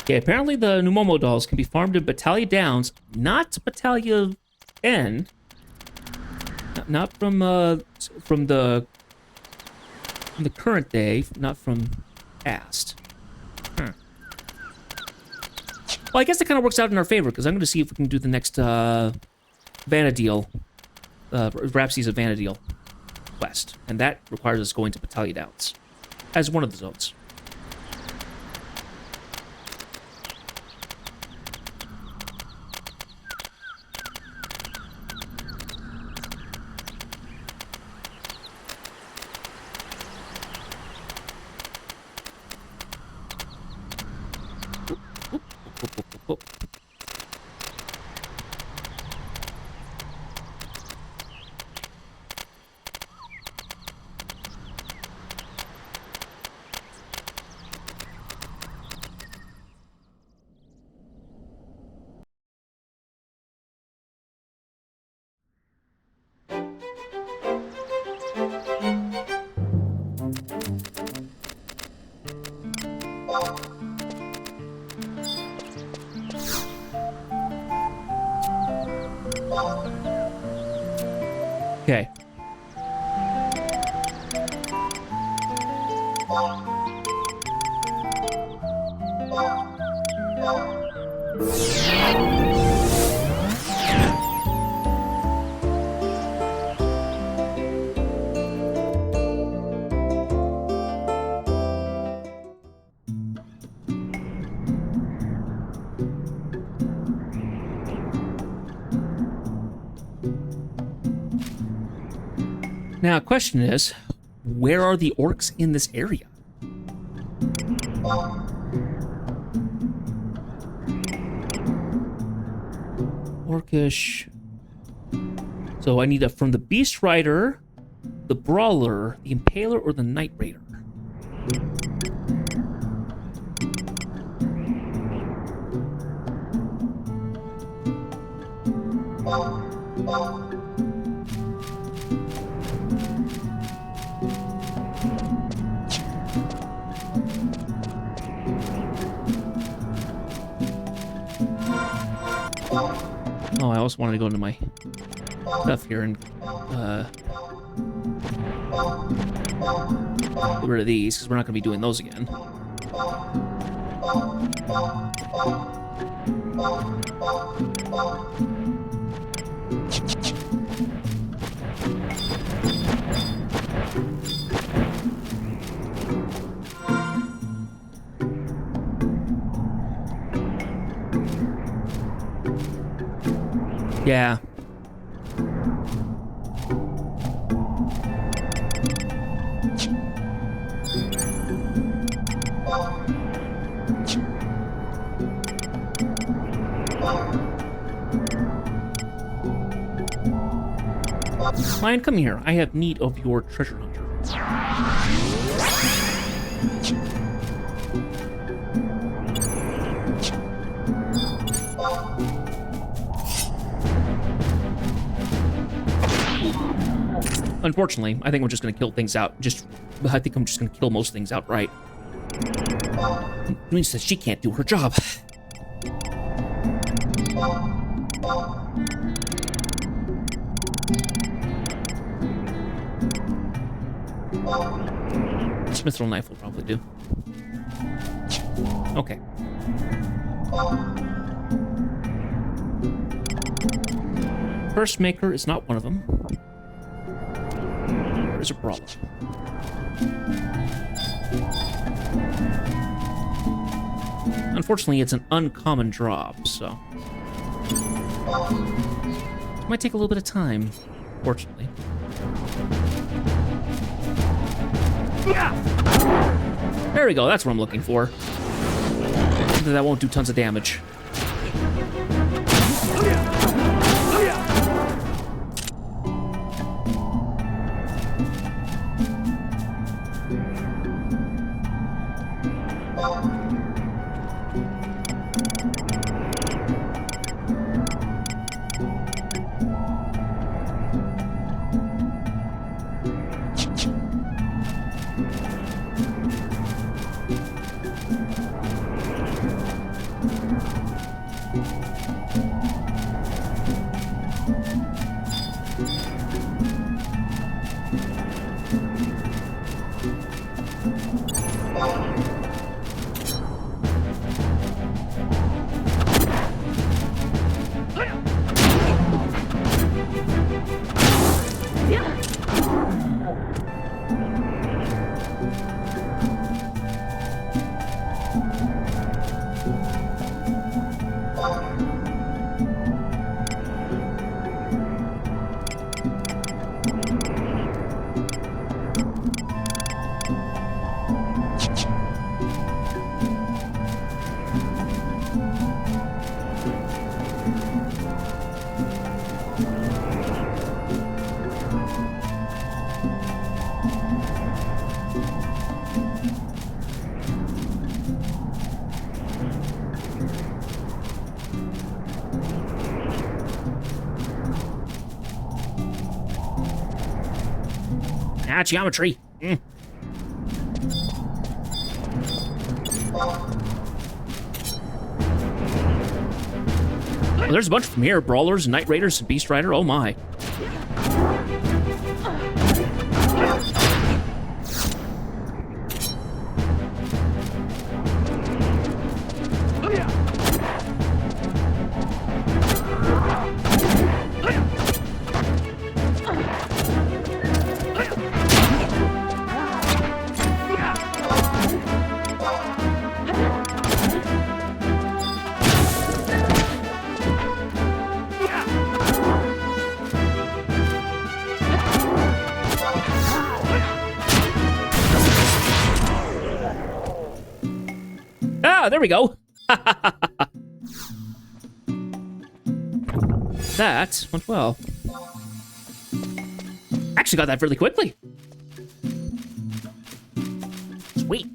Okay, apparently the Numomo dolls can be farmed in Battaglia Downs, not Battaglia End. Not from the current day, not from past. Well, I guess that kind of works out in our favor, because I'm going to see if we can do the next Vanadil, Rhapsodies of Vanadil quest. And that requires us going to Battaglia Downs as one of the zones. Okay. Now, question is, where are the orcs in this area? Orcish. So I need from the Beast Rider, the Brawler, the Impaler, or the Knight Raider. Oh, I also wanted to go into my stuff here and get rid of these, because we're not going to be doing those again. Yeah. Lion, come here. I have need of your treasure hunter. Unfortunately, I think I'm just going to kill things out. I think I'm just going to kill most things outright. It means that she can't do her job. Mithril knife will probably do. Okay. First maker is not one of them. There's a brawler. Unfortunately, it's an uncommon drop, so it might take a little bit of time, fortunately. There we go, that's what I'm looking for. That won't do tons of damage. Ah, geometry. Well, there's a bunch from here. Brawlers, Knight Raiders, and Beast Rider. Oh my. Ah, there we go. That went well. Actually got that really quickly. Sweet.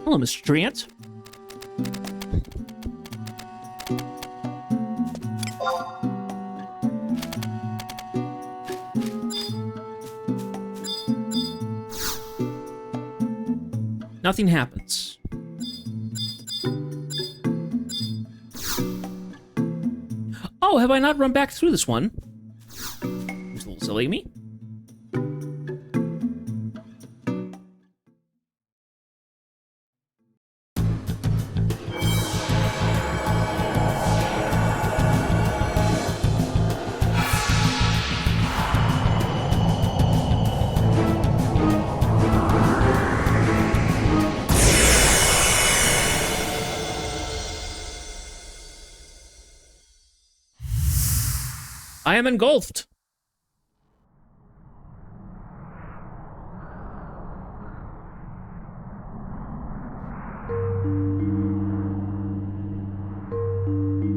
Hello, Mr. Trant. Nothing happens. Oh, have I not run back through this one? It's a little silly of me. I am engulfed.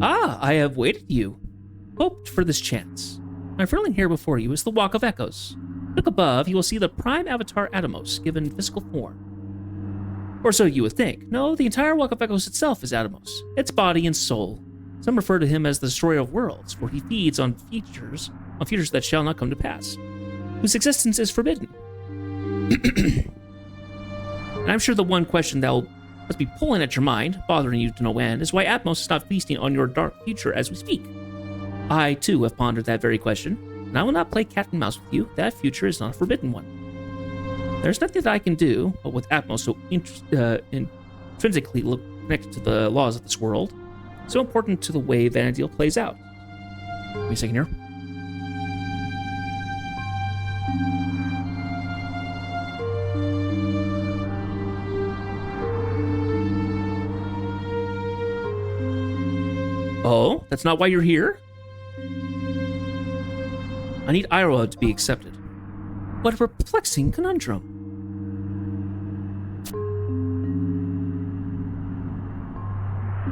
Ah, I have waited you. Hoped for this chance. My furling here before you is the Walk of Echoes. Look above, you will see the prime avatar Atomos given physical form. Or so you would think. No, the entire Walk of Echoes itself is Atomos, its body and soul. Some refer to him as the destroyer of worlds, for he feeds on futures that shall not come to pass, whose existence is forbidden. And I'm sure the one question that must be pulling at your mind, bothering you to no end, is why Atmos is not feasting on your dark future as we speak. I, too, have pondered that very question, and I will not play cat and mouse with you. That future is not a forbidden one. There's nothing that I can do, but with Atmos so intrinsically connected to the laws of this world, so important to the way Vana'diel plays out. Give me a second here. Oh, that's not why you're here? I need Iroha to be accepted. What a perplexing conundrum.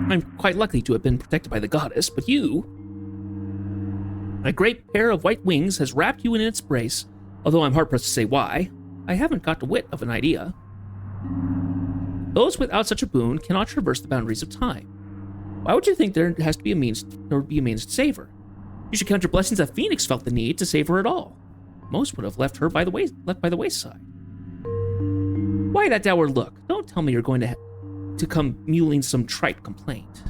I'm quite lucky to have been protected by the goddess, but you... A great pair of white wings has wrapped you in its embrace, although I'm hard-pressed to say why. I haven't got a whit of an idea. Those without such a boon cannot traverse the boundaries of time. Why would you think there has to be a means to save her? You should count your blessings that Phoenix felt the need to save her at all. Most would have left her by the wayside. Why that dour look? Don't tell me you're going to come muling some trite complaint.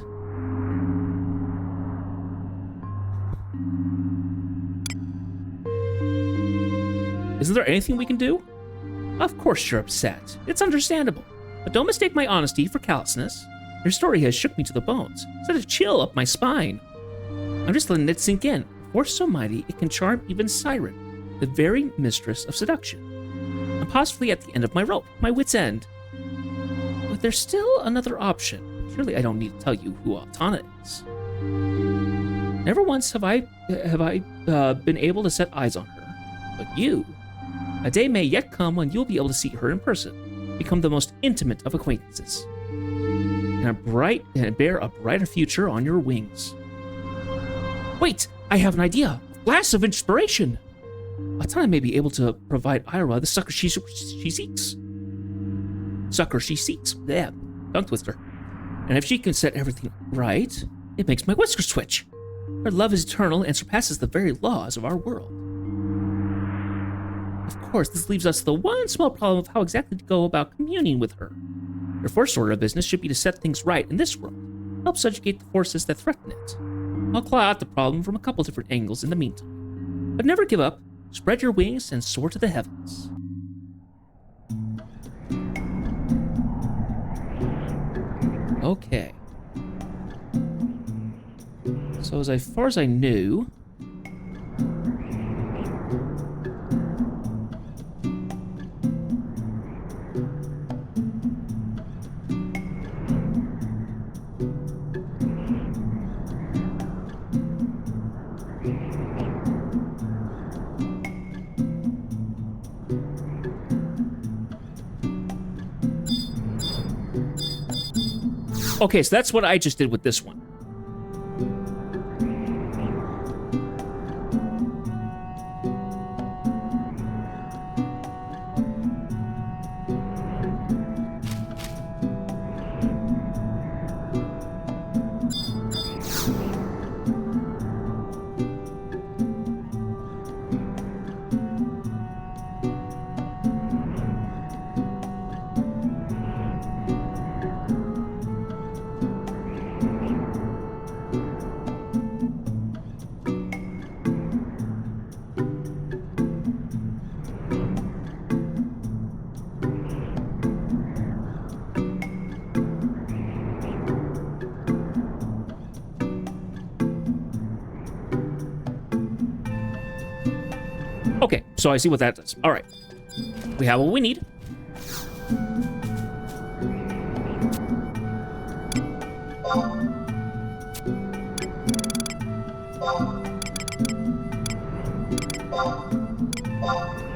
Isn't there anything we can do? Of course you're upset. It's understandable. But don't mistake my honesty for callousness. Your story has shook me to the bones, set a chill up my spine. I'm just letting it sink in. A force so mighty it can charm even Siren, the very mistress of seduction. I'm possibly at the end of my rope, my wit's end. But there's still another option. Surely I don't need to tell you who Altana is. Never once have I been able to set eyes on her. But you, a day may yet come when you'll be able to see her in person, become the most intimate of acquaintances, and bear a brighter future on your wings. Wait, I have an idea. Blast of inspiration. Altana may be able to provide Iroha the succor she seeks. Succor she seeks. Yeah, tongue twister. And if she can set everything right, it makes my whiskers twitch. Her love is eternal and surpasses the very laws of our world. Of course, this leaves us the one small problem of how exactly to go about communing with her. Your first order of business should be to set things right in this world, help subjugate the forces that threaten it. I'll claw out the problem from a couple different angles in the meantime. But never give up. Spread your wings and soar to the heavens. Okay. So as far as I knew... Okay, so that's what I just did with this one. Okay, so I see what that does. All right. We have what we need.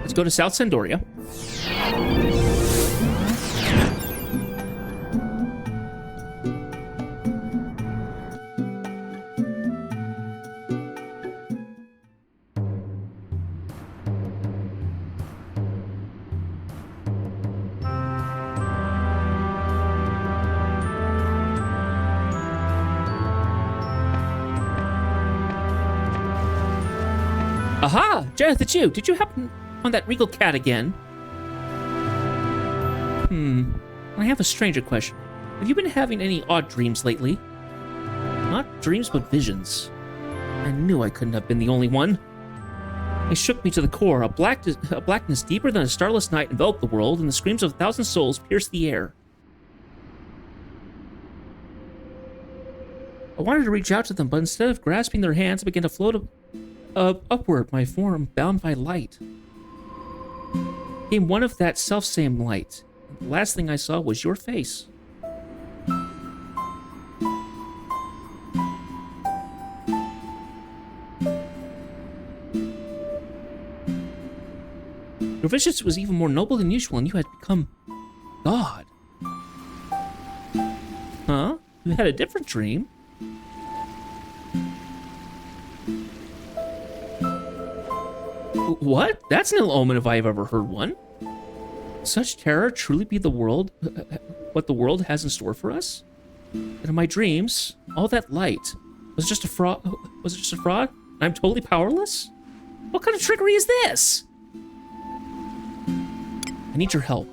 Let's go to South Sandoria. Aha! Janeth, it's you! Did you happen on that regal cat again? I have a stranger question. Have you been having any odd dreams lately? Not dreams, but visions. I knew I couldn't have been the only one. They shook me to the core. A blackness deeper than a starless night enveloped the world, and the screams of 1,000 souls pierced the air. I wanted to reach out to them, but instead of grasping their hands, I began to float upward, my form bound by light. Came one of that self-same light. The last thing I saw was your face. Your vision was even more noble than usual, and you had become God. Huh? You had a different dream? What? That's an ill omen if I have ever heard one. Such terror truly be the world, what the world has in store for us? And in my dreams, all that light was just a fraud. Was it just a fraud? And I'm totally powerless? What kind of trickery is this? I need your help.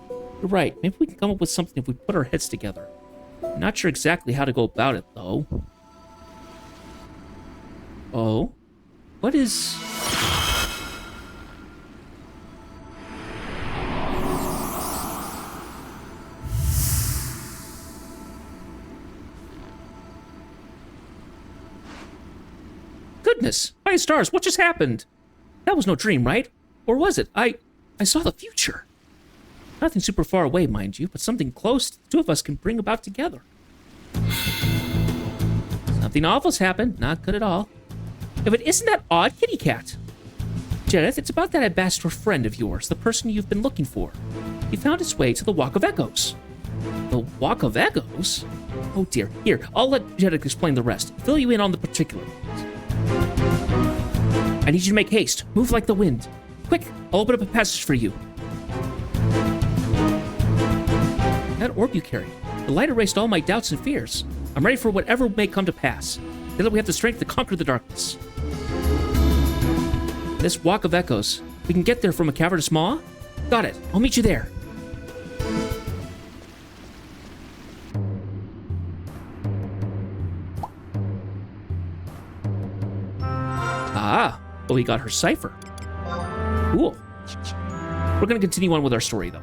You're right. Maybe we can come up with something if we put our heads together. I'm not sure exactly how to go about it, though. Oh? What is... Goodness! By stars, what just happened? That was no dream, right? Or was it? I saw the future. Nothing super far away, mind you, but something close the two of us can bring about together. Something awful's happened. Not good at all. Yeah, but isn't that odd, kitty cat? Janeth, it's about that ambassador friend of yours, the person you've been looking for. He found his way to the Walk of Echoes. The Walk of Echoes? Oh dear. Here, I'll let Janeth explain the rest. Fill you in on the particulars. I need you to make haste. Move like the wind. Quick, I'll open up a passage for you. That orb you carried. The light erased all my doubts and fears. I'm ready for whatever may come to pass. Now that we have the strength to conquer the darkness. This Walk of Echoes. We can get there from a cavernous maw? Got it. I'll meet you there. Ah. Oh, we got her cipher. Cool. We're gonna continue on with our story, though.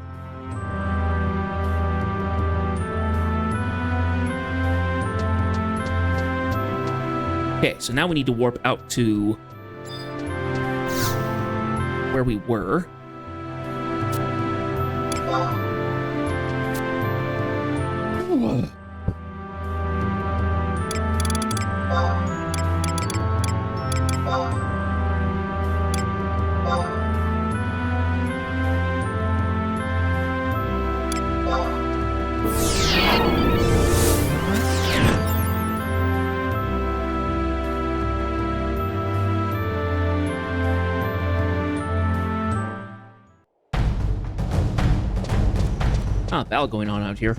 Okay, so now we need to warp out to where we were. Battle going on out here.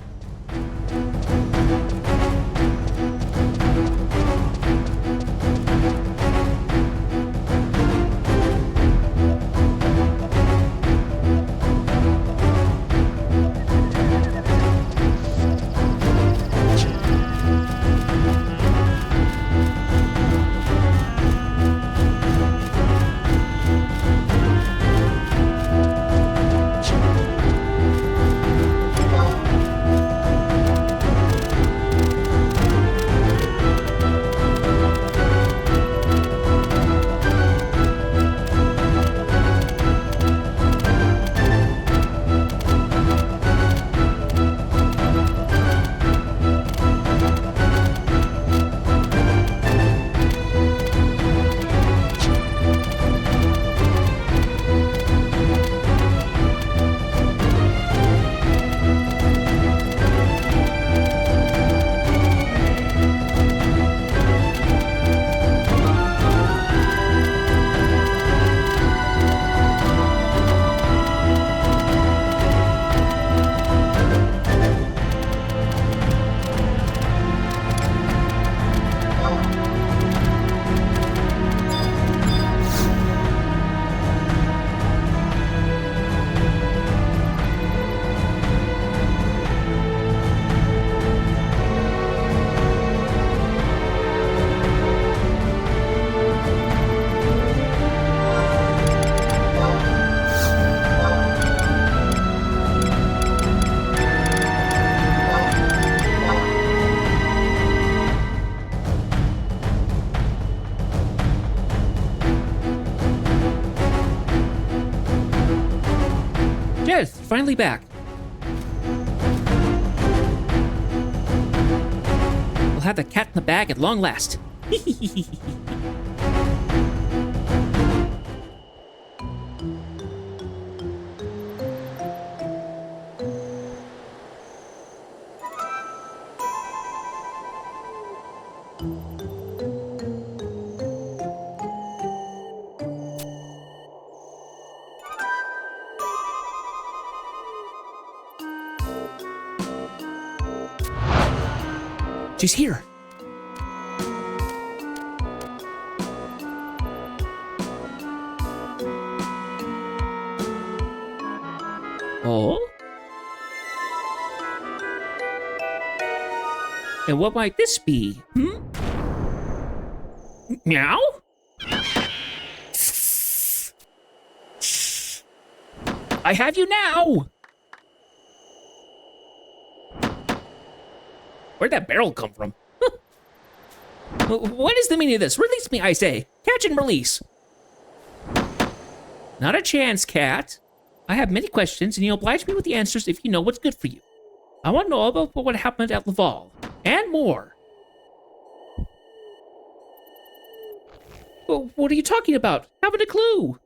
Yes, finally back. We'll have the cat in the bag at long last. She's here. Oh? And what might this be? Meow? I have you now! Where'd that barrel come from? What is the meaning of this? Release me, I say. Catch and release. Not a chance, cat. I have many questions, and you'll oblige me with the answers if you know what's good for you. I want to know about what happened at Laval, and more. Well, what are you talking about? Haven't a clue.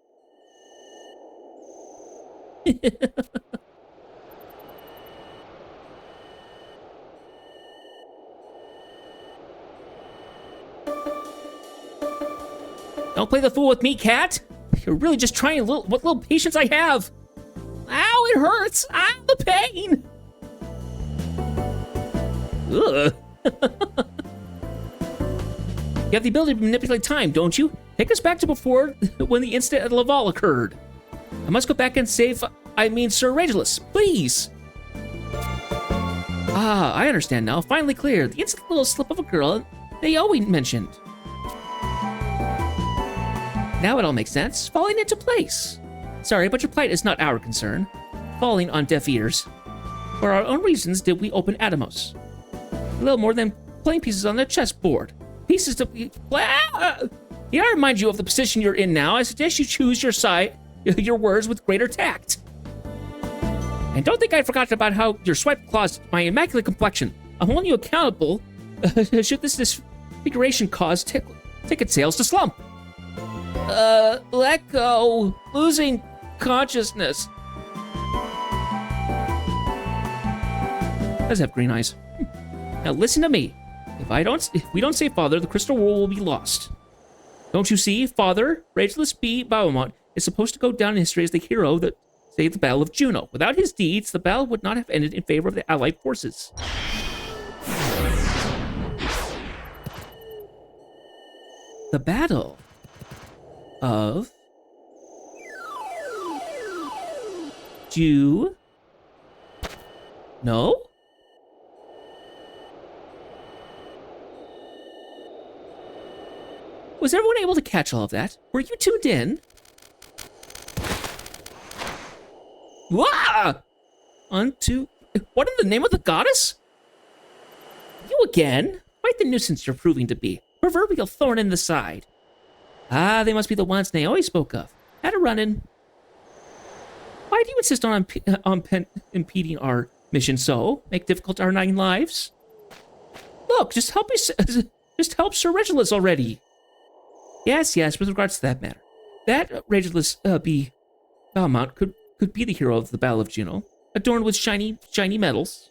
Don't play the fool with me, cat. You're really just trying what little patience I have. Ow, it hurts. Ah, the pain. Ugh. You have the ability to manipulate time, don't you? Take us back to before when the incident at Laval occurred. I must go back and save, Sir Regulus, please. Ah, I understand now. Finally clear. The instant little slip of a girl they always mentioned. Now it all makes sense, falling into place. Sorry, but your plight is not our concern. Falling on deaf ears. For our own reasons did we open Atomos. A little more than playing pieces on the chessboard. Pieces to... Yeah, I remind you of the position you're in now. I suggest you choose your words with greater tact. And don't think I forgot about how your swipe claws my immaculate complexion. I'm holding you accountable should this disfiguration cause ticket sales to slump. Let go. Losing consciousness. Does have green eyes. Now listen to me. If we don't save Father, the Crystal War will be lost. Don't you see? Father, Rangeless B. Beaumont, is supposed to go down in history as the hero that saved the Battle of Juno. Without his deeds, the battle would not have ended in favor of the Allied forces. The Battle of Juno? Was everyone able to catch all of that? Were you tuned in? Wah! What in the name of the goddess? You again? Quite the nuisance you're proving to be. Proverbial thorn in the side. Ah, they must be the ones Naoi spoke of. Had a run-in. Why do you insist on impeding our mission so? Make difficult our 9 lives? Look, just help Sir Regulus already. Yes, with regards to that matter. That Regulus B. Belmont could be the hero of the Battle of Juno, adorned with shiny medals.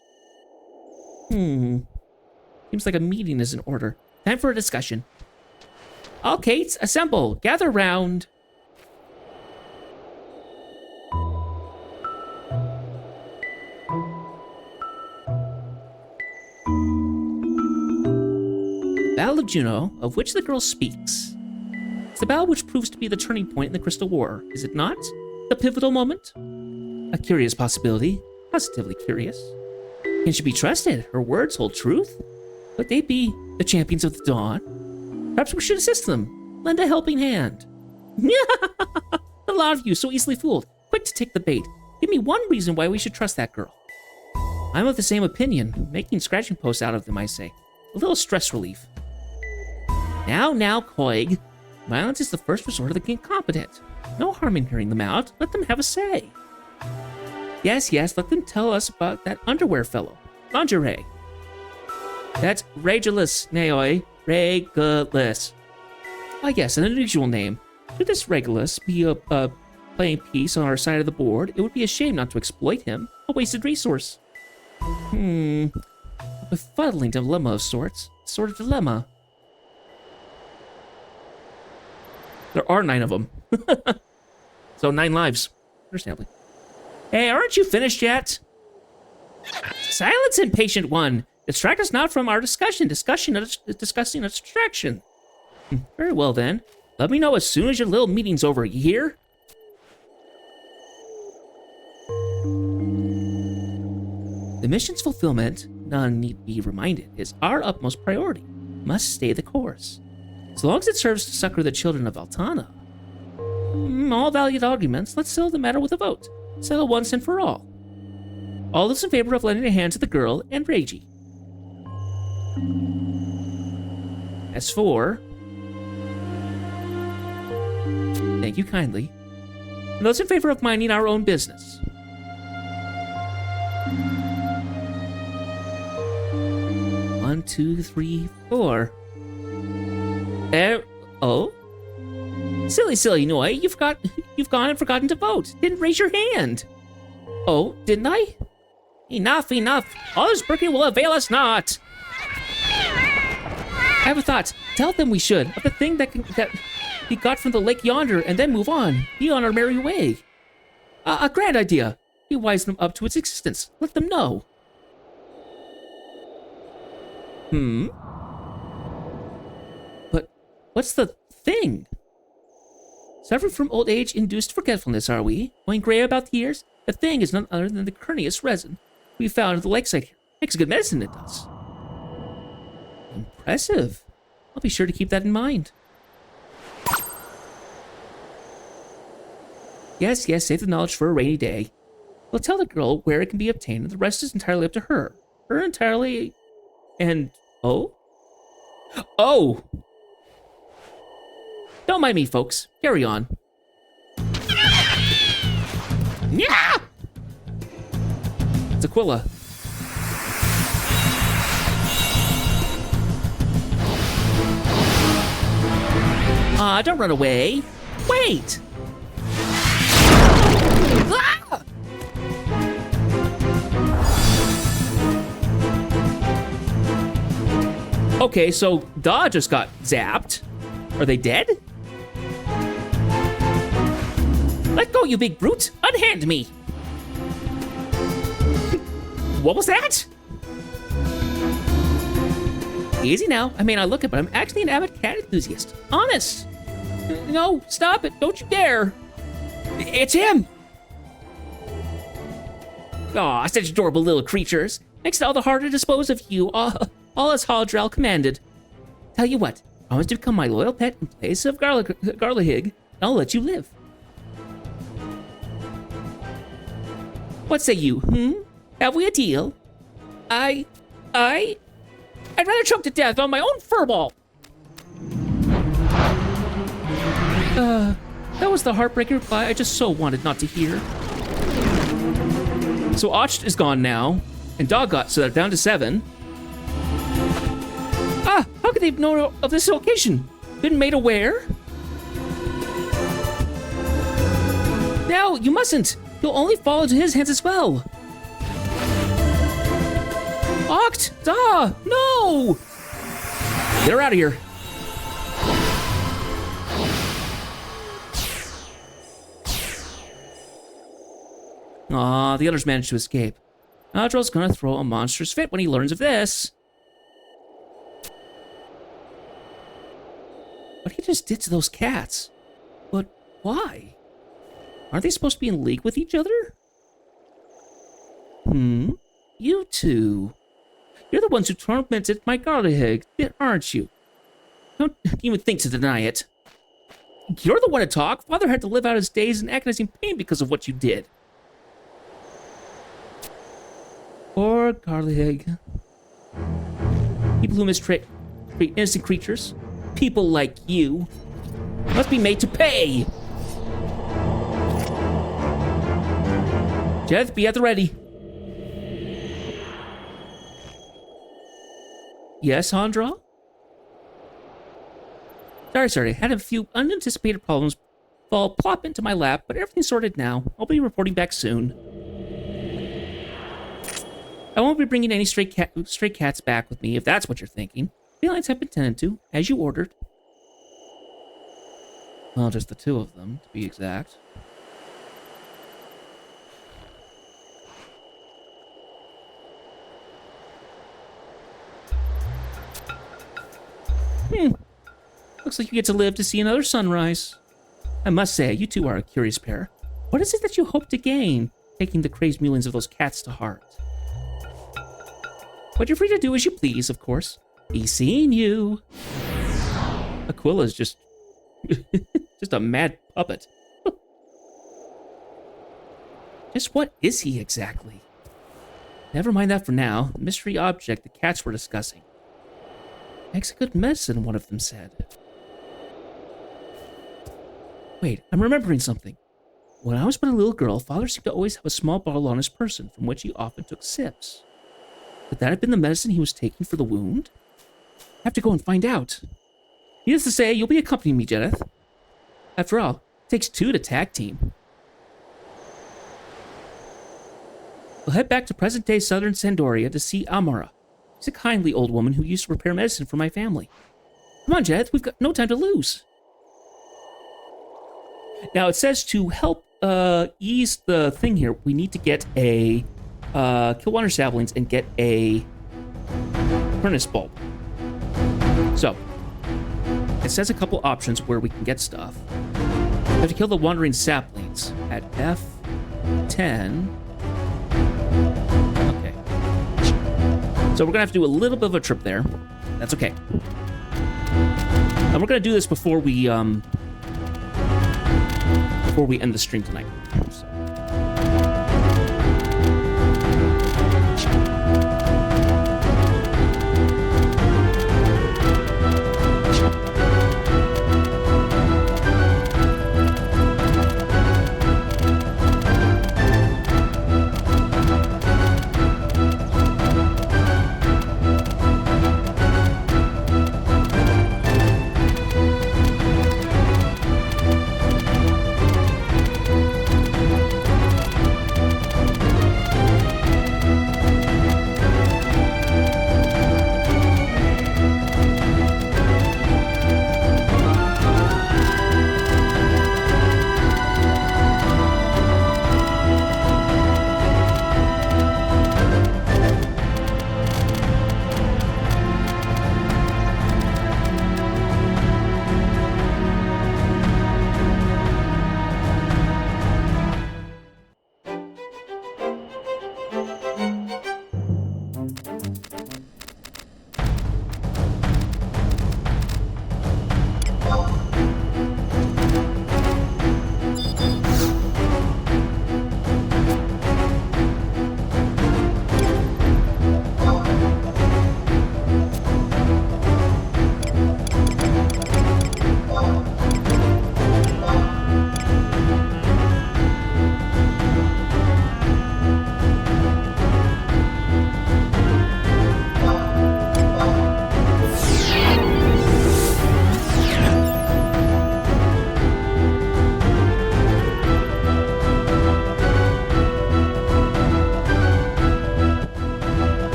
Seems like a meeting is in order. Time for a discussion. All Kates, assemble. Gather round. The Battle of Juno, of which the girl speaks. It's the battle which proves to be the turning point in the Crystal War, is it not? The pivotal moment? A curious possibility. Positively curious. Can she be trusted? Her words hold truth? Could they be the champions of the dawn? Perhaps we should assist them. Lend a helping hand. A lot of you so easily fooled. Quick to take the bait. Give me one reason why we should trust that girl. I'm of the same opinion. Making scratching posts out of them, I say. A little stress relief. Now, Coig. Violence is the first resort of the incompetent. No harm in hearing them out. Let them have a say. Yes, let them tell us about that underwear fellow. Lingerie. That's Regulus, Naoi. Regulus. Ah, yes, an unusual name. Should this Regulus be a playing piece on our side of the board, it would be a shame not to exploit him. A wasted resource. A befuddling dilemma of sorts. Sort of dilemma. There are 9 of them. So 9 lives. Understandably. Hey, aren't you finished yet? Silence, impatient one. Distract us not from our discussion. Discussing a distraction. Very well, then. Let me know as soon as your little meeting's over, you hear? The mission's fulfillment, none need be reminded, is our utmost priority. Must stay the course. As long as it serves to succor the children of Altana. All valued arguments, let's settle the matter with a vote. Settle once and for all. All those in favor of lending a hand to the girl and Reiji. As for... Thank you kindly. And those in favor of minding our own business. One, two, three, four. Oh? Silly Noi, you've gone and forgotten to vote. Didn't raise your hand. Oh, didn't I? Enough. All this bricking will avail us not. I have a thought. Tell them we should, of the thing that we got from the lake yonder, and then move on. Be on our merry way. A grand idea. We wise them up to its existence. Let them know. But what's the thing? Suffering from old age-induced forgetfulness, are we? Going gray about the ears? The thing is none other than the Carneus resin we found at the lakeside here. Makes good medicine, it does. Impressive. I'll be sure to keep that in mind. Yes, save the knowledge for a rainy day. We'll tell the girl where it can be obtained, and the rest is entirely up to her. Her entirely... And... Oh? Oh! Don't mind me, folks. Carry on. Yeah! It's Aquila. Don't run away. Wait! Ah! Okay, so Da just got zapped. Are they dead? Let go, you big brute! Unhand me! What was that? Easy now. I may not look it, but I'm actually an avid cat enthusiast. Honest. No, stop it. Don't you dare. It's him. Aw, such adorable little creatures. Makes it all the harder to dispose of you, all as Haldral commanded. Tell you what, promise to become my loyal pet in place of Garlahig, and I'll let you live. What say you, Have we a deal? I'd rather choke to death on my own furball. That was the heartbreaking reply I just so wanted not to hear. So Ocht is gone now, and Dog got, so they're down to 7. How could they know of this location? Been made aware? No, you mustn't. You'll only fall into his hands as well. Oct! Da! No! Get her out of here. Aw, the others managed to escape. Audrell's gonna throw a monstrous fit when he learns of this. What he just did to those cats? But why? Aren't they supposed to be in league with each other? You two. You're the ones who tormented my Garlahig, aren't you? Don't even think to deny it. You're the one to talk. Father had to live out his days in agonizing pain because of what you did. Poor Garlahig. People who mistreat innocent creatures, people like you, must be made to pay. Jeth, be at the ready. Yes, Handra? Sorry. Had a few unanticipated problems fall plop into my lap, but everything's sorted now. I'll be reporting back soon. I won't be bringing any stray cats back with me, if that's what you're thinking. Felines have been tended to, as you ordered. Well, just the 2 of them, to be exact. Looks like you get to live to see another sunrise. I must say, you two are a curious pair. What is it that you hope to gain, taking the crazed mewlings of those cats to heart? But you're free to do as you please, of course. Be seeing you. Aquila's just... just a mad puppet. Just what is he exactly? Never mind that for now. The mystery object the cats were discussing. Makes a good medicine, one of them said. Wait, I'm remembering something. When I was but a little girl, Father seemed to always have a small bottle on his person from which he often took sips. Could that have been the medicine he was taking for the wound? I have to go and find out. Needless to say, you'll be accompanying me, Jedith. After all, it takes 2 to tag team. We'll head back to present-day southern Sandoria to see Amara. She's a kindly old woman who used to prepare medicine for my family. Come on, Jedith, we've got no time to lose. Now, it says to help ease the thing here, we need to get a kill water saplings and get a furnace bulb. So, it says a couple options where we can get stuff. We have to kill the wandering saplings at F10. Okay. So we're gonna have to do a little bit of a trip there. That's okay. And we're gonna do this before we before we end the stream tonight. So.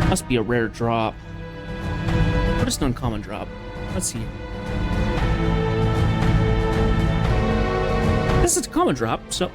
Must be a rare drop. Or just an uncommon drop. Let's see. This is a common drop, so...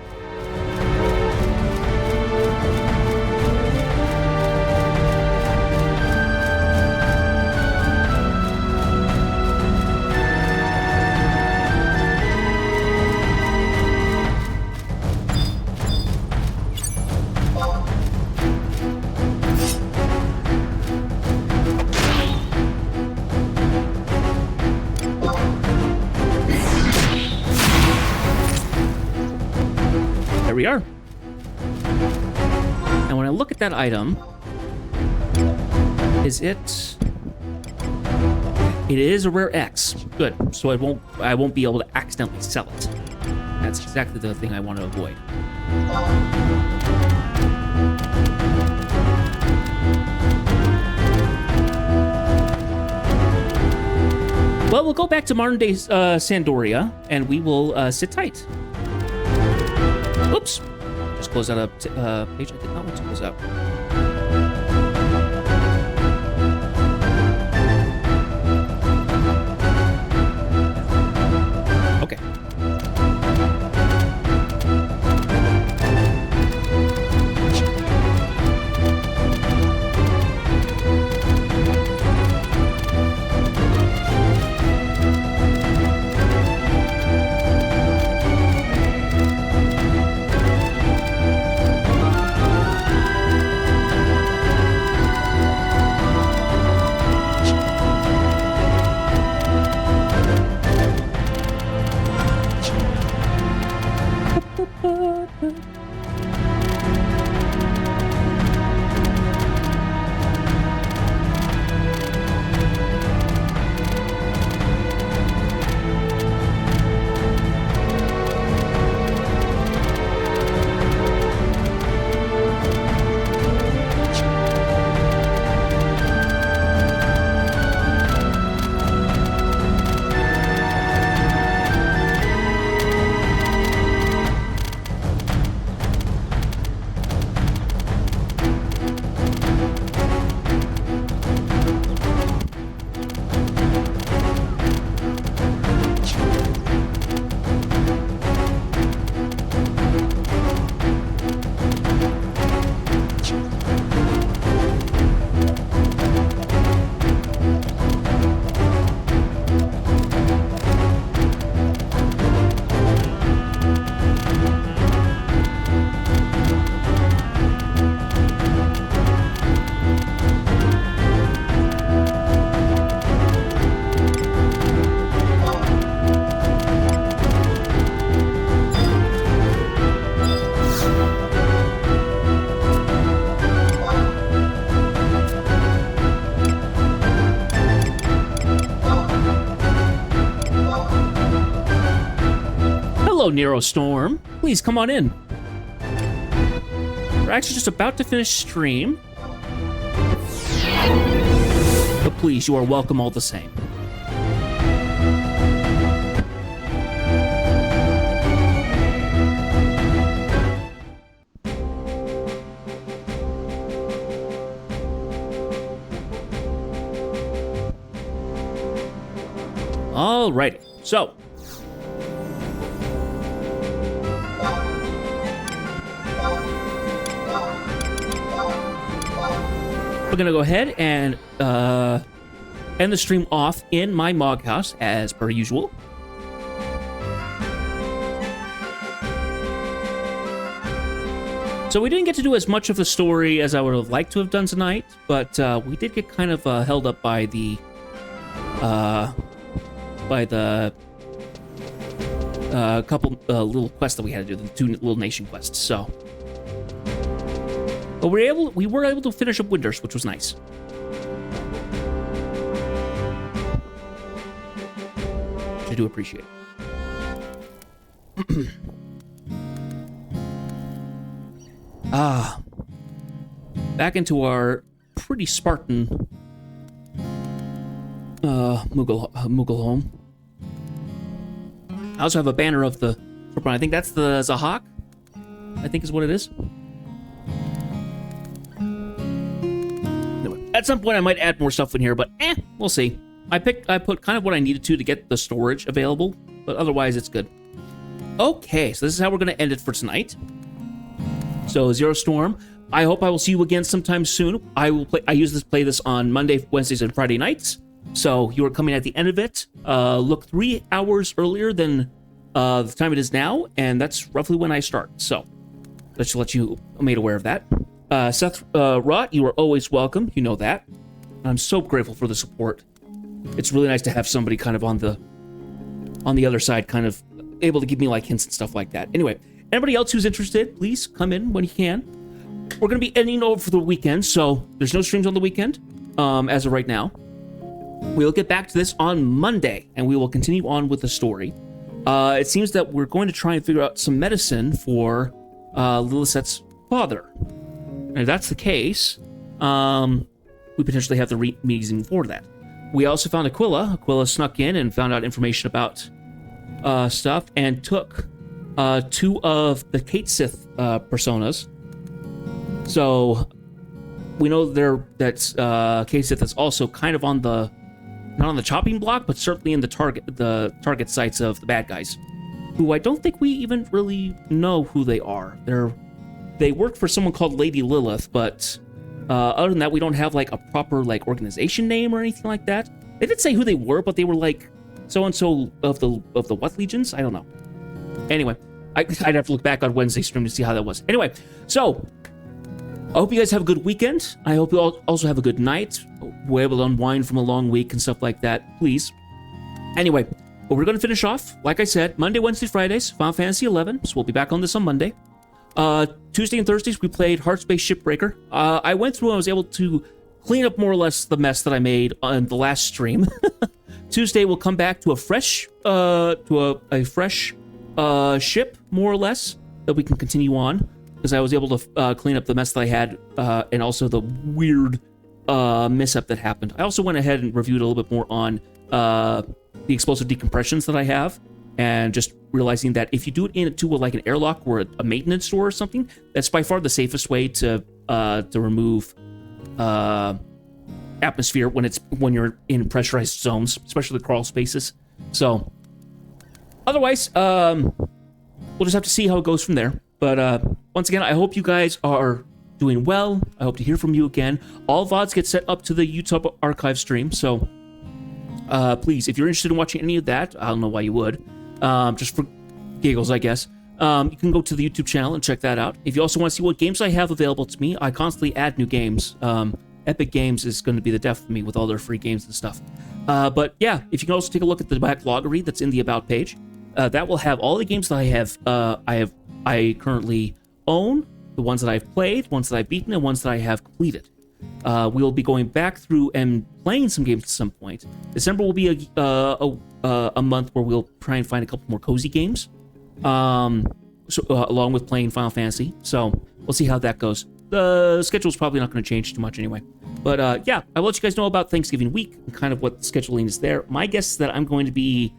there we are. And when I look at that item, is it? It is a rare X. Good. So I won't be able to accidentally sell it. That's exactly the thing I want to avoid. Well, we'll go back to modern day Sandoria, and we will sit tight. Whoops. Just close out a page I did not want to close out. Okay. Hello, Nero Storm. Please come on in. We're actually just about to finish stream. But please, you are welcome all the same. Alrighty, so we're gonna go ahead and end the stream off in my Mog house as per usual. So we didn't get to do as much of the story as I would have liked to have done tonight, but we did get kind of held up by the couple little quests that we had to do, the 2 little nation quests. So, but we were able to finish up Winters, which was nice. I do appreciate it. Back into our pretty Spartan Moogle home. I also have a banner of the, I think that's the Zahak, I think is what it is. Anyway, at some point I might add more stuff in here, but we'll see. I put kind of what I needed to get the storage available, but otherwise it's good. Okay, so this is how we're going to end it for tonight. So Zero Storm, I hope I will see you again sometime soon. I usually play this on Monday, Wednesdays, and Friday nights. So you are coming at the end of it. Look 3 hours earlier than the time it is now, and that's roughly when I start. So let's let you made aware of that. Seth Rott, you are always welcome. You know that. I'm so grateful for the support. It's really nice to have somebody kind of on the other side, kind of able to give me like hints and stuff like that. Anyway, Anybody else who's interested, please come in when you can. We're going to be ending over for the weekend, so there's no streams on the weekend as of right now. We'll get back to this on Monday, and we will continue on with the story. It seems that we're going to try and figure out some medicine for Lilith's father. And if that's the case, we potentially have the reason for that. We also found Aquila. Aquila snuck in and found out information about stuff and took 2 of the Kate Sith personas. So we know that Kate Sith is also kind of on the, not on the chopping block, but certainly in the target sites of the bad guys, who I don't think we even really know who they are. They work for someone called Lady Lilith, but other than that, we don't have like a proper like organization name or anything like that. They did say who they were, but they were like so and so of the what legions? I don't know. Anyway, I'd have to look back on Wednesday stream to see how that was. Anyway, so I hope you guys have a good weekend. I hope you all also have a good night. We're able to unwind from a long week and stuff like that, please. Anyway, but we're going to finish off, like I said, Monday, Wednesday, Fridays, Final Fantasy 11. So we'll be back on this on Monday. Tuesday and Thursdays, we played Heartspace Shipbreaker. I went through and I was able to clean up more or less the mess that I made on the last stream. Tuesday, we'll come back to a fresh, ship, more or less, that we can continue on, because I was able to clean up the mess that I had, and also the weird mishap that happened. I also went ahead and reviewed a little bit more on the explosive decompressions that I have, and just realizing that if you do it into like an airlock or a maintenance store or something, that's by far the safest way to remove atmosphere when you're in pressurized zones, especially the crawl spaces. So otherwise, we'll just have to see how it goes from there. But once again, I hope you guys are doing well. I hope to hear from you again. All VODs get set up to the YouTube archive stream, so please, if you're interested in watching any of that, I don't know why you would, just for giggles, I guess, you can go to the YouTube channel and check that out. If you also want to see what games I have available to me, I constantly add new games. Epic Games is going to be the death of me with all their free games and stuff. But yeah, if you can also take a look at the backloggery that's in the About page, that will have all the games that I currently own, the ones that I've played, ones that I've beaten, and ones that I have completed. We'll be going back through and playing some games at some point. December will be a month where we'll try and find a couple more cozy games, along with playing Final Fantasy. So we'll see how that goes. The schedule's probably not going to change too much anyway. But yeah, I'll let you guys know about Thanksgiving week and kind of what the scheduling is there. My guess is that I'm going to be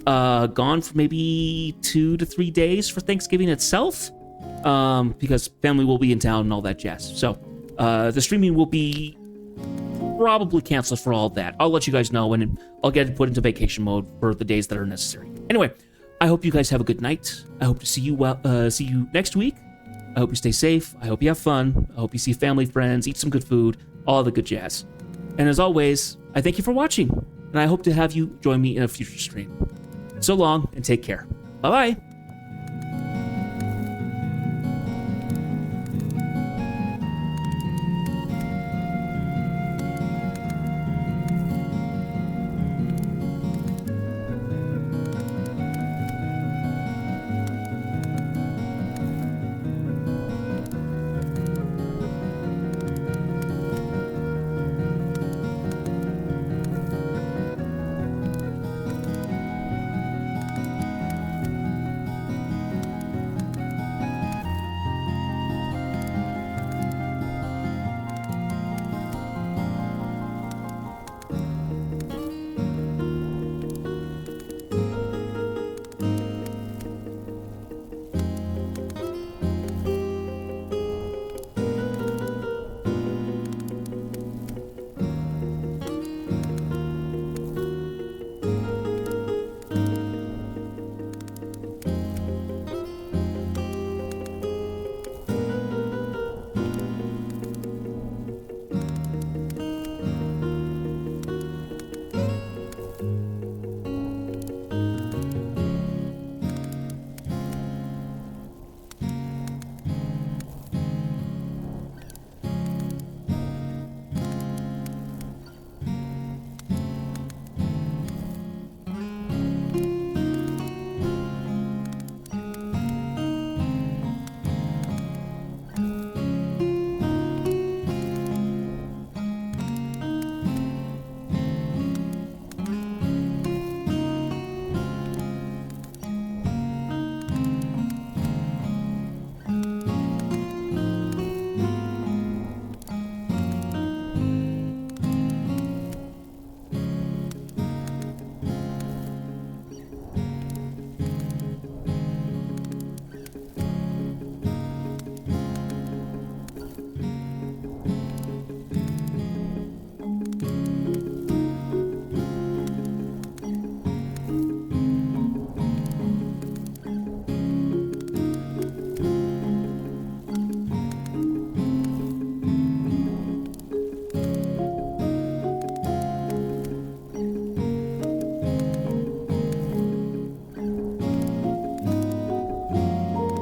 gone for maybe 2 to 3 days for Thanksgiving itself, because family will be in town and all that jazz. So the streaming will be probably canceled for all that. I'll let you guys know, and I'll get it put into vacation mode for the days that are necessary. Anyway, I hope you guys have a good night. I hope to see you next week. I hope you stay safe. I hope you have fun. I hope you see family, friends, eat some good food, all the good jazz. And as always, I thank you for watching, and I hope to have you join me in a future stream. So long, and take care. Bye-bye.